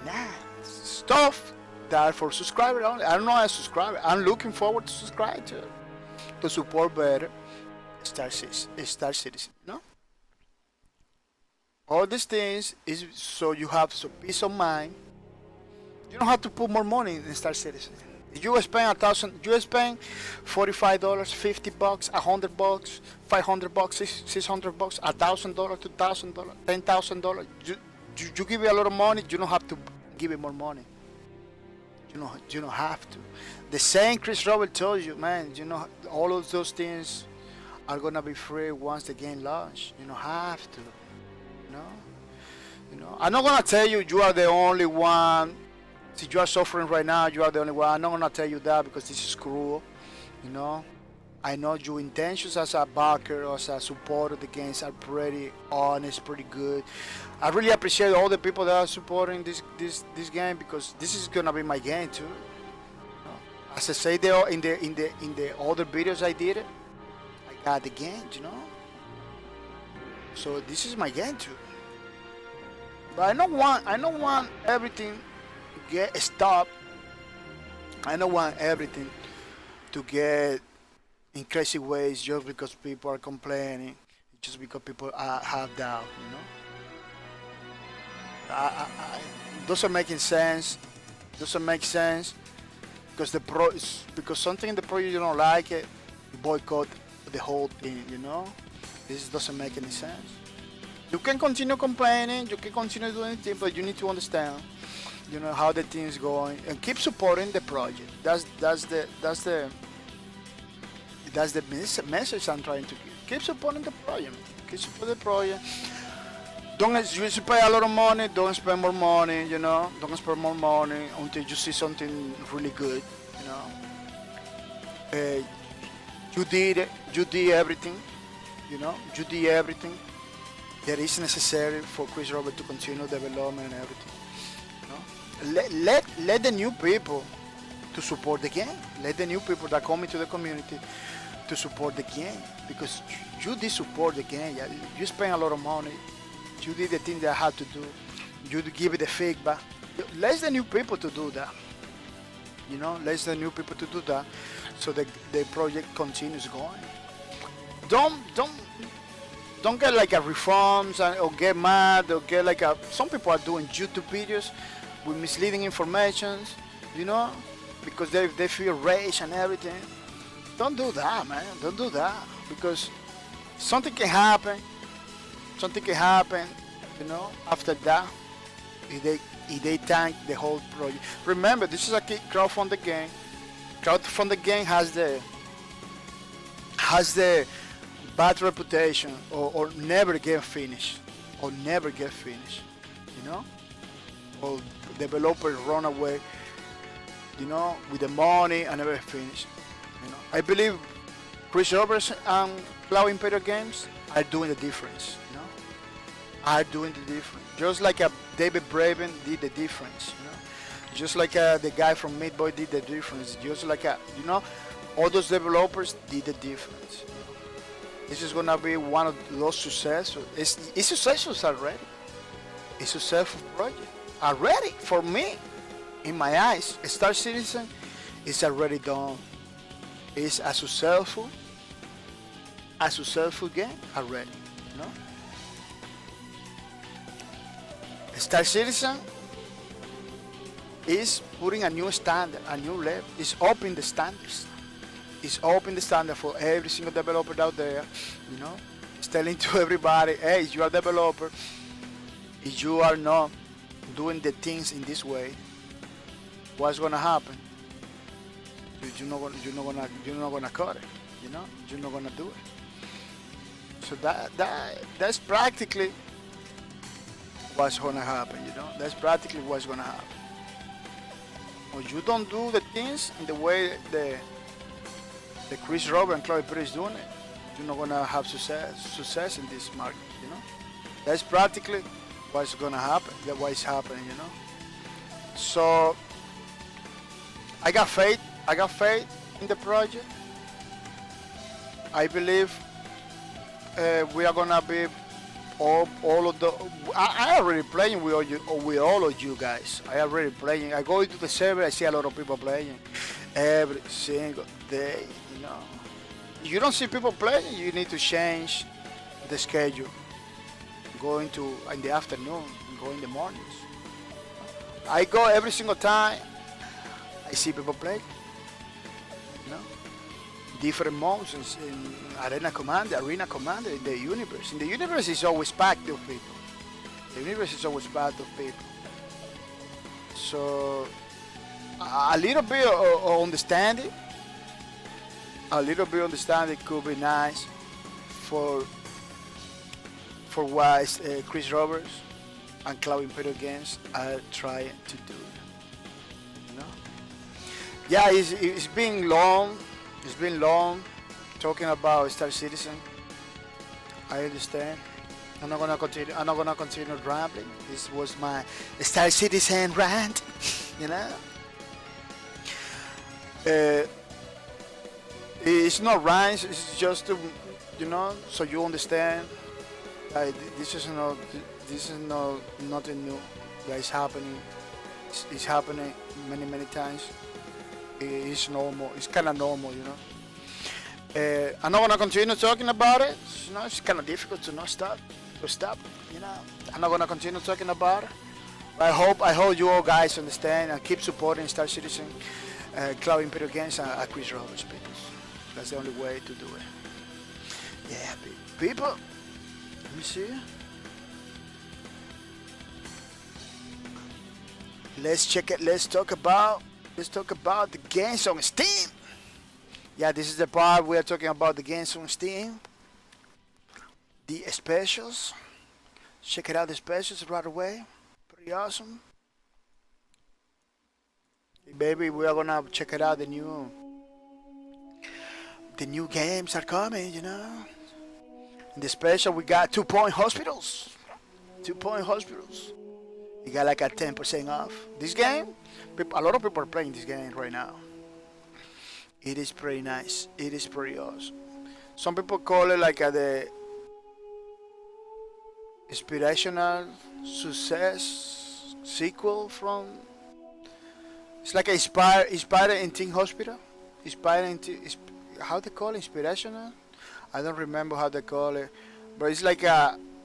stuff that for subscribers only. I don't know a subscriber. I'm looking forward to subscribe to support better Star Citizen. You know, all these things is so you have some peace of mind. You don't have to put more money in Star Citizen. If you spend you spend $45, $50, $100, $500, $600, $1,000, $2,000, $10,000. You give it a lot of money, you don't have to give it more money. You don't have to. The same Chris Roberts told you, man, you know, all of those things are gonna be free once the game launch. You don't have to. You know. I'm not gonna tell you you are the only one. See, you are suffering right now, you are the only one. I'm not gonna tell you that because this is cruel. You know. I know your intentions as a backer or as a supporter of the games are pretty honest, pretty good. I really appreciate all the people that are supporting this game because this is gonna be my game too. As I say there in the other videos I did, I got the game, you know. So this is my game too. But I don't want everything to get stopped. I don't want everything to get in crazy ways just because people are complaining, just because people have doubt, you know. Doesn't making sense. Doesn't make sense because something in the project you don't like it, you boycott the whole thing, you know. This doesn't make any sense. You can continue complaining, you can continue doing things, but you need to understand, you know, how the thing is going and keep supporting the project. That's the message I'm trying to give. Keep supporting the project. Keep supporting the project. Don't you pay a lot of money, don't spend more money, you know. Don't spend more money until you see something really good, you know. You did everything, you know. You did everything that is necessary for Chris Robert to continue development and everything. You know? Let the new people to support the game. Let the new people that come into the community to support the game because you did support the game. You spend a lot of money. You did the thing that I had to do. You give it the feedback. Let the new people to do that. You know, let the new people to do that, so the project continues going. Don't don't don't get like a reforms or get mad or get like a. Some people are doing YouTube videos with misleading informations, you know, because they feel rage and everything. Don't do that, man. Don't do that because something can happen. Something can happen, you know. After that, if they tank the whole project. Remember, this is a crowdfunded game. Crowdfunded game has the bad reputation or never get finished or never get finished, you know. Or developers run away, you know, with the money and never finish. You know, I believe Chris Roberts and Cloud Imperial Games are doing the difference. You know, are doing the difference. Just like David Braben did the difference. You know, just like the guy from Meat Boy did the difference. Just like you know, all those developers did the difference. You know? This is gonna be one of those successful. It's successful already. It's a successful project already for me. In my eyes, Star Citizen is already done. It's a successful game already. You know? Star Citizen is putting a new standard, a new level. It's opening the standards. It's opening the standard for every single developer out there. You know, it's telling to everybody, hey, you are a developer. If you are not doing the things in this way, what's gonna happen? You're not gonna cut it. You know, you're not gonna do it. So that's practically what's gonna happen. You know, that's practically what's gonna happen. Or you don't do the things in the way the Chris Robert and Chloe Perry is doing it, you're not gonna have success in this market. You know, that's practically what's gonna happen. That's what is happening. You know, so. I got faith in the project. I believe we are gonna be all of the. I already playing with all of you guys. I already playing. I go into the server. I see a lot of people playing every single day. You know, you don't see people playing. You need to change the schedule. Go into in the afternoon. Go in the mornings. I go every single time. I see people play, you know, different modes in Arena Commander, in the universe. In the universe is always packed of people. The universe is always packed of people. So a little bit of understanding, could be nice for what Chris Roberts and Cloud Imperial Games are trying to do. Yeah, it's been long. It's been long talking about Star Citizen. I understand. I'm not gonna continue rambling. This was my Star Citizen rant. You know. It's not rants. It's just to, you know, so you understand. This is nothing new that is happening. It's happening many times. It's normal. It's kind of normal, you know. I'm not gonna continue talking about it. You know, it's kind of difficult to not stop. You know, I'm not gonna continue talking about it. But I hope you all guys understand and keep supporting Star Citizen, Cloud Imperial Games, and Chris Roberts, people. That's the only way to do it. Yeah, people. Let me see. Let's check it. Let's talk about the games on Steam. Yeah, this is the part we are talking about the games on Steam. The specials. Check it out, the specials right away. Pretty awesome. Hey, baby, we are gonna check it out. The new games are coming, you know. In the special, we got 2-point hospitals. 2-point hospitals. You got like a 10% off. This game, a lot of people are playing this game right now. It is pretty nice. It is pretty awesome. Some people call it like the inspirational success sequel from It's like inspired in Teen Hospital. Inspired in how they call it? Inspirational? I don't remember how they call it, but it's like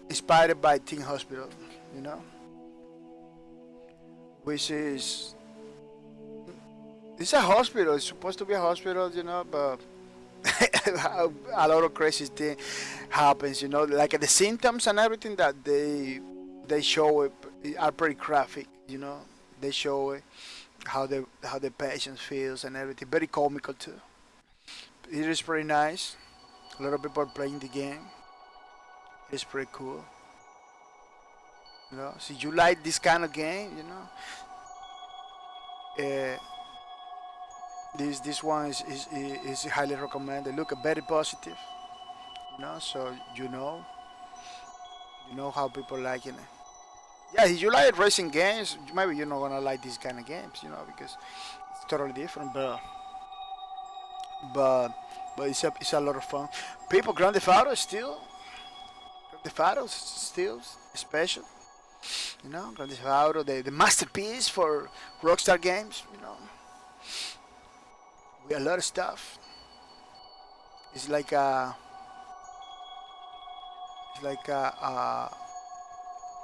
inspired by Teen Hospital, you know, which is it's a hospital. It's supposed to be a hospital, you know, but a lot of crazy thing happens, you know, like the symptoms and everything that they show it are pretty graphic, you know. They show it how the patient feels and everything. Very comical too. It is pretty nice. A lot of people are playing the game. It's pretty cool. You know, so you like this kind of game, you know. This one is highly recommended. Look, very positive. You know, so you know how people like it. Yeah, if you like racing games, maybe you're not gonna like these kind of games, you know, because it's totally different. But it's a lot of fun. People, Grand Theft Auto still, Grand Theft Auto still special. You know, Grand Theft Auto, the masterpiece for Rockstar Games. You know, with a lot of stuff. It's like a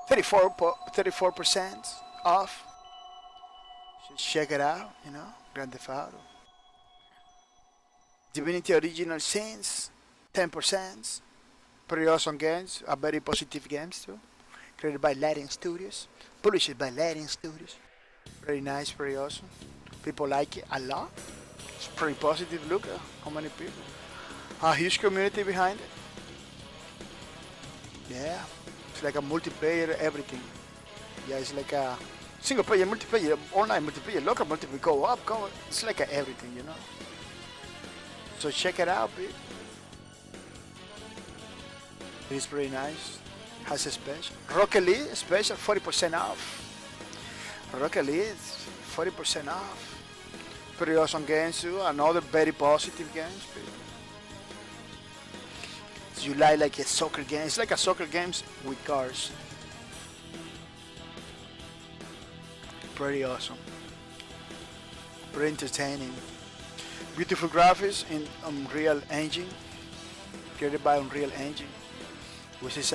34% off. Just check it out. You know, Grand Theft Auto. Divinity Original Sins, 10%. Pretty awesome games, a very positive games too. Created by Lighting Studios, published by Lighting Studios. Very nice, very awesome. People like it a lot. It's pretty positive. Look at how many people. A huge community behind it. Yeah, it's like a multiplayer everything. Yeah, it's like a single player multiplayer, online multiplayer, local multiplayer, go up, go. It's like a everything, you know. So check it out, people. It's pretty nice. Has a special. Rocket League special 40% off. Rocket League 40% off. Pretty awesome games too. Another very positive games, people. You like a soccer game. It's like a soccer games with cars. Pretty awesome. Pretty entertaining. Beautiful graphics in Unreal Engine, created by Unreal Engine, which is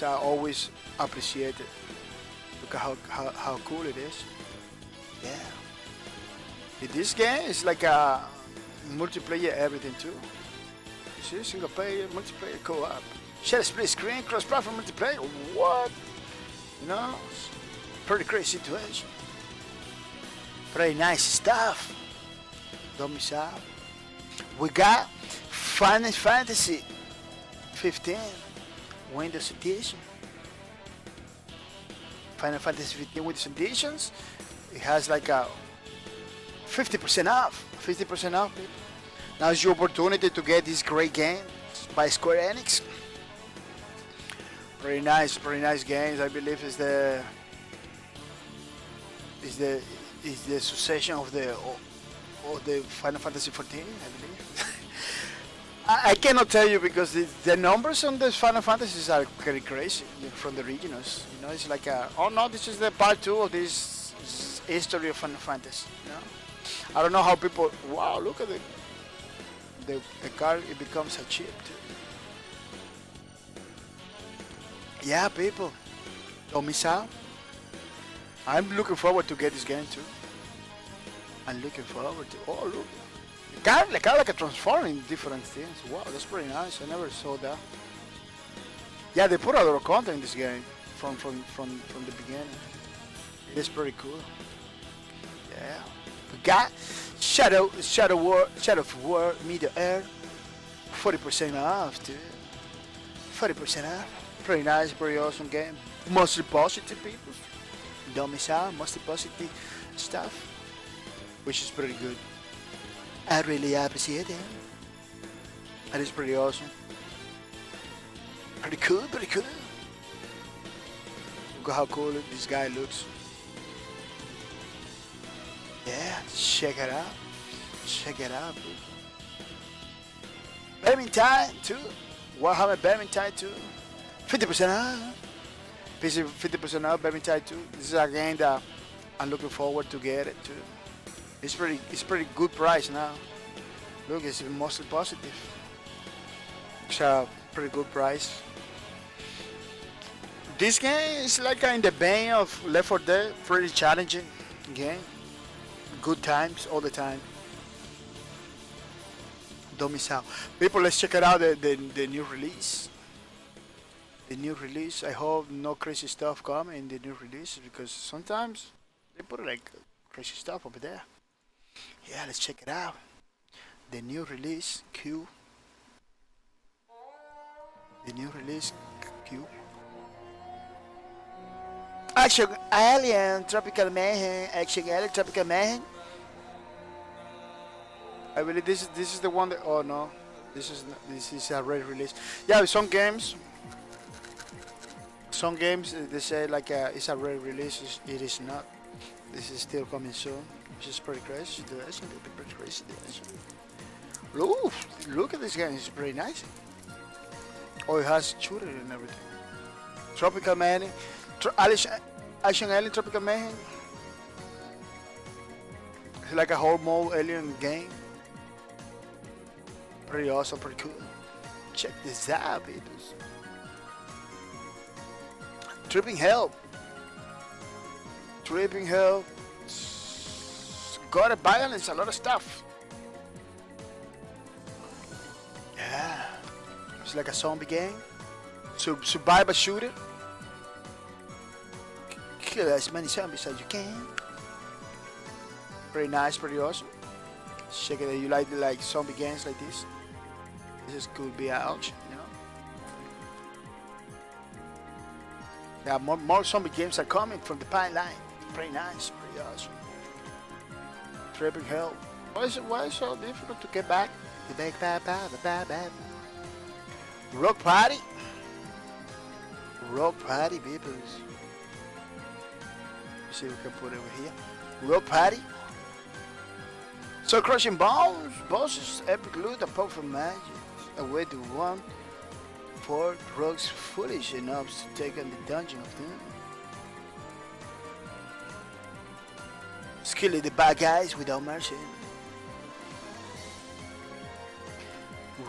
always appreciated. Look at how cool it is. Yeah. This game is like a multiplayer everything too. See, single player, multiplayer, co-op, share split screen, cross-platform multiplayer. What? You know, pretty crazy situation. Pretty nice stuff. Don't miss out. We got Final Fantasy 15 Windows Edition. Final Fantasy 15 Windows Editions. It has like a 50% off. 50% off, people. Now is your opportunity to get this great game by Square Enix. Pretty nice games. I believe is the succession of the Final Fantasy 14, I believe. I cannot tell you because the numbers on the Final Fantasies are very crazy, you know, from the originals. You know, it's like oh no, this is the part 2 of this history of Final Fantasy. You know, I don't know how people. Wow, look at the car. It becomes a chip too. Yeah, people, don't miss out. I'm looking forward to get this game too. I'm looking forward to. Oh look, the car like a transforming different things. Wow, that's pretty nice. I never saw that. Yeah, they put a lot of content in this game from the beginning. It is pretty cool. Yeah, we got Shadow of War, Media Air, 40% off, dude. 40% off. Pretty nice, pretty awesome game. Mostly positive people. Don't miss out. Mostly positive stuff, which is pretty good. I really appreciate it. That is pretty awesome. Pretty cool, pretty cool. Look at how cool this guy looks. Yeah, check it out. Check it out, bro. Badminton 2. Warhammer Badminton 2. 50% off. 50% off Badminton 2. This is a game that I'm looking forward to get it too. It's pretty good price now. Look, it's mostly positive. It's a pretty good price. This game is like in the vein of Left 4 Dead, pretty challenging game. Good times all the time. Don't miss out. People, let's check it out, the new release. The new release. I hope no crazy stuff come in the new release because sometimes they put like crazy stuff over there. Yeah, let's check it out. The new release Q. The new release Q. Action Alien Tropical Mayhem. Action Alien Tropical Mayhem. I believe this is the one that. Oh no, this is a red release. Yeah, some games they say like it's a red release. It is not. This is still coming soon, which is pretty crazy. Pretty crazy. Look at this game. It's pretty nice. Oh, it has shooter and everything. Tropical Mayhem. Action Alien Tropical Mayhem. It's like a whole mode alien game. Pretty awesome, pretty cool. Check this out, peoples. Tripping Hell. Got a violence, a lot of stuff. Yeah. It's like a zombie game. Survival shooter. Kill as many zombies as you can. Pretty nice, pretty awesome. Check it out. You like zombie games like this? This could be out, you know. Yeah, more zombie games are coming from the pipeline. Pretty nice, pretty awesome. Tripping Hell. Why is it so difficult to get back? Rock Party, people. Let's see if we can put it over here. Rock Party. So crushing bombs, bosses, epic loot, and powerful magic. A way to one for rogues foolish enough to take on the dungeon of them. Skilly the bad guys without mercy.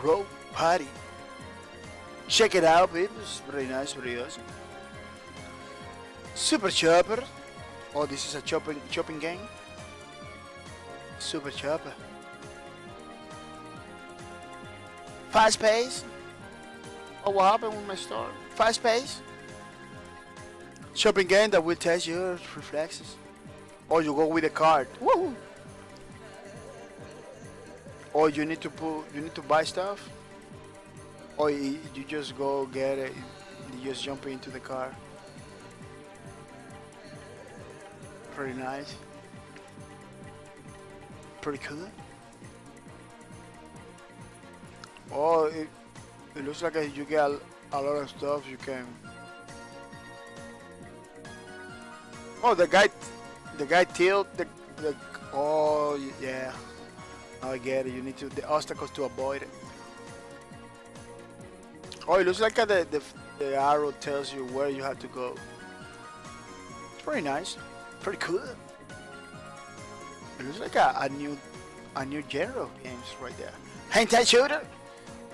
Rogue Party. Check it out, people. It's very nice, very awesome. Super Chopper. Oh, this is a chopping game. Super Chopper. Fast pace. Oh, what happened with my store? Fast pace. Shopping game that will test your reflexes. Or you go with a card. Woo! Or you need to buy stuff. Or you just go get it. You just jump into the car. Pretty nice. Pretty cool. Oh, it looks like you get a lot of stuff you can. Oh, the guy tilt the. Oh yeah, I get it. You need the obstacles to avoid it. Oh, it looks like the arrow tells you where you have to go. It's pretty nice, pretty cool. It looks like a new genre of games right there. Hentai shooter.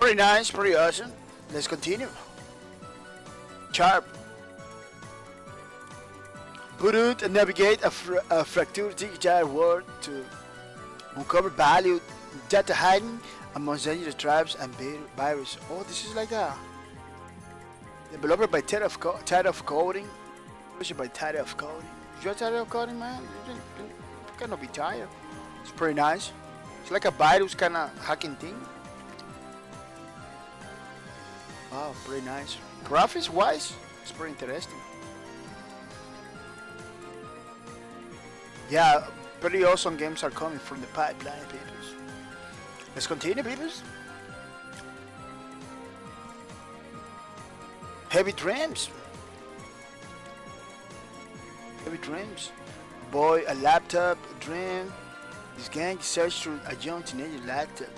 Pretty nice, pretty awesome. Let's continue. Sharp. Boot out and navigate a fractured digital world to uncover valued data hiding among dangerous tribes and virus. Oh, this is like a developed by Tired of Coding. Published by Tired of Coding. You're tired of coding, man? You cannot be tired. It's pretty nice. It's like a virus kind of hacking thing. Wow, pretty nice. Graphics wise, it's pretty interesting. Yeah, pretty awesome games are coming from the pipeline, peoples. Let's continue, peoples. Heavy Dreams. Heavy Dreams. Boy, a laptop, a dream. This gang searched through a young teenager laptop.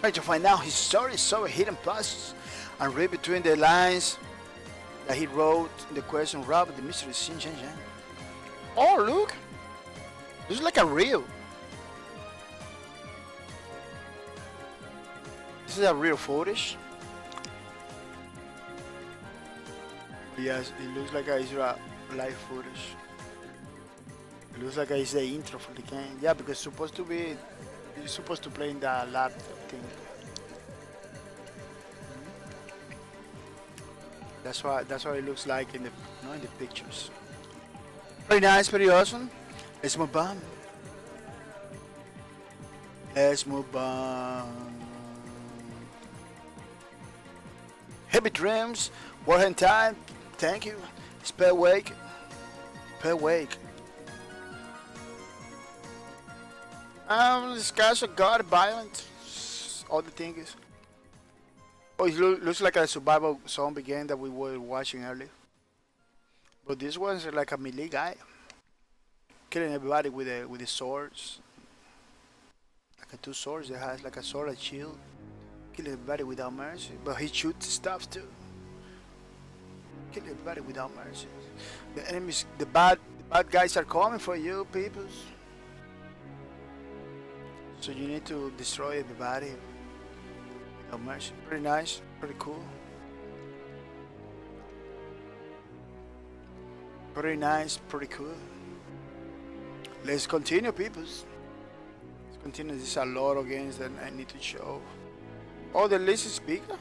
Try to find out his story, so hidden plots, and read between the lines that he wrote the question Rob the mystery Xin Zhen Zhen. Oh, look! Looks like a real. This is a real footage. Yes, it looks like it's a live footage. It looks like it's the intro for the game. Yeah, because you're supposed to play in the lab thing. That's what it looks like in the pictures. Very nice, very awesome. Let's move on. Let's move on. Happy dreams, working time. Thank you. Spare wake. Per wake. This guy's a god violent. All the things. Oh, it looks like a survival zombie game that we were watching earlier. But this one's like a melee guy, killing everybody with the swords. Like a two swords. It has like a sword, a shield, killing everybody without mercy. But he shoots stuff too. Kill everybody without mercy. The enemies, the bad guys are coming for you, people. So you need to destroy everybody without mercy. Pretty nice, pretty cool. Pretty nice, pretty cool. Let's continue, peoples. Let's continue. There's a lot of games that I need to show. Oh, the list is bigger?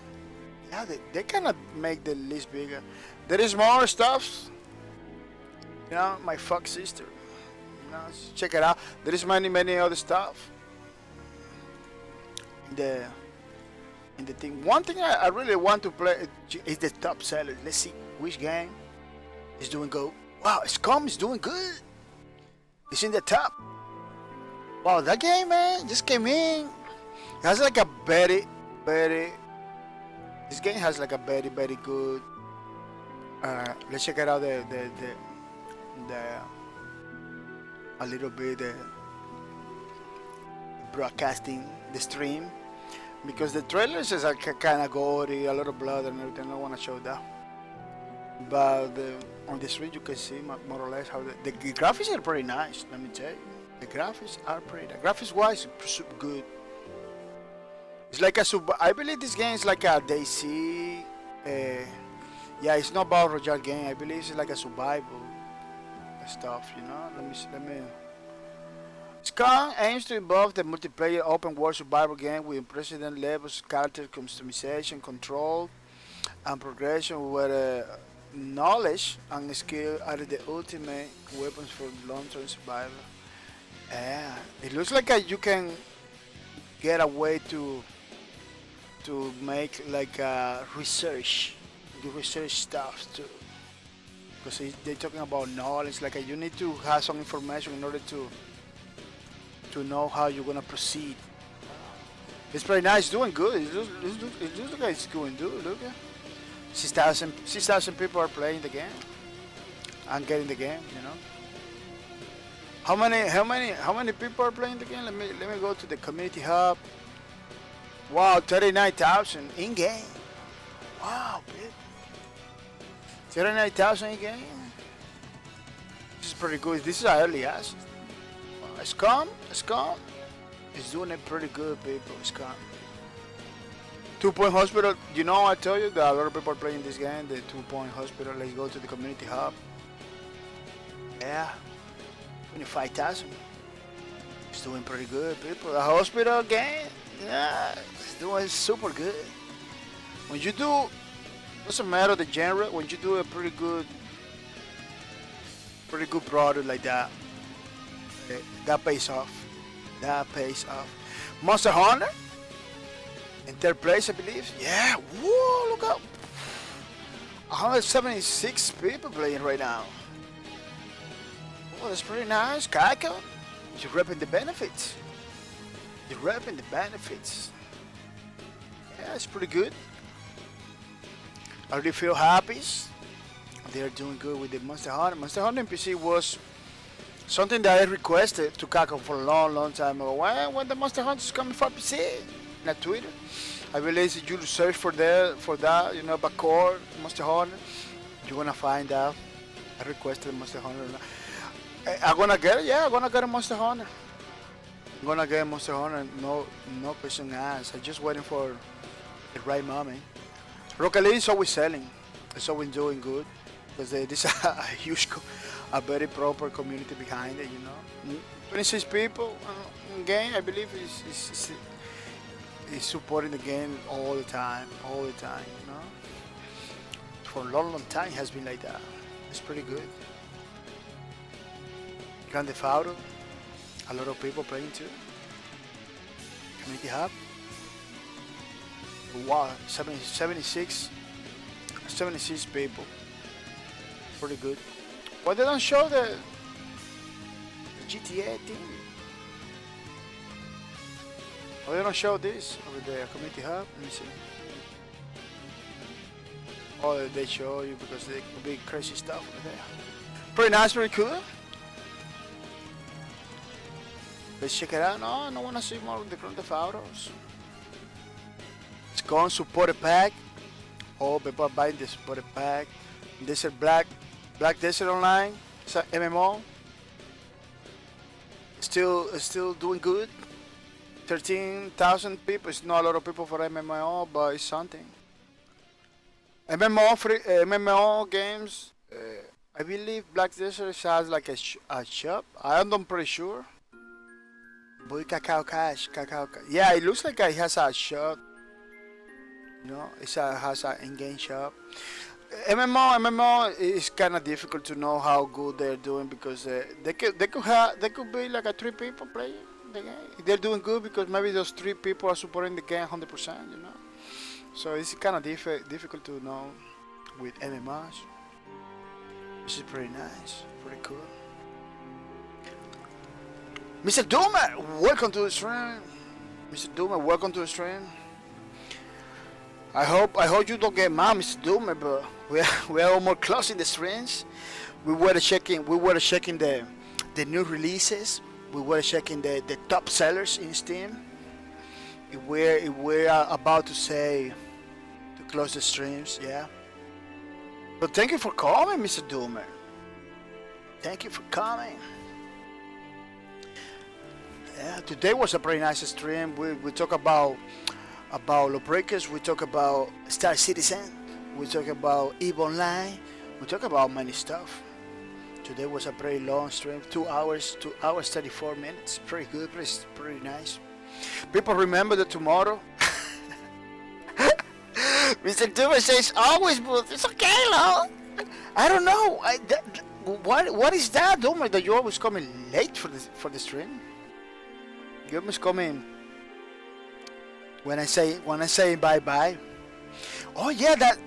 Yeah, they cannot make the list bigger. There is more stuff. You know, my fuck sister. You know, check it out. There is many other stuff. In the thing. One thing I really want to play is the top seller. Let's see which game is doing good. Wow, Scum is doing good. It's in the top. Wow, that game, man, just came in. It has like a very this game has like a very good let's check it out the a little bit the broadcasting the stream, because the trailers is like kind of gory, a lot of blood and everything. I don't want to show that, but on the stream you can see more or less how the graphics are pretty nice. Let me tell you, the graphics are pretty. Graphics wise, super good. It's like a I believe this game is like a DC. Yeah, it's not about Royale game. I believe it's like a survival stuff. You know. Let me. Scum aims to involve the multiplayer open world survival game with unprecedented levels, character customization, control, and progression, where knowledge and skill are the ultimate weapons for long-term survival. Yeah, it looks like you can get a way to make like research, the research stuff too, because they're talking about knowledge. Like you need to have some information in order to know how you're gonna proceed. It's pretty nice, doing good. It looks like it's going good. Look at 6,000 people are playing the game and getting the game. You know. How many people are playing the game? Let me go to the community hub. Wow, 39,000 in game. Wow, babe. 39,000 in game. This is pretty good. This is an early access. Scum is doing it pretty good, people. Scum. 2-Point Hospital. You know, I tell you that a lot of people are playing this game. The 2-Point Hospital. Let's go to the community hub. Yeah, 25,000. It's doing pretty good, people. The hospital game. Yeah, it's doing super good. When you do, doesn't matter the genre. When you do a pretty good product like that, that pays off. That pays off. Monster Hunter in third place, I believe. Yeah. Whoa! Look up. 176 people playing right now. Oh, that's pretty nice. Kako, you're reaping the benefits. You're reaping the benefits. Yeah, it's pretty good. I really feel happy. They're doing good with the Monster Hunter. Monster Hunter in PC was something that I requested to Kako for a long time ago. When the Monster Hunter is coming for PC? Not Twitter. I realized you search for that, you know, Backcore, Monster Hunter. You're gonna find out. I requested Monster Hunter. I'm gonna get it. Yeah, I'm gonna get a Monster Hunter. I'm gonna get a Monster Hunter. No question asked. I'm just waiting for the right moment. Rocket League is always selling. It's always doing good because there's a huge, a very proper community behind it. 26 people game. I believe is supporting the game all the time. For a long time it has been like that. It's pretty good. Grand Theft Auto, a lot of people playing too. Community Hub. Wow, 76 people. Pretty good. Why they don't show the GTA thing? Why they don't show this over there? Community Hub. Let me see. Oh, they show you because they could be crazy stuff over there. Pretty nice, pretty cool. Let's check it out. No, I don't want to see more of the Grand Theft Autos. Let's go on supported pack. Oh, people are buying the supported pack. Desert Black Desert Online. It's an MMO. Still doing good. 13,000 people. It's not a lot of people for MMO, but it's something. MMO games. I believe Black Desert has like a shop. I'm pretty sure. Boy, Cacao Cash. Yeah, it looks like it has a shop. Has an in-game shop. MMO is kind of difficult to know how good they're doing because they could be like a 3 people playing the game. They're doing good because maybe those 3 people are supporting the game 100%. So it's kind of difficult to know with MMOs. This is pretty nice, pretty cool. Mr. Doomer, welcome to the stream. Mr. Doomer, welcome to the stream. I hope you don't get mad, Mr. Doomer, but we're almost closing the streams. We were checking the new releases. We were checking the top sellers in Steam. We're about to close the streams, yeah. But thank you for coming, Mr. Doomer. Thank you for coming. Yeah, today was a pretty nice stream. We talk about Lawbreakers, we talk about Star Citizen, we talk about EVE Online, we talk about many stuff. Today was a pretty long stream, 2 hours 34 minutes. Pretty good, pretty nice. People remember the tomorrow. Mr. Doomer says always booth. It's okay, Lo. I don't know. What is that, Doomer? That you're always coming late for the stream? You're always coming when I say bye bye. Oh yeah, that.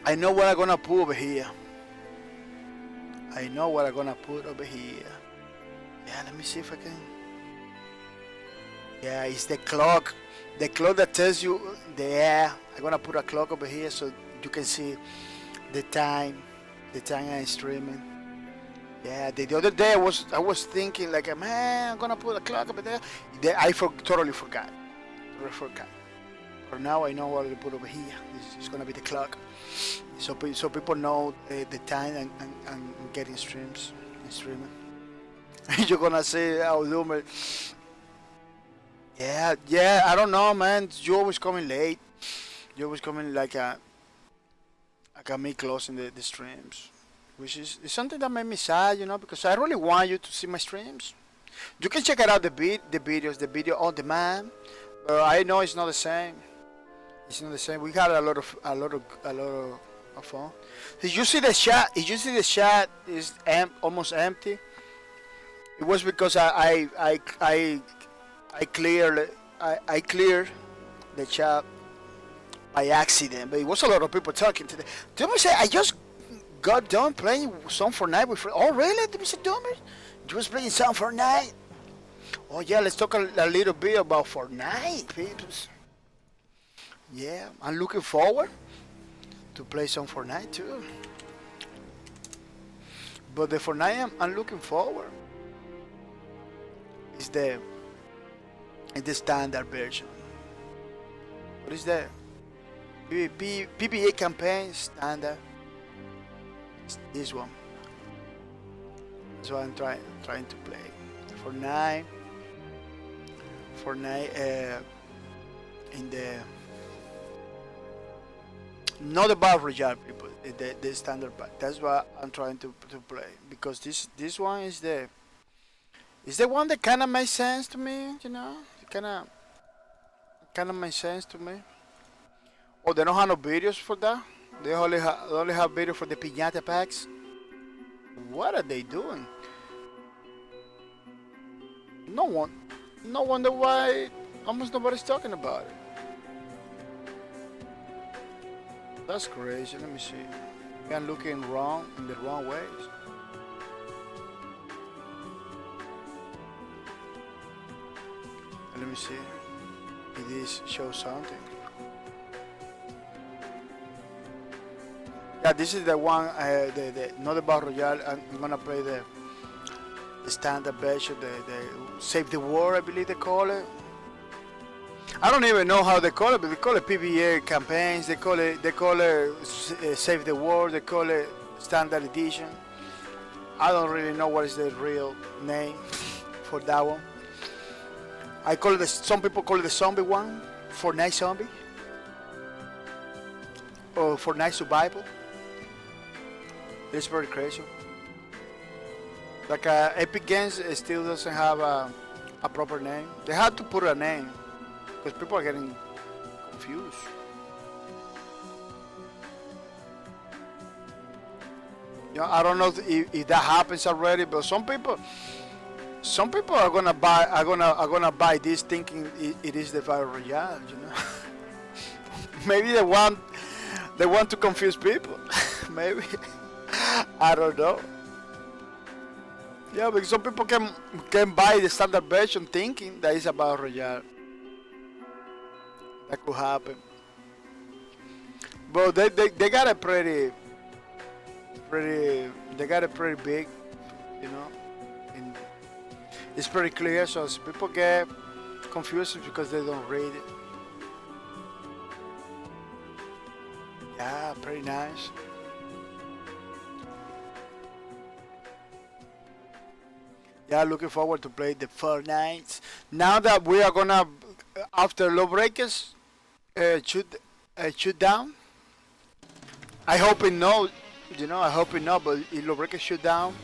I know what I'm gonna put over here. Yeah, let me see if I can. Yeah, it's the clock. The clock that tells you I'm gonna put a clock over here so you can see the time I'm streaming. Yeah, the other day I was thinking like, man, I'm gonna put a clock over there. I totally forgot. For now I know what to put over here. It's gonna be the clock, so people know the time and getting streaming. You're gonna say, "Oh, Doomer." Yeah, I don't know, man. You're always coming late. You're always coming like me closing the streams, which is something that made me sad, because I really want you to see my streams. You can check it out the video on demand, but I know it's not the same. It's not the same. We had a lot of fun. Did you see the chat? Is almost empty. It was because I cleared the chat by accident, but it was a lot of people talking today. Doomer say I just got done playing some Fortnite with friends. Oh really, Mr. Doomer? You was playing some Fortnite? Oh yeah, let's talk a little bit about Fortnite, peeps. Yeah, I'm looking forward to play some Fortnite too. But the Fortnite I'm looking forward is the standard version. What is that? PBA campaign standard. It's this one. That's what I'm trying to play. Fortnite in the not the battle royale, people, the standard pack. That's what I'm trying to play, because this one is the one that kind of makes sense to me. Kind of makes sense to me. Oh, they don't have no videos for that. They only have video for the piñata packs. What are they doing? No one, no wonder why almost nobody's talking about it. That's crazy. Let me see. I'm looking wrong in the wrong ways. Let me see. If this shows something. Yeah, this is the one. The not the battle royale. I'm gonna play the standard version. The save the war, I believe they call it. I don't even know how they call it, but they call it PBA campaigns. They call it Save the World. They call it Standard Edition. I don't really know what is the real name for that one. I call it some people call it the zombie one, Fortnite Zombie, or Fortnite Survival. It's very crazy. Like Epic Games still doesn't have a proper name. They had to put a name, because people are getting confused. I don't know if that happens already, but some people are gonna buy this thinking it is the battle royale. Maybe they want to confuse people. Maybe. I don't know. Yeah, because some people can buy the standard version thinking that it's a battle royale. That could happen. But they got it pretty big, and it's pretty clear, so people get confused because they don't read it. Yeah, pretty nice. Yeah, looking forward to play the Fortnite. Now that we are gonna, after Lawbreakers, shoot down. I hope it no, I hope it no, but if Lawbreakers shoot down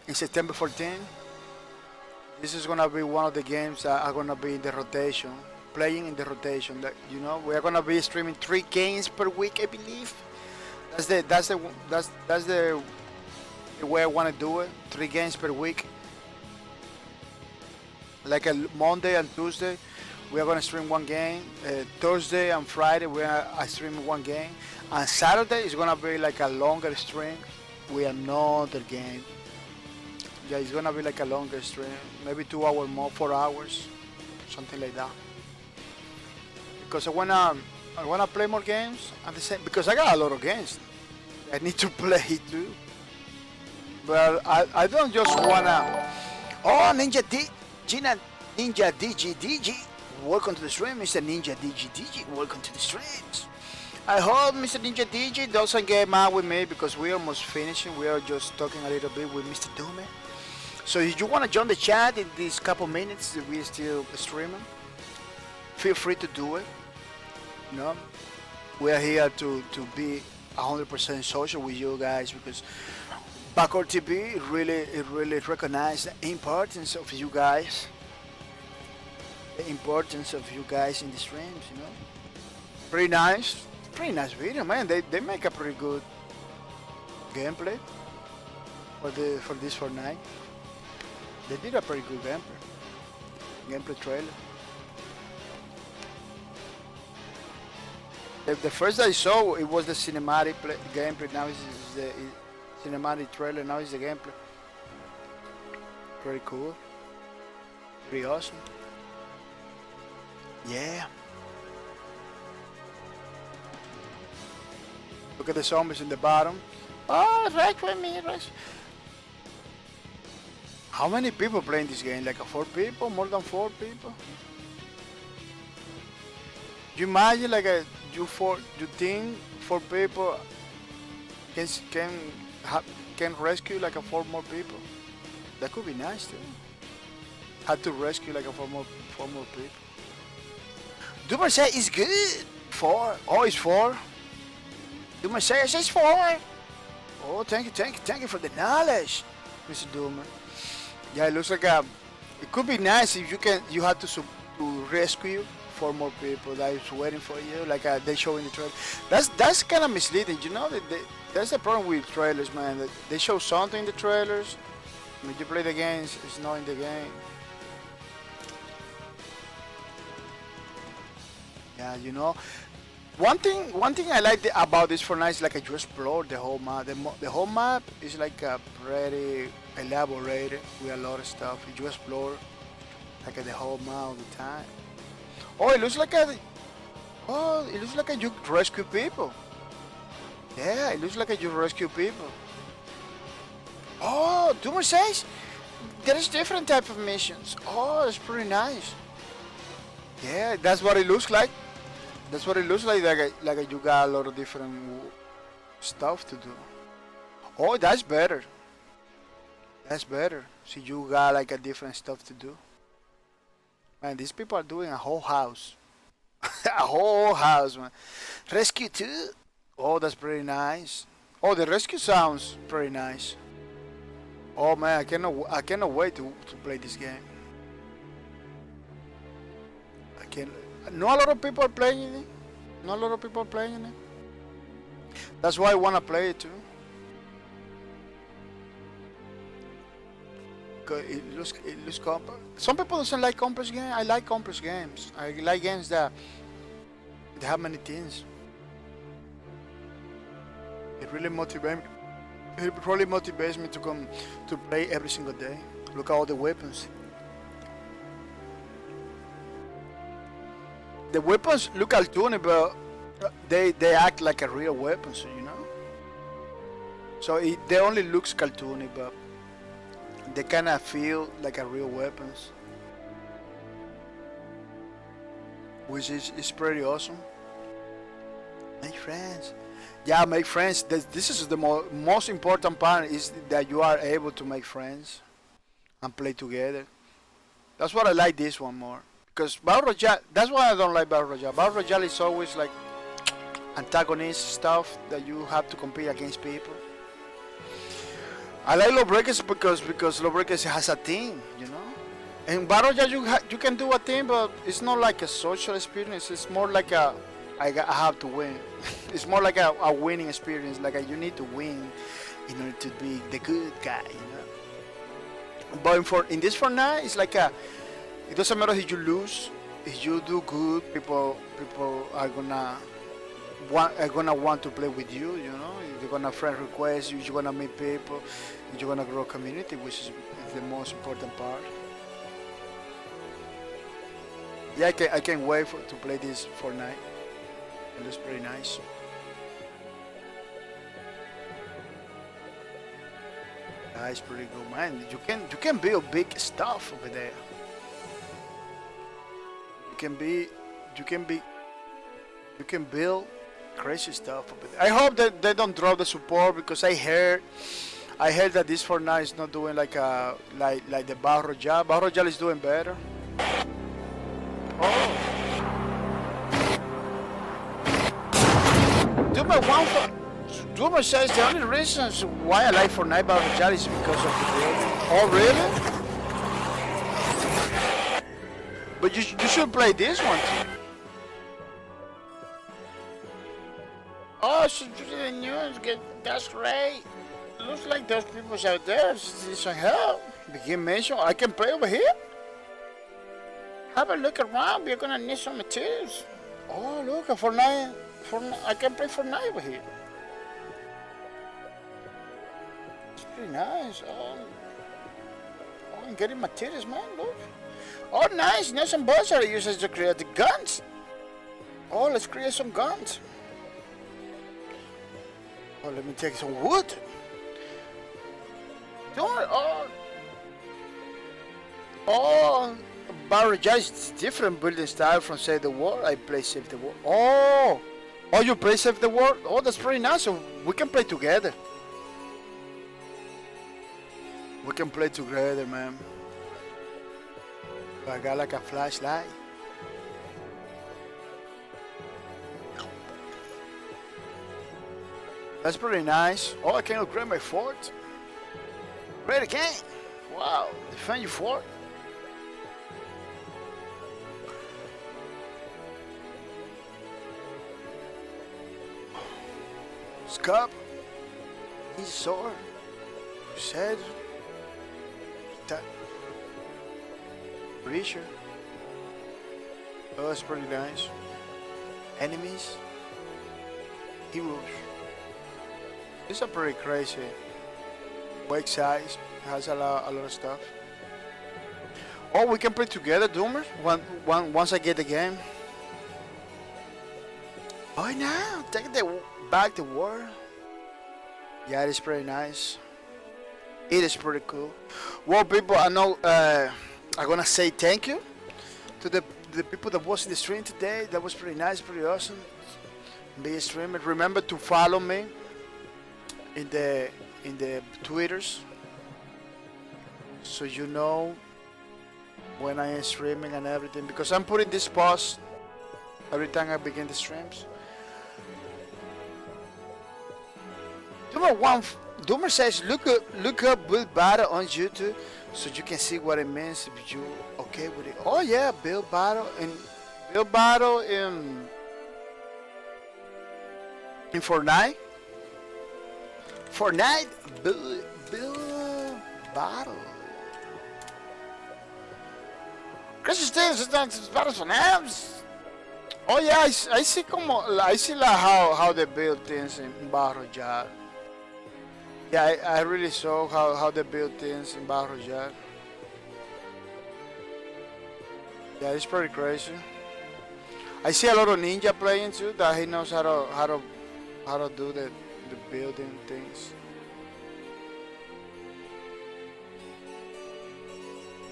in September 14, this is gonna be one of the games that are gonna be in the rotation, playing in the rotation. That we are gonna be streaming 3 games per week, I believe. That's the way I wanna do it. 3 games per week. Like a Monday and Tuesday, we are gonna stream 1 game. Thursday and Friday, we are streaming 1 game. And Saturday is gonna be like a longer stream with another game. Yeah, it's gonna be like a longer stream, maybe 2 hours more, 4 hours, something like that. Because I wanna play more games at the same. Because I got a lot of games I need to play too. But I don't just wanna. Oh, Ninja DG. Welcome to the stream, Mr. Ninja DG. Welcome to the streams. I hope Mr. Ninja DG doesn't get mad with me, because we're almost finishing. We are just talking a little bit with Mr. Dume. So if you want to join the chat in these couple minutes that we're still streaming, feel free to do it. We are here to be 100% social with you guys, because Backward TV really recognize the importance of you guys. The importance of you guys in the streams, Pretty nice video, man. They make a pretty good gameplay for this Fortnite. They did a pretty good gameplay trailer. The first I saw, it was the cinematic gameplay. Now it's the cinematic trailer. Now it's the gameplay. Pretty cool. Pretty awesome. Yeah. Look at the zombies in the bottom. Oh, right with me, right. How many people playing this game? Like 4 people? More than 4 people? You imagine you think 4 people can rescue 4 more people? That could be nice too. Had to rescue like a four more people. Dumer says it's good. 4. Oh, it's 4. Dumer says it's 4. Oh, thank you for the knowledge, Mr. Doomer. Yeah, it looks like it could be nice if you have to rescue 4 more people that is waiting for you, like they show in the trailer. That's kind of misleading, you know. That's the problem with trailers, man. That they show something in the trailers. When you play the games, it's not in the game. Yeah, you know. One thing I like about this Fortnite is like you explore the whole map. The whole map is like pretty elaborated with a lot of stuff. You explore like the whole map all the time. Oh, it looks like you rescue people. Yeah, it looks like you rescue people. Oh, Doomer says there's different type of missions. Oh, that's pretty nice. Yeah, that's what it looks like. That's what it looks like you got a lot of different stuff to do. Oh, that's better. That's better. So you got like a different stuff to do. Man, these people are doing a whole house. A whole house, man. Rescue 2. Oh, that's pretty nice. Oh, the rescue sounds pretty nice. Oh man, I cannot wait to play this game. Not a lot of people are playing it. Not a lot of people are playing it. That's why I wanna play it too. Cause it looks complex. Some people doesn't like complex games. I like complex games. I like games that have many things. It really motivates me. It really motivates me to come to play every single day. Look at all the weapons. The weapons look cartoony, but they act like a real weapon, so you know. So they only looks cartoony, but they kind of feel like a real weapons, which is pretty awesome. Make friends. Yeah, make friends. This is the most important part, is that you are able to make friends and play together. That's what I like this one more. Because Battle Royale, that's why I don't like Battle Royale. Battle Royale is always like antagonist stuff that you have to compete against people. I like Lawbreakers because Lawbreakers has a team, you know. In Battle Royale you can do a team, but it's not like a social experience. It's more like I have to win. It's more like a winning experience. Like you need to win in order to be the good guy, you know. But in this Fortnite, it's like it doesn't matter if you lose, if you do good, people are gonna want to play with you. You know, you're gonna friend request you, you're gonna meet people, you're gonna grow community, which is the most important part. Yeah, I can't wait to play this Fortnite. It looks pretty nice. That's pretty good, man. You can build big stuff over there. You can build crazy stuff over there. I hope that they don't drop the support, because I heard that this Fortnite is not doing like the Battle Royale. Battle Royale is doing better. Oh. Doomer says the only reasons why I like Fortnite Battle Royale is because of the building. Oh really? But you should play this one too. Oh, so the news, that's great. Looks like those people out there need some help. Begin mission. I can play over here. Have a look around. We're gonna need some materials. Oh, look, Fortnite. I can play Fortnite over here. It's pretty nice. Oh, I'm getting materials, man. Look. Oh, nice. Nuts and bolts are used to create the guns. Oh, let's create some guns. Oh, let me take some wood. Oh, Battle Royale is different building style from Save the World. I play Save the World. Oh, you play Save the World? Oh, that's pretty nice. So we can play together. We can play together, man. I got like a flashlight. That's pretty nice. Oh, I can upgrade my fort. Great again. Wow, defend your fort. Scup. His sword. Said. Breacher. Oh, that's pretty nice. Enemies. Heroes. These are pretty crazy. Wake size. Has a lot of stuff. Oh, we can play together, Doomer. Once I get the game. Oh, now take back the war. Yeah, it is pretty nice. It is pretty cool. Well, people, I know I'm gonna say thank you to the people that was in the stream today. That was pretty nice, pretty awesome. Be a streamer. Remember to follow me in the Twitters, so you know when I am streaming and everything. Because I'm putting this post every time I begin the streams. Doomer says, look up Build Battle on YouTube so you can see what it means if you okay with it. Oh yeah, Build Battle in Fortnite. Build Battle. Christian Stevens battles on apps. Oh yeah, I see like how they build things in Battle Royale. Yeah, I really saw how they build things in Battle Royale. Yeah, it's pretty crazy. I see a lot of ninja playing too. That he knows how to do the building things.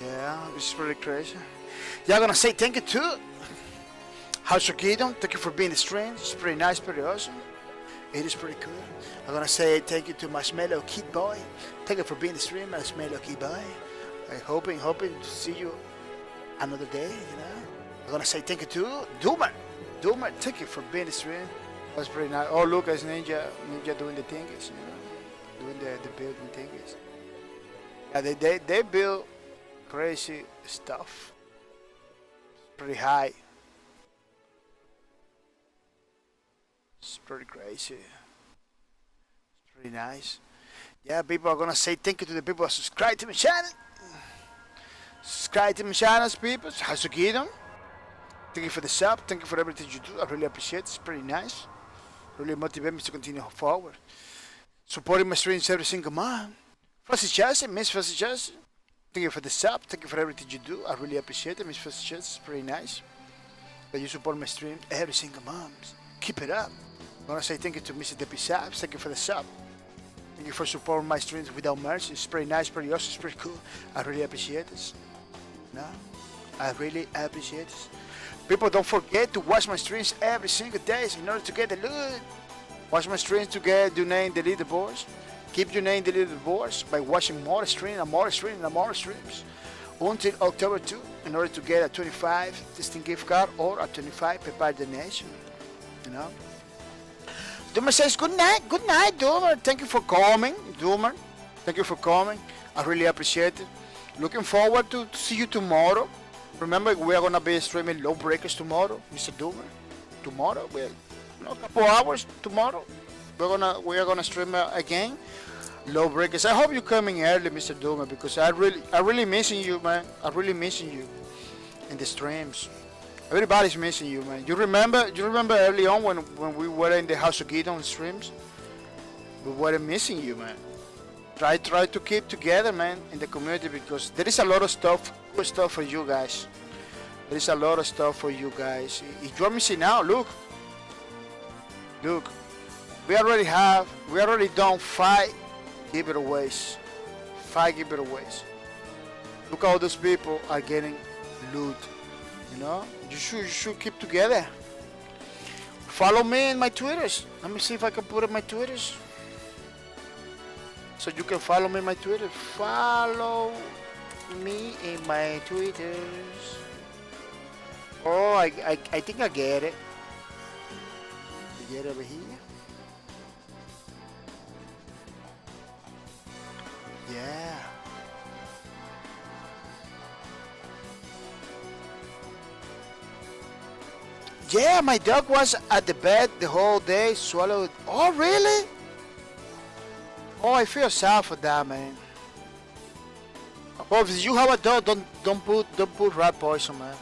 Yeah, it's pretty crazy. Yeah, I'm gonna say thank you to House of Gideon. Thank you for being the stream. It's pretty nice, pretty awesome. It is pretty cool. I'm gonna say thank you to Marshmallow Kid Boy. Thank you for being the stream, Marshmallow Kid Boy. I'm hoping to see you another day, you know. I'm gonna say thank you to Doomer. Doomer, thank you for being the stream. That's pretty nice. Oh, look, it's Ninja doing the things, you know, doing the building things. Yeah, they build crazy stuff. It's pretty high. It's pretty crazy. It's pretty nice. Yeah, people are gonna say thank you to the people who subscribe to my channel. Subscribe to my channel, people. How's you get them? Thank you for the sub. Thank you for everything you do. I really appreciate it. It's pretty nice. Really motivate me to continue forward. Supporting my streams every single month. Fussy Chelsea, Miss Fussy Chelsea. Thank you for the sub. Thank you for everything you do. I really appreciate it, Miss Fussy Chelsea. It's pretty nice that you support my streams every single month. Keep it up. I want to say thank you to Mr. Deppy Subs. Thank you for the sub. Thank you for supporting my streams without mercy. It's pretty nice, pretty awesome, it's pretty cool. I really appreciate this. No, I really appreciate this. People, don't forget to watch my streams every single day in order to get the loot. Watch my streams to get your name in the leaderboards. Keep your name in the leaderboards by watching more streams and more streams and more streams until October 2 in order to get a 25 Steam gift card or a 25 PayPal donation. You know. Doomer says good night, Doomer. Thank you for coming, Doomer. Thank you for coming. I really appreciate it. Looking forward to see you tomorrow. Remember, we are gonna be streaming Low Breakers tomorrow, Mr. Doomer. Tomorrow, a couple hours tomorrow. We are gonna stream again Low Breakers. I hope you're coming early, Mr. Doomer, because I really missing you, man. I really missing you in the streams. Everybody's missing you, man. You remember early on when we were in the House of Gideon streams? We were missing you, man. Try to keep together, man, in the community, because there is a lot of good stuff for you guys. There is a lot of stuff for you guys. If you're missing out, look, we already done 5 giveaways. 5 giveaways. Look how those people are getting loot. You know, you should keep together. Follow me in my Twitters. Let me see if I can put in my Twitters. So you can follow me in my Twitter. Follow me in my Twitters. Oh, I think I get it. Get over here. Yeah. Yeah, my dog was at the bed the whole day, swallowed. Oh, really? Oh, I feel sad for that, man. Oh, if you have a dog, don't put rat poison, man.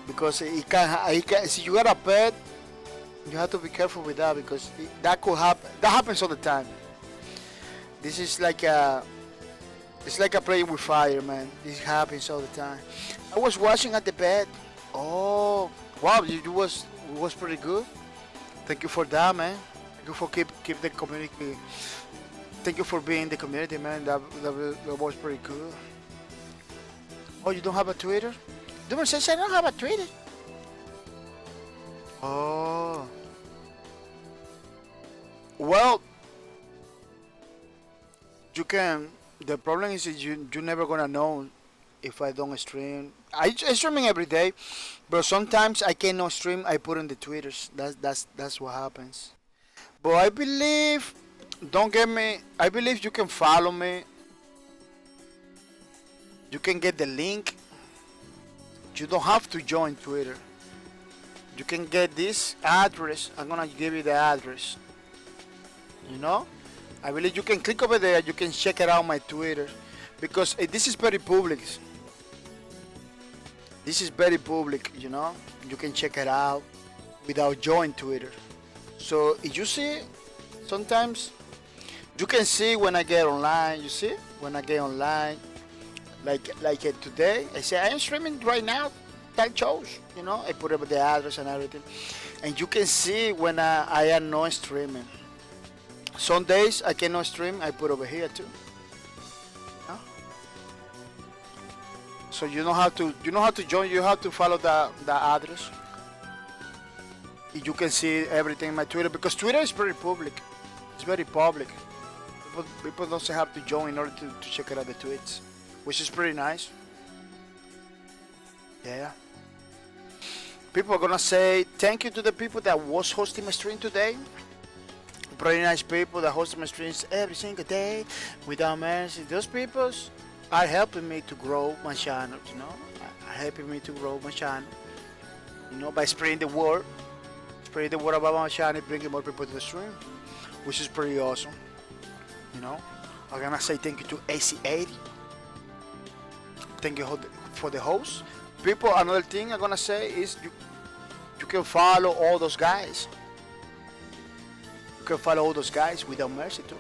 Because if you got a pet, you have to be careful with that because that could happen. That happens all the time. This is like it's like a playing with fire, man. This happens all the time. I was watching at the bed. Oh, wow, it was pretty good. Thank you for that, man. Thank you for keep the community. Thank you for being the community, man. That was pretty good. Oh, you don't have a Twitter? Dumer says I don't have a Twitter. Oh. Well, you can. The problem is that you're never gonna know if I don't stream. I streaming every day, but sometimes I cannot stream. I put on the Twitters. That's what happens. But I believe, don't get me. I believe you can follow me. You can get the link. You don't have to join Twitter. You can get this address. I'm gonna give you the address. You know, I believe you can click over there. You can check it out my Twitter because this is very public. This is very public. You know, you can check it out without joining Twitter. So if you see, sometimes you can see when I get online. You see when I get online, like today. I say I am streaming right now. That shows. You know, I put up the address and everything, and you can see when I am not streaming. Some days I cannot stream. I put over here too. Huh? So you know how to join. You have to follow the address. You can see everything in my Twitter because Twitter is very public. It's very public. People don't have to join in order to check out the tweets, which is pretty nice. Yeah. People are gonna say thank you to the people that was hosting my stream today. Pretty nice people that host my streams every single day without mercy. Those people are helping me to grow my channel, you know. Are helping me to grow my channel, you know, by spreading the word. Spreading the word about my channel, bringing more people to the stream, which is pretty awesome, you know. I'm gonna say thank you to AC80. Thank you for the host. People, another thing I'm gonna say is you can follow all those guys. You can follow all those guys without mercy too.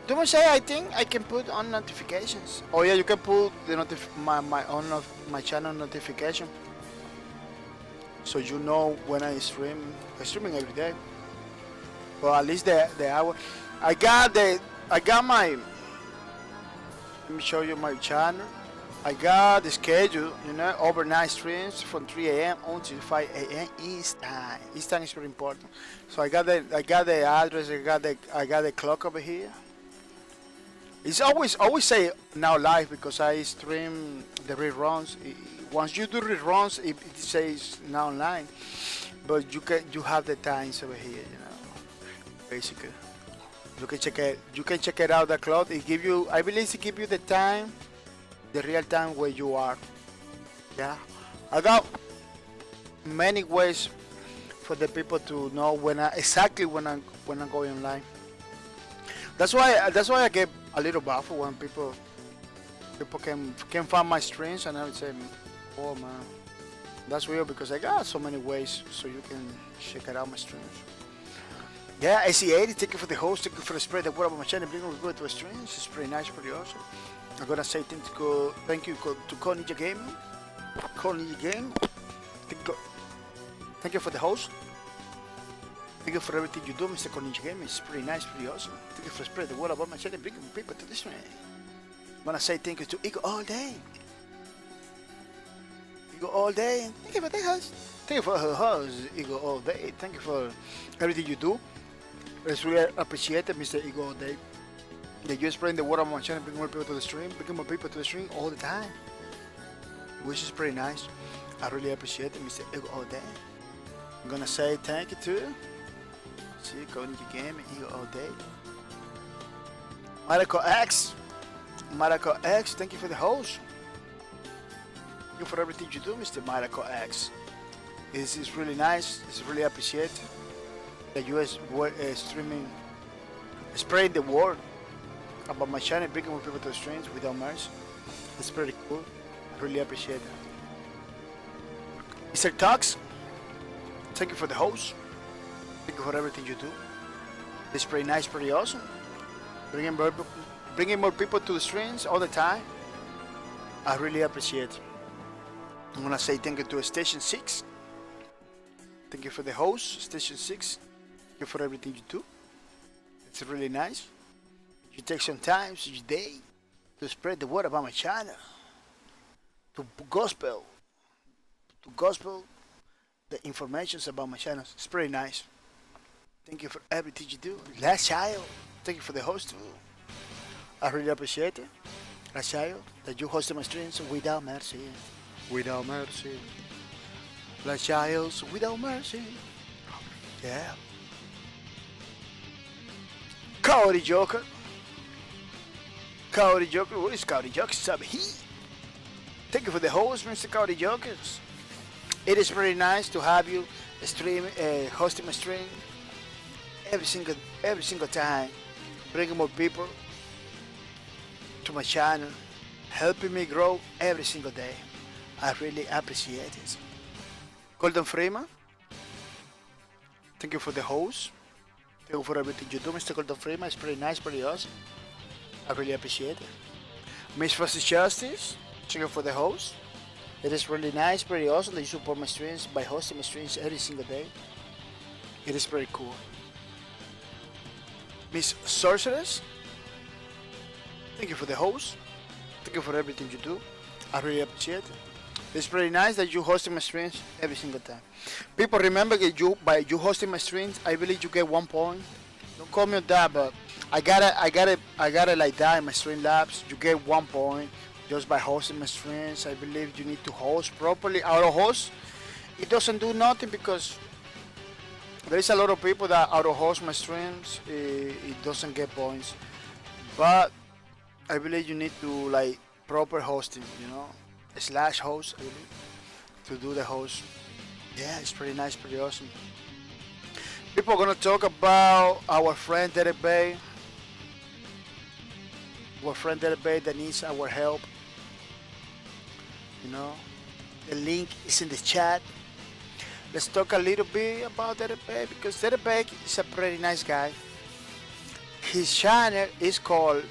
Don't say I think I can put on notifications. Oh yeah, you can put the my channel notification, so you know when I stream. I'm streaming every day. Well, at least the hour. I got my. Let me show you my channel. I got the schedule, you know, overnight streams from 3 a.m. until 5 a.m. East time. East time is very important. So I got the address. I got the clock over here. It's always say now live because I stream the reruns. Once you do reruns, it says now online. But you have the times over here, you know. Basically, you can check it out. The clock it give you. I believe it give you the time. The real time where you are. Yeah, I got many ways for the people to know exactly when I'm going online. That's why I get a little baffled when people can find my streams and I would say, oh man, that's weird because I got so many ways so you can check it out my streams. Yeah, AC80, thank you for the host, thank you for the spread the word about my channel, bringing people to the streams. It's pretty nice, pretty awesome. I'm gonna say thank you to Ninja Game. Ninja Game. Thank you for the host. Thank you for everything you do, Mr. Ninja Game. It's pretty nice, pretty awesome. Thank you for spreading the word about my channel, bringing people to this man. I'm gonna say thank you to Ego all day. Ego all day. Thank you for the host. Thank you for her host, Ego all day. Thank you for everything you do. It's really appreciated, Mr. Ego all day. That you spreading the word on my channel, bring more people to the stream, bring more people to the stream all the time, which is pretty nice. I really appreciate it, Mr. Ego all day. I'm gonna say thank you to see going to game Ego all day. Marco X, thank you for the host. Thank you for everything you do, Mr. Marco X. It's really nice. It's really appreciated that you are streaming, spreading the word about my channel, bringing more people to the streams without mercy. It's pretty cool. I really appreciate it. Mr. Talks, thank you for the host. Thank you for everything you do. It's pretty nice, pretty awesome. Bringing more people to the streams all the time. I really appreciate it. I'm gonna say thank you to Station 6. Thank you for the host, Station 6. Thank you for everything you do. It's really nice. You take some time each day to spread the word about my channel. To gospel the information about my channel. It's pretty nice. Thank you for everything you do. Last child, thank you for the host too. I really appreciate it. Last child, that you hosted my streams without mercy. Without mercy. Last child, without mercy. Yeah. Cowdy Joker. Cowdy Joker, what is Cowdy Joker? Sub he. Thank you for the host, Mr. Cowdy Jokers. It is very nice to have you hosting my stream every single time, bringing more people to my channel, helping me grow every single day. I really appreciate it. Golden Freeman, thank you for the host. Thank you for everything you do, Mr. Golden Freeman. It's pretty nice, pretty awesome. I really appreciate it. Miss Fuzzy Justice, thank you for the host. It is really nice, pretty awesome that you support my streams by hosting my streams every single day. It is pretty cool. Miss Sorceress, thank you for the host. Thank you for everything you do. I really appreciate it. It's pretty nice that you hosting my streams every single time. People, remember that by you hosting my streams, I believe you get 1 point. Don't call me on that, but I got it like that in my stream labs. You get 1 point just by hosting my streams. I believe you need to host properly. Auto host, it doesn't do nothing because there is a lot of people that auto host my streams. It doesn't get points, but I believe you need to like proper hosting, you know, slash host, I believe, to do the host. Yeah, it's pretty nice, pretty awesome. People are gonna talk about our friend Derek Bay. Our friend Derek Bay that needs our help. You know, the link is in the chat. Let's talk a little bit about Derek Bay because Derek Bay is a pretty nice guy. His channel is called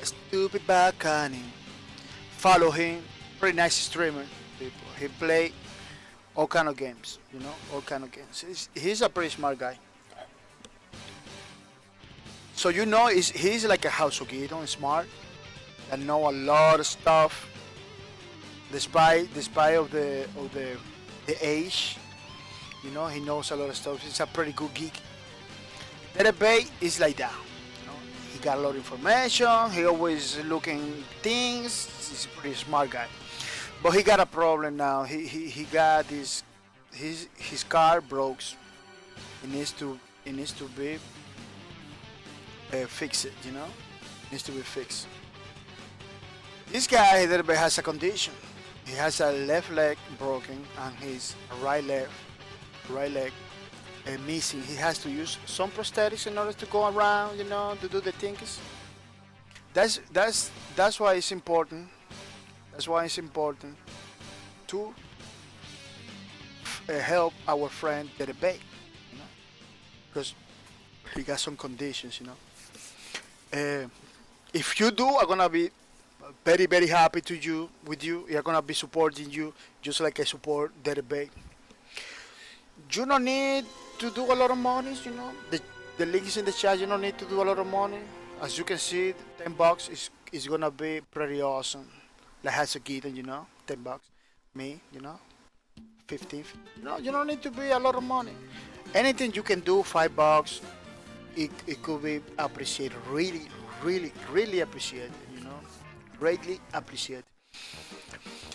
Stupid Bacani. Follow him. Pretty nice streamer. People. He play all kind of games. You know, all kind of games. He's a pretty smart guy. So you know, he's like a house of Gideon, smart, and know a lot of stuff. Despite of the age, you know, he knows a lot of stuff. He's a pretty good geek. Derek Bay is like that. You know, he got a lot of information. He always looking things. He's a pretty smart guy. But he got a problem now. He got his car broke. It needs to be fix it, you know, needs to be fixed. This guy Derek Bay has a condition. He has a left leg broken and his right leg missing. He has to use some prosthetics in order to go around, you know, to do the things. That's why it's important. That's why it's important to help our friend Derek Bay, you know, because he got some conditions, you know. If you do, I'm gonna be very, very happy with you. I'm gonna be supporting you just like I support Derek Bay. You don't need to do a lot of money, you know. The link is in the chat. You don't need to do a lot of money. As you can see, $10 is gonna be pretty awesome. Like has a kitten, you know, $10. Me, you know, 15. No, you don't need to be a lot of money. Anything you can do, $5, it could be appreciated. Really, really, really appreciated. You know, greatly appreciated.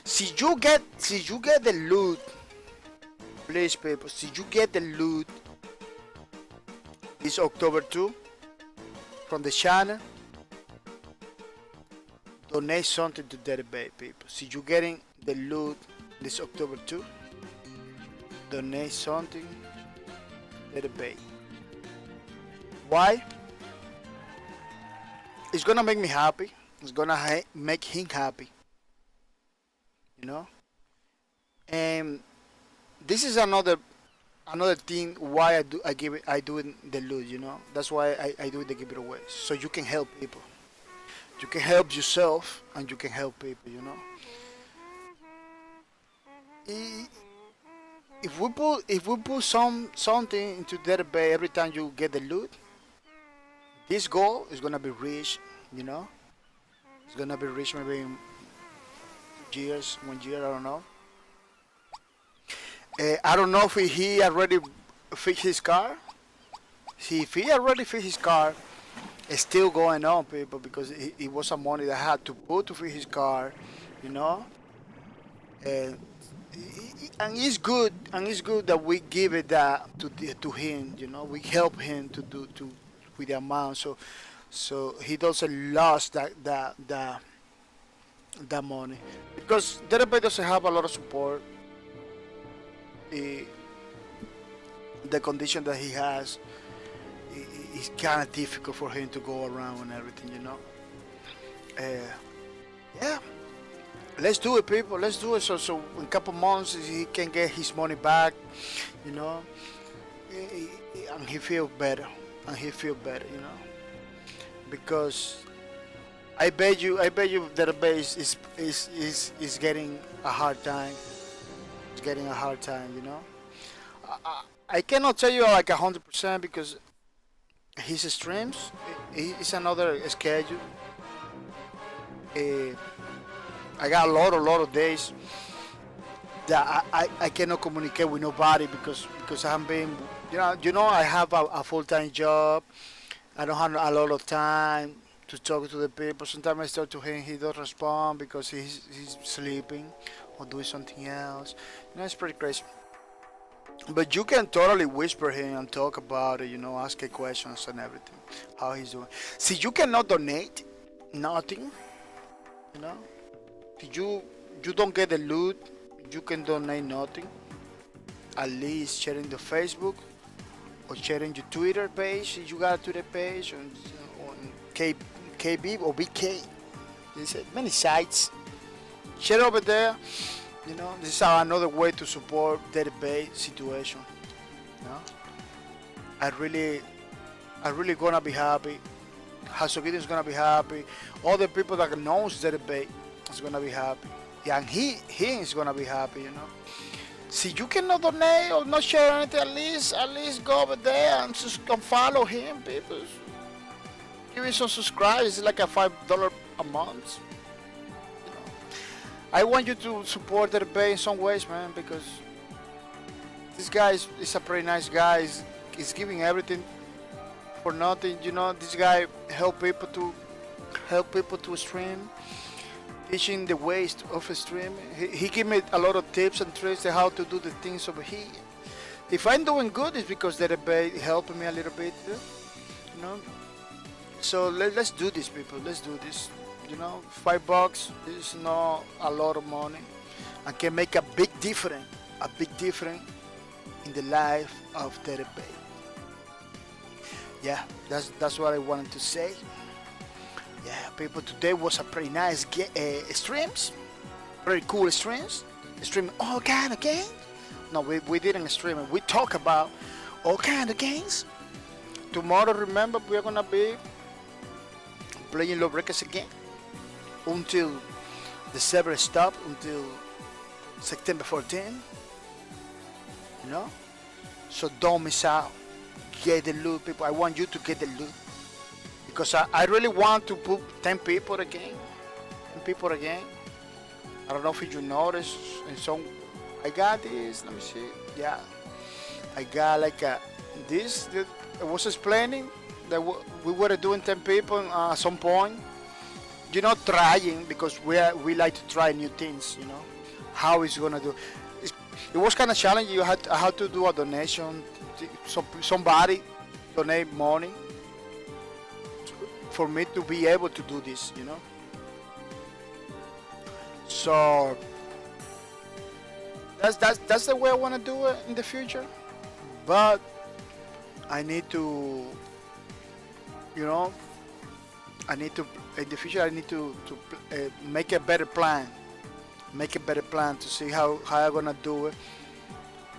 See you get the loot, please, people. See you get the loot this October 2 from the channel. Donate something to Dirty Bay, people. See you getting the loot this October 2. Donate something to Dirty Bay. Why? It's gonna make me happy. It's gonna make him happy. You know. And this is another thing why I do it the loot. You know. That's why I do the giveaway. So you can help people. You can help yourself and you can help people. You know. If we put something into database every time you get the loot, this goal is gonna be reached. You know. It's gonna be reached maybe in 2 years, 1 year, I don't know. I don't know if he already fixed his car. See, if he already fixed his car, it's still going on, people, because it was some money that I had to put to fix his car, you know. And it's good, that we give it that to him, you know. We help him to with the amount, so he doesn't lose that money, because Derby doesn't have a lot of support. The condition that he has, it's kind of difficult for him to go around and everything, you know. Yeah, let's do it, people. Let's do it. So in a couple months he can get his money back, you know, and he feel better, you know, because I bet you that the base is getting a hard time. It's getting a hard time, you know. I cannot tell you like 100% because his streams is another schedule. I got a lot of days that I cannot communicate with nobody because I'm being, you know I have a full-time job. I don't have a lot of time to talk to the people. Sometimes I talk to him, he don't respond because he's sleeping or doing something else. You know, it's pretty crazy. But you can totally whisper him and talk about it, you know, ask him questions and everything, how he's doing. See, you cannot donate nothing, you know. If you don't get the loot, you can donate nothing. At least sharing the Facebook or sharing your Twitter page. If you got a Twitter page on KB or BK, there's many sites. Share over there. You know, this is another way to support database situation. You know, I really gonna be happy. Hasogito is gonna be happy. All the people that knows database is gonna be happy. Yeah, and he is gonna be happy. You know. See, you cannot donate or not share anything. At least go over there and follow him, people. Give me some subscribers. It's like a $5 a month. I want you to support the bay in some ways, man, because this guy is a pretty nice guy. He's giving everything for nothing, you know. This guy help people to stream, teaching the ways of streaming. He give me a lot of tips and tricks on how to do the things over here. If I'm doing good, it's because the bay helping me a little bit, you know. So let's do this, people. Let's do this. You know, $5 is not a lot of money and can make a big difference in the life of the bay. Yeah, that's what I wanted to say. Yeah, people, today was a pretty nice streams, pretty cool streams. Streaming all kind of games. No, we didn't stream it. We talk about all kind of games. Tomorrow, remember, we're gonna be playing Lawbreakers again until the server stop, until September 14. You know, so don't miss out. Get the loot, people. I want you to get the loot because I really want to put 10 people again. 10 people again. I don't know if you noticed. And so I got this. Let me see. Yeah, I got like this that I was explaining that we were doing 10 people at some point. You know, trying because we like to try new things. You know, how it's gonna do. It was kind of challenging. I had to do a donation. Somebody donate money for me to be able to do this. You know. So that's the way I want to do it in the future. But I need to, you know, I need to in the future. I need to make a better plan. Make a better plan to see how I'm gonna do it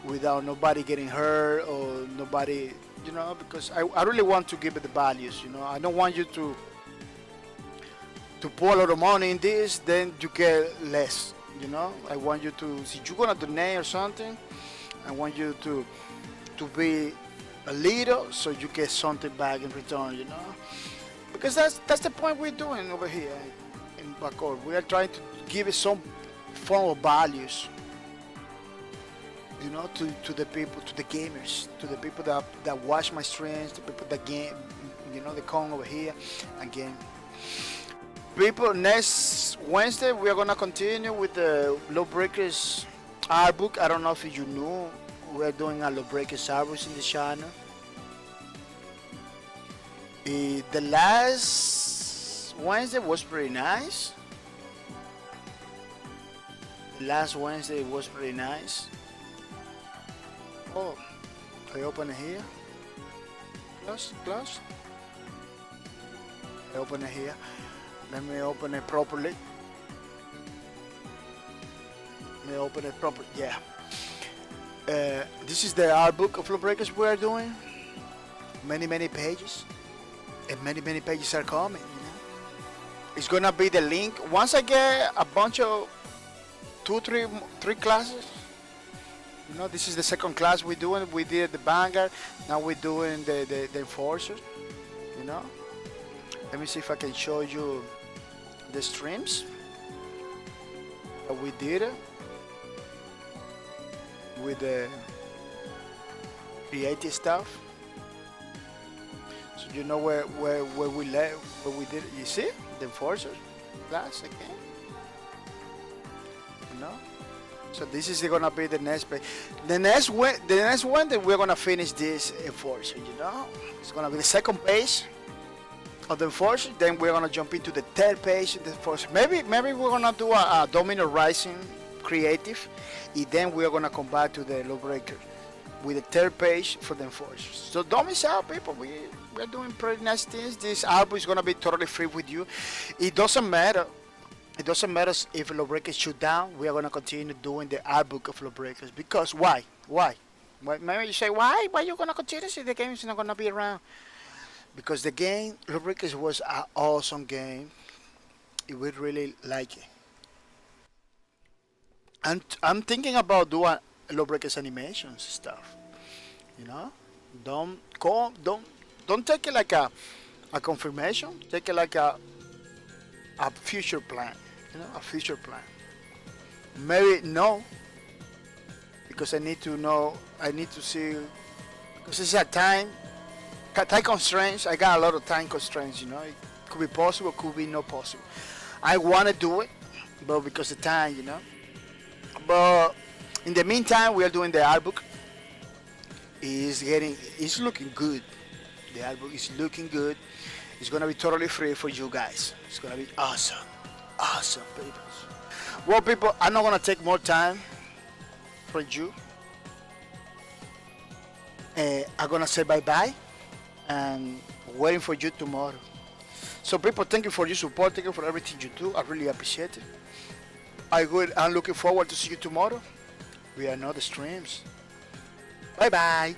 without nobody getting hurt or nobody, you know, because I really want to give it the values. You know, I don't want you to pour a lot of money in this, then you get less. You know, I want you to, if you're gonna donate or something, I want you to be a little so you get something back in return. You know, because that's the point we're doing over here in Bacor. We are trying to give it some form of values. You know, to the people, to the gamers, to the people that watch my streams, the people that game, you know, they come over here and game. People, next Wednesday we are gonna continue with the Lawbreakers art book. I don't know if you knew we are doing a Lawbreakers art book in the channel. The last Wednesday was pretty nice. The last Wednesday was pretty nice. Oh, I open it here. Close. I open it here. Let me open it properly. Yeah. This is the art book of Lawbreakers we are doing. Many pages. And many pages are coming, you know. It's gonna be the link. Once I get a bunch of three classes. You know, this is the second class we're doing. We did the Vanguard. Now we're doing the Enforcers. You know. Let me see if I can show you the streams that we did with the creative stuff. So you know where we left, where we did it. You see the Enforcers class again. You know. So this is gonna be the next page. The next one that we're gonna finish this Enforcer. You know, it's gonna be the second page of the Enforcer. Then we're gonna jump into the third page of the Enforcer. Maybe we're gonna do a Domino Rising creative, and then we're gonna come back to the Lawbreaker with the third page for the Enforcers. So don't miss out, people. We're doing pretty nice things. This album is gonna be totally free with you. It doesn't matter. It doesn't matter if Lawbreakers shoot down. We are gonna continue doing the art book of Lawbreakers. Because why? Maybe you say why? Why you gonna continue if the game is not gonna be around? Because the game Lawbreakers was an awesome game. We really like it. And I'm thinking about doing Lawbreakers animations stuff. You know, don't take it like a confirmation. Take it like a future plan. You know, a future plan. Maybe no, because I need to know. I need to see, because it's a time constraints. I got a lot of time constraints. You know, it could be possible, could be not possible. I want to do it, but because of time, you know. But in the meantime, we are doing the art book. It's looking good. The art book is looking good. It's gonna be totally free for you guys. It's gonna be awesome, people. Well, people, I'm not gonna take more time from you. I'm gonna say bye-bye and waiting for you tomorrow. So, people, thank you for your support. Thank you for everything you do. I really appreciate it. I'm looking forward to see you tomorrow with another streams. Bye-bye.